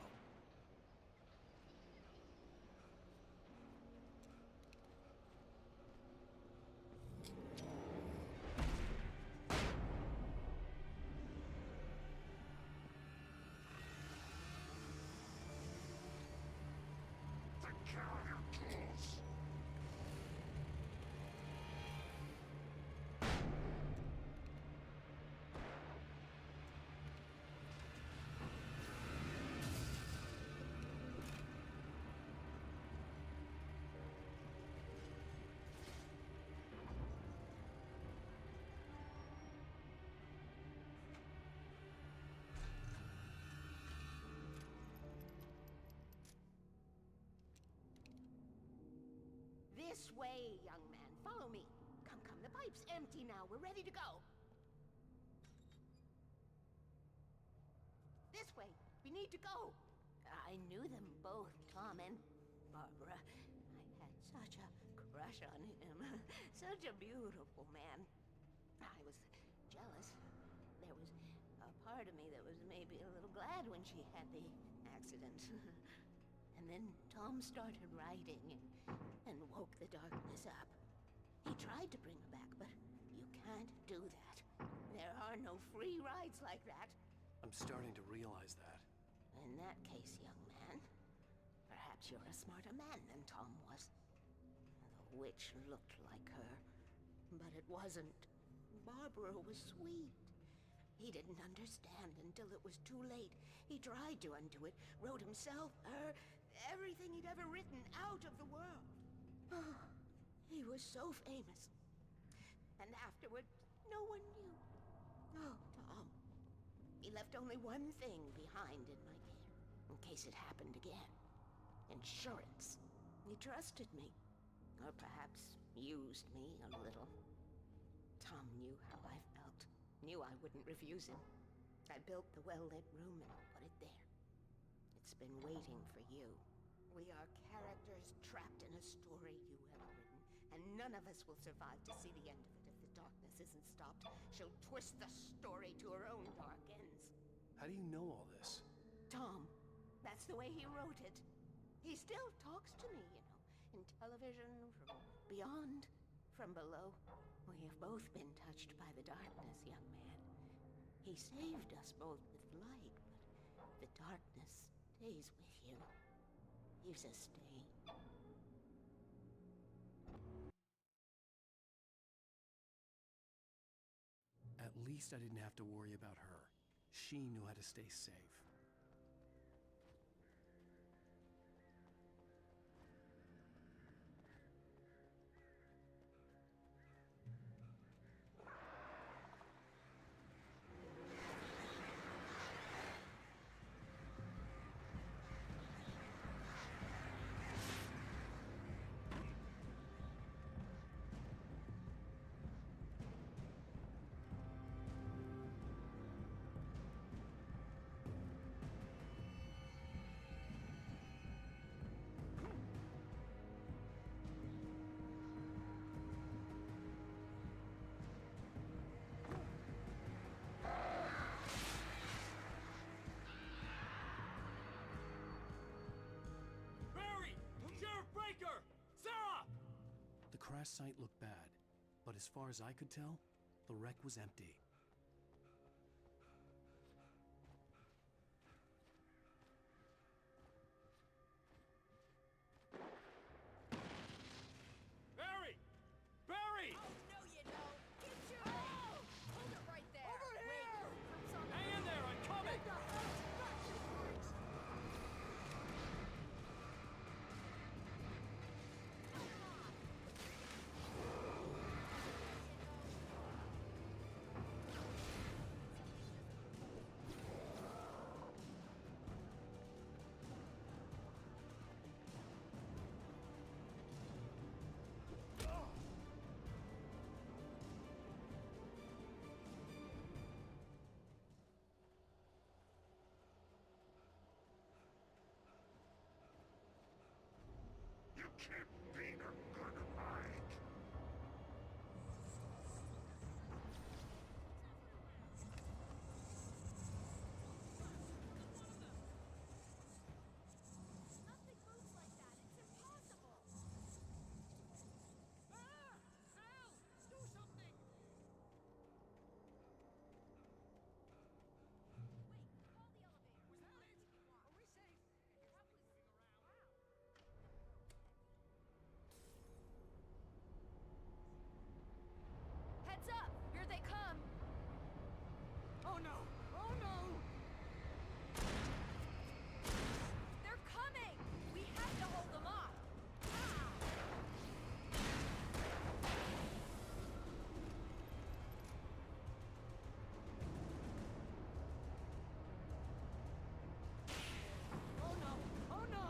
Speaker 9: This way, young man. Follow me. Come, come. The pipe's empty now. We're ready to go. This way. We need to go. I knew them both, Tom and Barbara. I had such a crush on him. Such a beautiful man. I was jealous. There was a part of me that was maybe a little glad when she had the accident. And then Tom started writing and woke the darkness up. He tried to bring her back, but you can't do that. There are no free rides like that.
Speaker 1: I'm starting to realize that.
Speaker 9: In that case, young man, perhaps you're a smarter man than Tom was. The witch looked like her, but it wasn't. Barbara was sweet. He didn't understand until it was too late. He tried to undo it, wrote himself, her, everything he'd ever written out of the world. Oh, he was so famous. And afterward, no one knew. Oh, Tom. He left only one thing behind in my care, in case it happened again. Insurance. He trusted me. Or perhaps used me a little. Tom knew how I felt. Knew I wouldn't refuse him. I built the well-lit room and put it there. It's been waiting for you. We are characters trapped in a story you have written, and none of us will survive to see the end of it if the darkness isn't stopped. She'll twist the story to her own dark ends.
Speaker 1: How do you know all this?
Speaker 9: Tom, that's the way he wrote it. He still talks to me, you know, in television, from beyond, from below. We have both been touched by the darkness, young man. He saved us both with light, but the darkness stays with you. Leaves a stain.
Speaker 1: At least I didn't have to worry about her. She knew how to stay safe. The crash site looked bad, but as far as I could tell, the wreck was empty.
Speaker 18: Barry! Barry!
Speaker 5: Oh, no you don't! Get your... Oh! Hold it right there!
Speaker 18: Over here! Hang in there, I'm coming!
Speaker 6: Keep being a good Mike.
Speaker 5: Nothing moves like that. It's impossible.
Speaker 17: Ah! Al! Do something!
Speaker 5: Wait, call the elevator.
Speaker 17: Was that it? Are we safe? It's probably moving around.
Speaker 5: Heads up! Here they come!
Speaker 17: Oh no! Oh no!
Speaker 5: They're coming! We have to hold them off!
Speaker 17: Oh no! Oh no!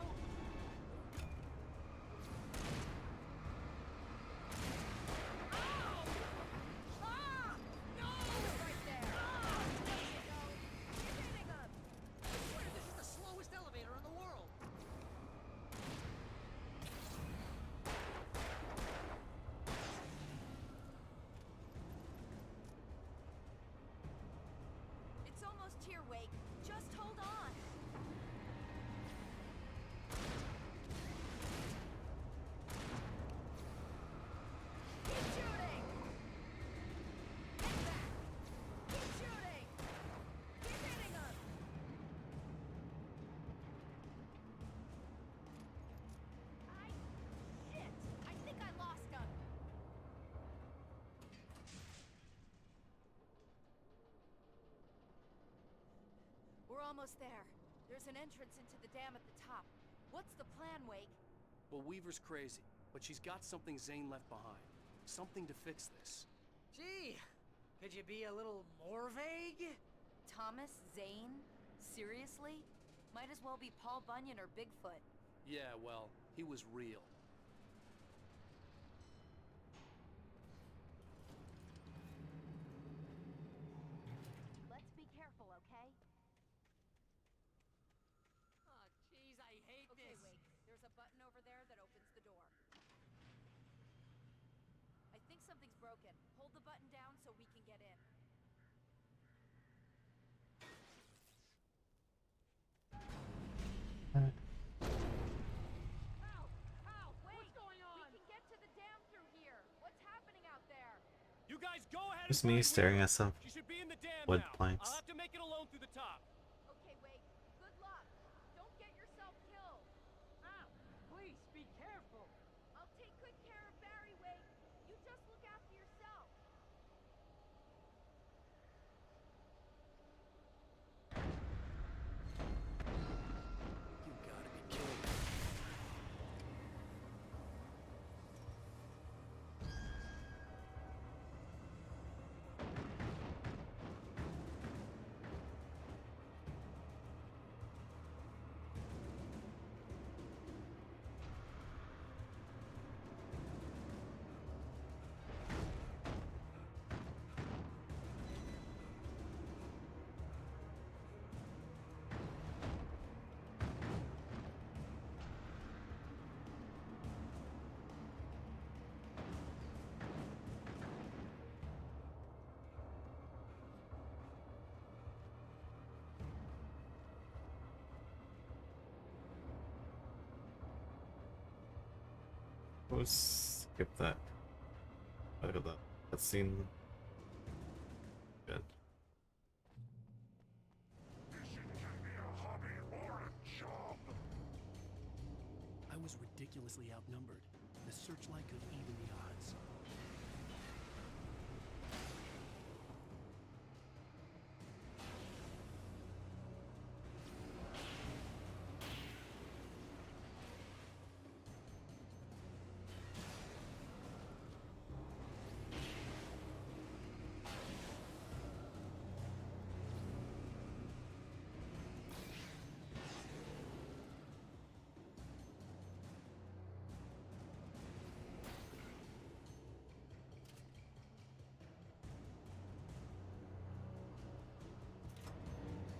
Speaker 5: Ah! No! Right there! Ah! There you go! Keep hitting them!
Speaker 17: I swear this is the slowest elevator in the world!
Speaker 5: It's almost here, Wake. Just hold on! Keep shooting! Hit back! Keep shooting! Keep hitting them! Shit! I think I lost them! We're almost there. There's an entrance into the dam at the top. What's the plan, Wake?
Speaker 21: Well, Weaver's crazy, but she's got something Zane left behind. Something to fix this.
Speaker 17: Gee, could you be a little more vague?
Speaker 5: Thomas Zane? Seriously? Might as well be Paul Bunyan or Bigfoot.
Speaker 21: Yeah, well, he was real.
Speaker 5: Let's be careful, okay?
Speaker 17: Oh, jeez, I hate
Speaker 5: Okay,
Speaker 17: this.
Speaker 5: Wake. There's a button over there that opens the door. I think something's broken. Hold the button down so we can get in.
Speaker 17: Ow! Ow! What's going on?
Speaker 5: We can get to the dam through here. What's happening out there?
Speaker 18: You guys go ahead.
Speaker 2: Just
Speaker 18: and
Speaker 2: me
Speaker 18: find
Speaker 2: staring
Speaker 18: Weaver.
Speaker 2: at some
Speaker 18: She should be in the dam
Speaker 2: wood
Speaker 18: now.
Speaker 2: planks.
Speaker 18: I'll have to make it alone through the top.
Speaker 5: Okay, Wake. Good luck. Don't get yourself killed.
Speaker 17: Ow! Please, be careful!
Speaker 5: I'll take good care of Barry, Wake. You just look after yourself.
Speaker 1: You gotta be kidding me.
Speaker 2: Let's skip that. Look at that. That scene. Good.
Speaker 6: Fishing can be a hobby or a job.
Speaker 1: I was ridiculously outnumbered. The searchlight could even the odds.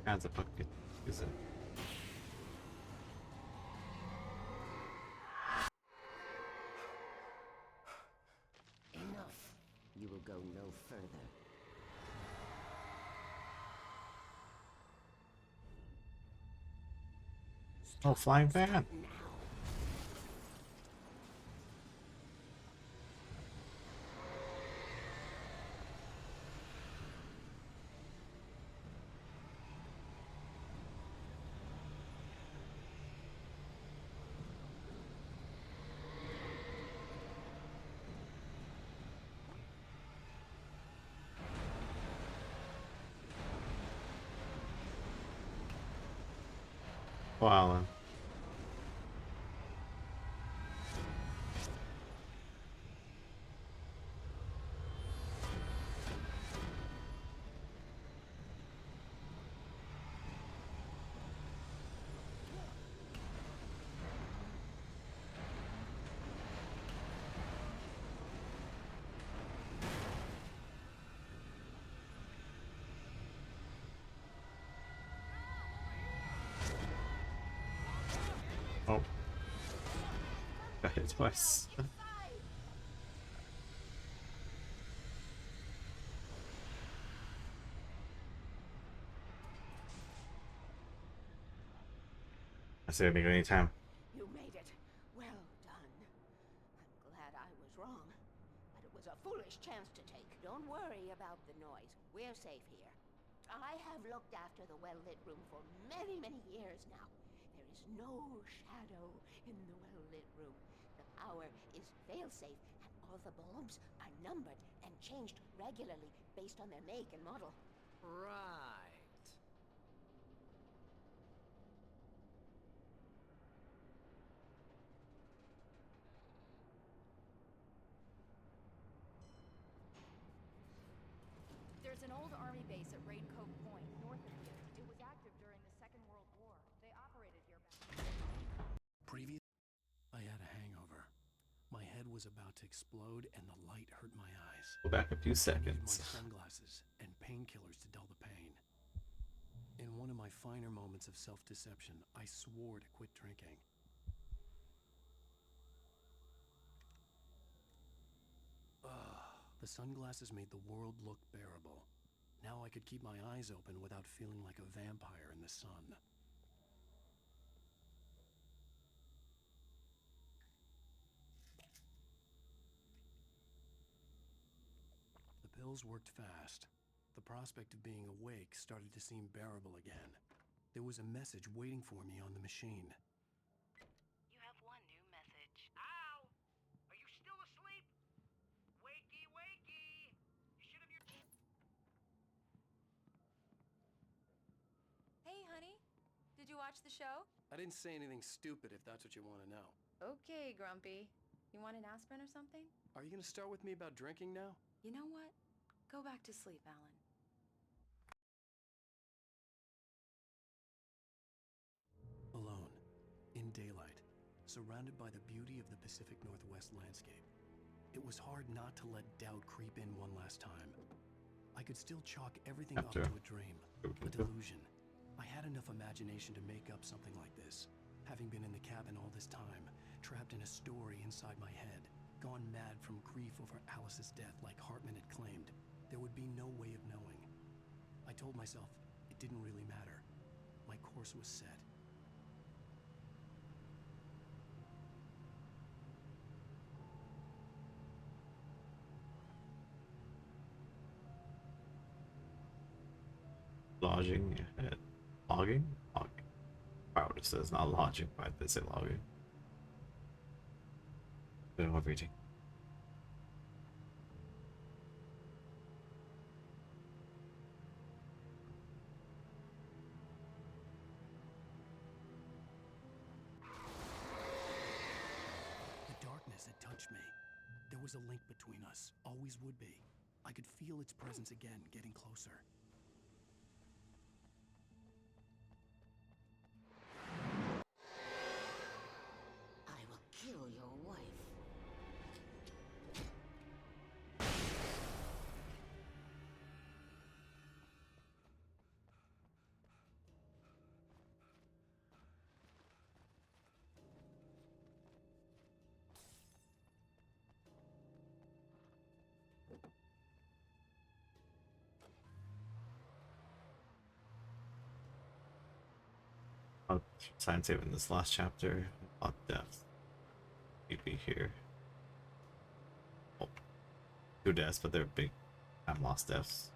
Speaker 2: Kinds of fucking is it?
Speaker 9: go no further.
Speaker 2: Oh, flying van. Wow. Oh. Got hit twice. I say anything anytime.
Speaker 9: You made it. Well done. I'm glad I was wrong. But it was a foolish chance to take. Don't worry about the noise. We're safe here. I have looked after the well-lit room for many, many years now. There is no shadow in the well-lit room. The power is fail-safe, and all the bulbs are numbered and changed regularly based on their make and model.
Speaker 17: Right.
Speaker 5: There's an old army base at Raincoat Point, north of here. It was active during the Second World War. They operated here back.
Speaker 1: Previous, I had a hangover. My head was about to explode and the light hurt my eyes.
Speaker 2: Go back a few
Speaker 1: I needed
Speaker 2: seconds.
Speaker 1: my sunglasses and painkillers to dull the pain. In one of my finer moments of self-deception, I swore to quit drinking. The sunglasses made the world look bearable. Now I could keep my eyes open without feeling like a vampire in the sun. The pills worked fast. The prospect of being awake started to seem bearable again. There was a message waiting for me on the machine.
Speaker 7: You have one new message.
Speaker 6: Al! Are you still asleep? Wakey, wakey! You should have your...
Speaker 13: Hey, honey. Did you watch the show?
Speaker 1: I didn't say anything stupid if that's what you want to know.
Speaker 13: Okay, Grumpy. You want an aspirin or something?
Speaker 1: Are you going to start with me about drinking now?
Speaker 13: You know what? Go back to sleep, Alan.
Speaker 1: Alone, in daylight, surrounded by the beauty of the Pacific Northwest landscape. It was hard not to let doubt creep in one last time. I could still chalk everything up to a dream, a delusion. I had enough imagination to make up something like this. Having been in the cabin all this time, trapped in a story inside my head, gone mad from grief over Alice's death like Hartman had claimed, there would be no way of knowing. I told myself it didn't really matter. My course was set.
Speaker 2: Lodging ahead. Logging? Logging. Wow, it says not lodging, but they say logging. Bit of reading.
Speaker 1: The darkness had touched me. There was a link between us, always would be. I could feel its presence again, getting closer.
Speaker 9: I will kill your wife.
Speaker 2: I'll sign save in this last chapter. About deaths. Maybe here. Oh, 2 deaths, but they're big time lost deaths.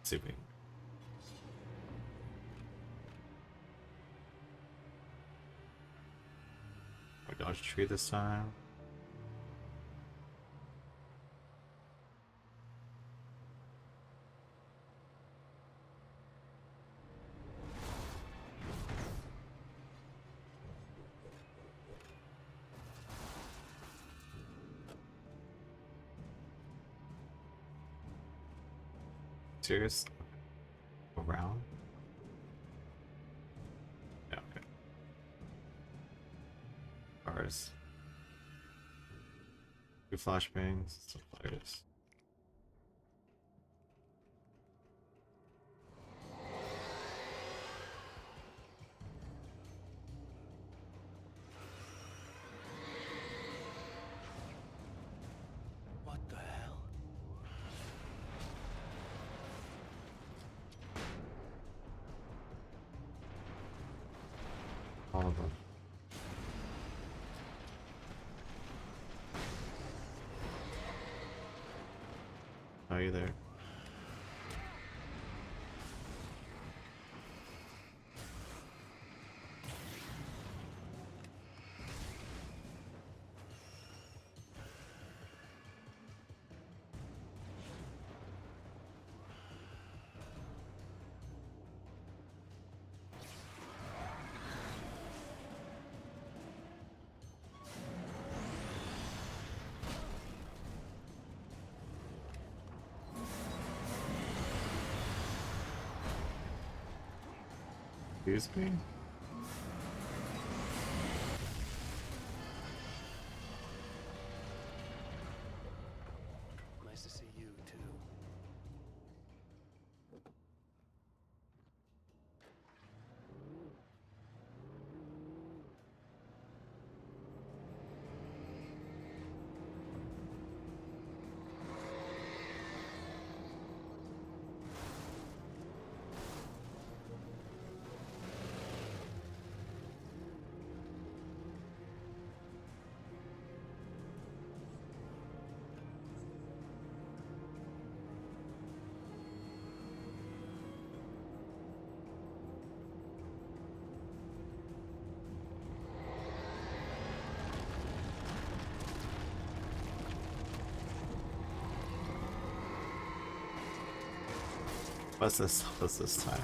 Speaker 2: See if we can dodge tree this time. Serious? Around? Yeah, okay. Cars. 2 flashbangs, some fires.
Speaker 1: What the hell?
Speaker 2: All of them. Are you there? Excuse me?
Speaker 1: Nice to see you, too.
Speaker 2: What's this time?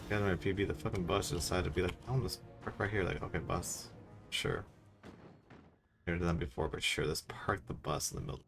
Speaker 2: Got my PB, the fucking bus decided to be like, oh, this park right here. Like, okay, bus. Sure. Never done that before, but sure, let's park the bus in the middle.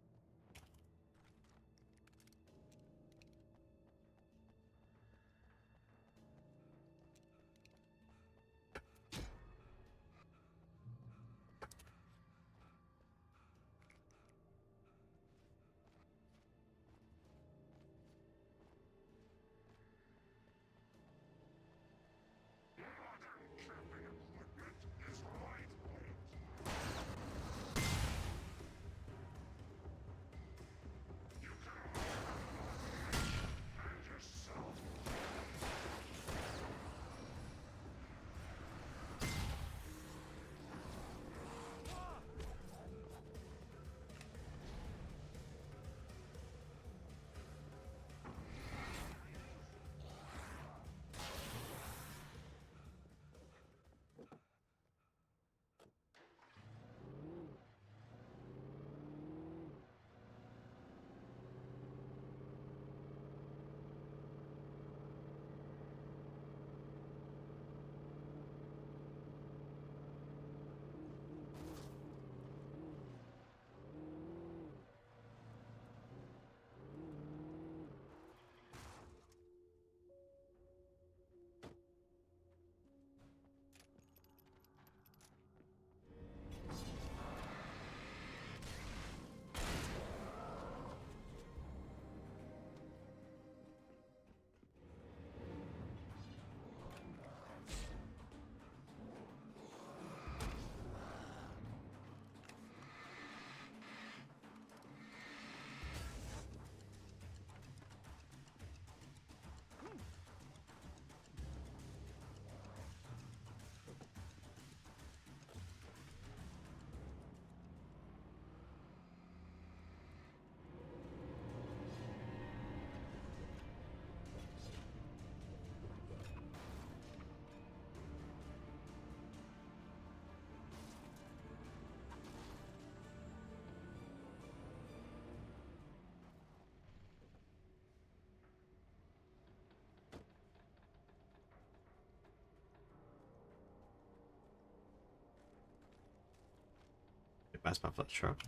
Speaker 2: Messed up that truck.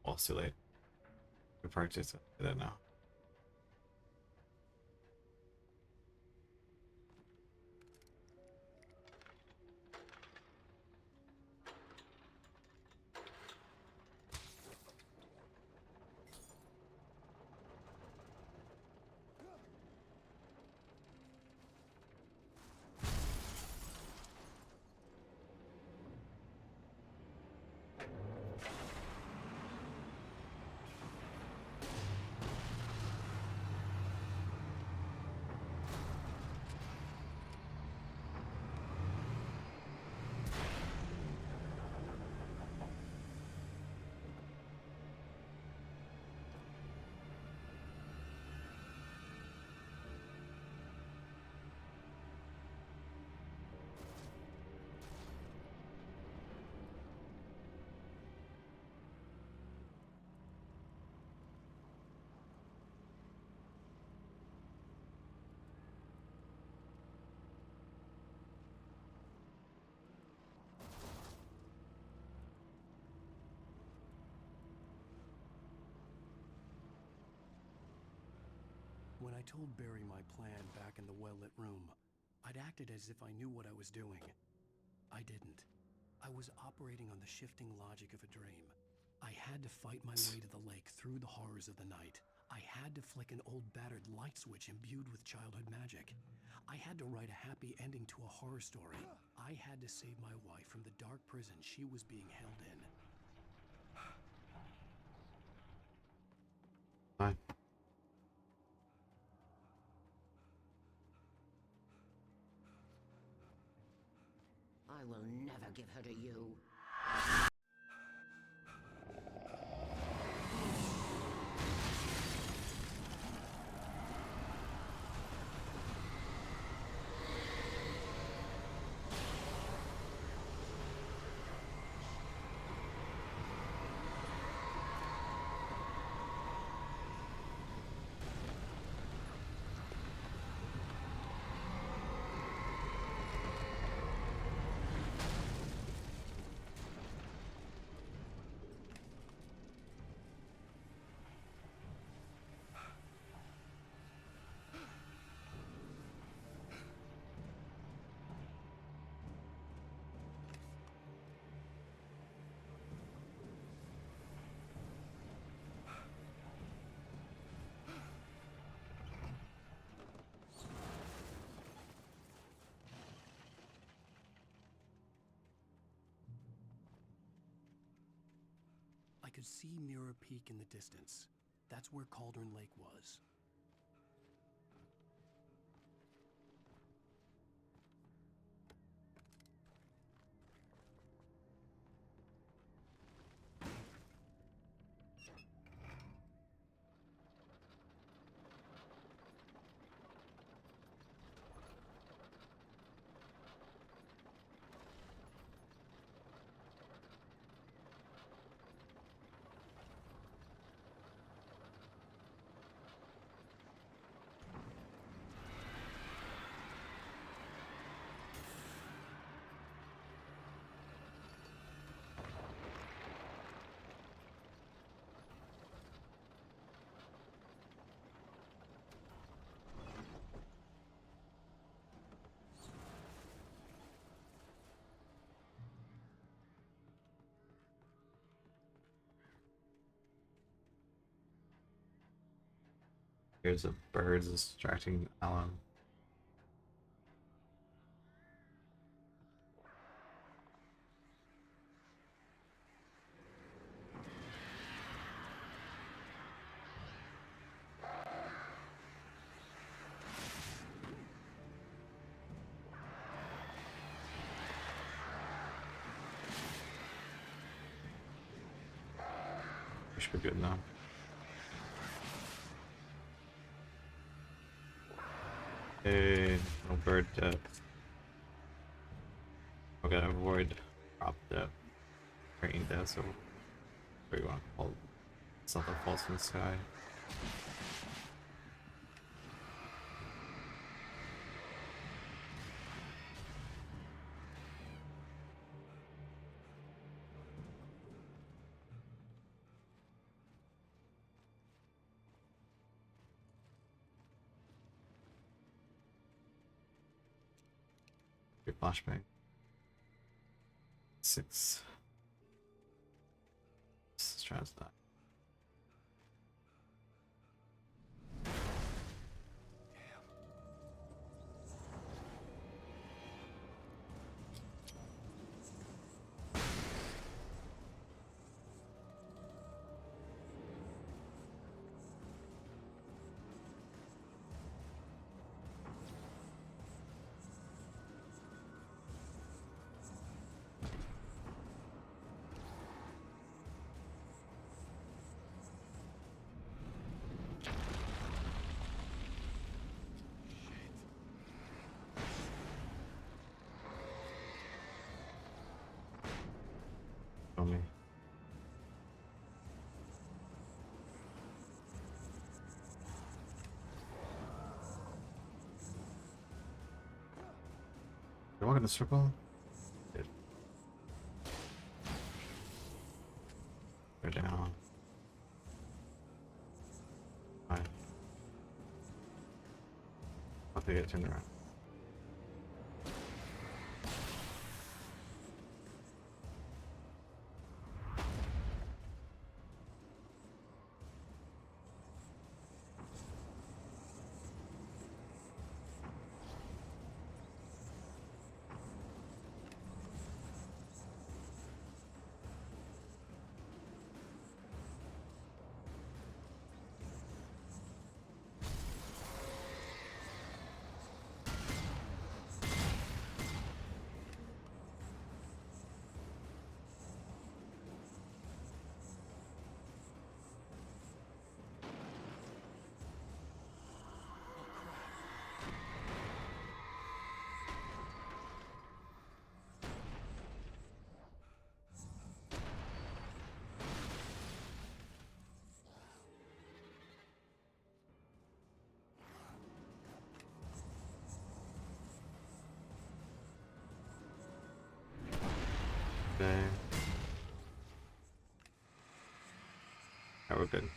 Speaker 2: Well, it's too late. We parked it. Do that now.
Speaker 1: When I told Barry my plan back in the well-lit room, I'd acted as if I knew what I was doing. I didn't. I was operating on the shifting logic of a dream. I had to fight my way to the lake through the horrors of the night. I had to flick an old battered light switch imbued with childhood magic. I had to write a happy ending to a horror story. I had to save my wife from the dark prison she was being held in.
Speaker 2: Fine.
Speaker 9: I will never give her to you.
Speaker 1: I could see Mirror Peak in the distance. That's where Cauldron Lake was.
Speaker 2: Here's the birds distracting Alan. We should be good now. Okay, no bird death. We're gonna avoid crop death, rain death, so what do you want to call it? Something falls from the sky. flashbang. 6. Let's try that. Show me. They walk in a circle? Good. They're down. Fine. I'll get turned around. Okay. Alright, we're good.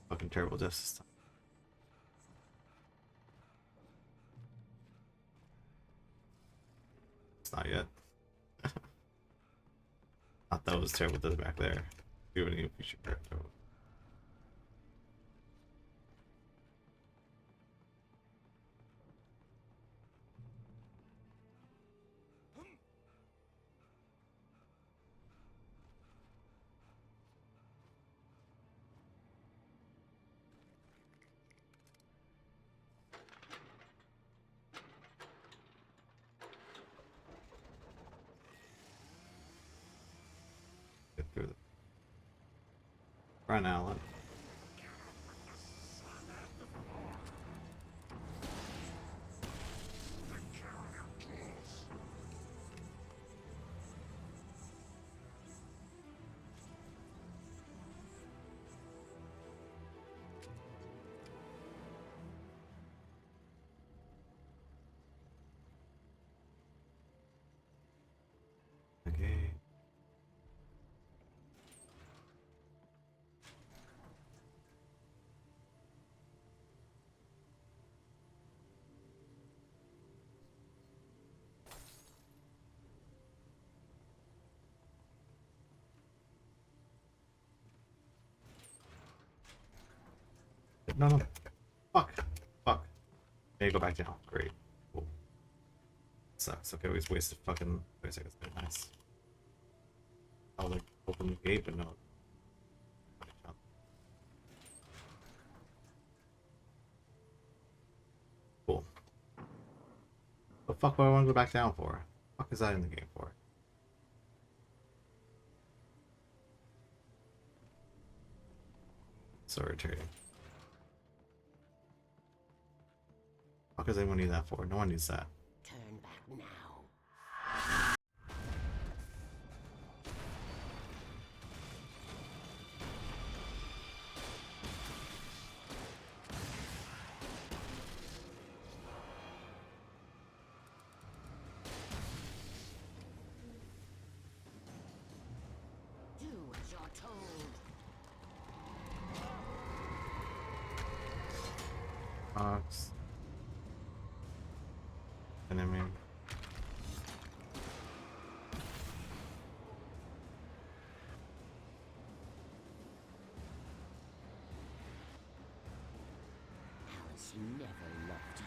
Speaker 2: Fucking terrible death system. It's not yet. Thought that was terrible death back there. We would need a future character. Get through the front Alan. Okay. No, no. Fuck. Fuck. Okay, go back down. Great. Cool. Sucks. Okay, we just wasted fucking 30 seconds. Nice. I'll like open the gate, but no. Cool. The fuck would I want to go back down for? What the fuck is that in the game for? So irritating. What does anyone need that for? No one needs that.
Speaker 9: Turn back now. Do as you're told.
Speaker 2: Enemy.
Speaker 9: Alice never loved you.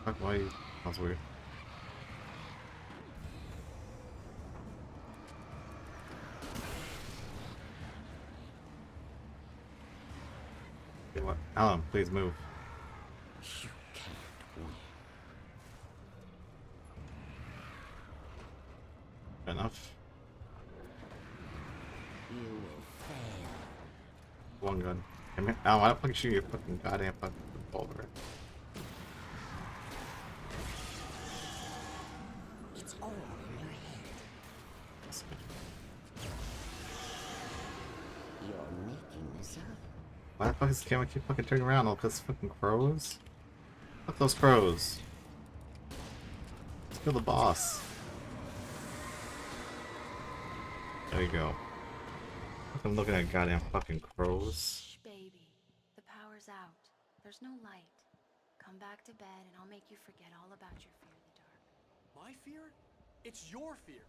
Speaker 2: Fuck, why you? That's weird. Okay, what? Alan, please move.
Speaker 9: You can't win.
Speaker 2: Enough.
Speaker 9: You will fail.
Speaker 2: One gun. Come here. Alan, why the fuck shoot your fucking goddamn fucking revolver?
Speaker 9: It's all in your head. You're making this up.
Speaker 2: Why the fuck does the camera keep fucking turning around all because fucking crows? Fuck those crows. Let's kill the boss. There you go. I'm looking at goddamn fucking crows.
Speaker 20: Shh, baby. The power's out. There's no light. Come back to bed and I'll make you forget all about your fear of the dark.
Speaker 21: My fear? It's your fear.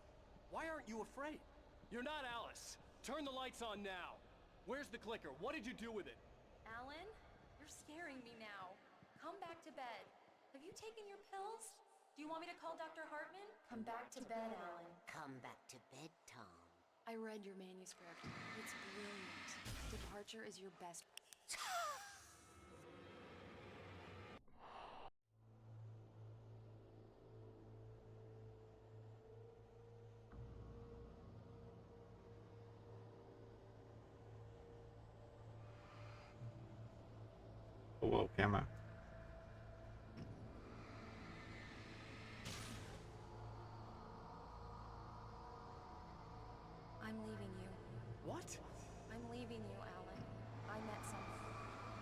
Speaker 21: Why aren't you afraid? You're not Alice. Turn the lights on now. Where's the clicker? What did you do with it?
Speaker 13: Alan, you're scaring me now. Come back to bed. Have you taken your pills? Do you want me to call Dr. Hartman?
Speaker 20: Come back to bed, Alan.
Speaker 9: Come back to bed, Tom.
Speaker 20: I read your manuscript. It's brilliant. Departure is your best.
Speaker 2: Whoa, camera.
Speaker 20: I'm leaving you.
Speaker 21: What?
Speaker 20: I'm leaving you, Alan. I met someone.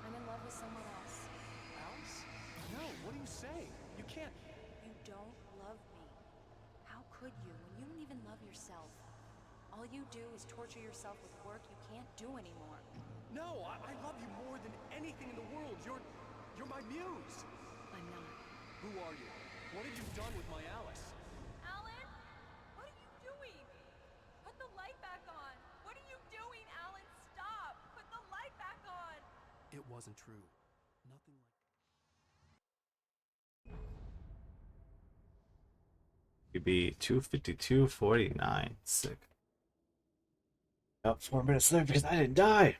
Speaker 20: I'm in love with someone else.
Speaker 21: Alice? No, what are you saying? You can't.
Speaker 20: You don't love me. How could you when you don't even love yourself? All you do is torture yourself with work you can't do anymore.
Speaker 21: No, I love you more than anything in the world. You're my muse.
Speaker 20: I'm not.
Speaker 21: Who are you? What have you done with my Alice?
Speaker 13: Alan? What are you doing? Put the light back on. What are you doing, Alan? Stop. Put the light back on.
Speaker 1: It wasn't true. Nothing like...
Speaker 2: You'd be 252.49. Sick. About 4 minutes there because I didn't die.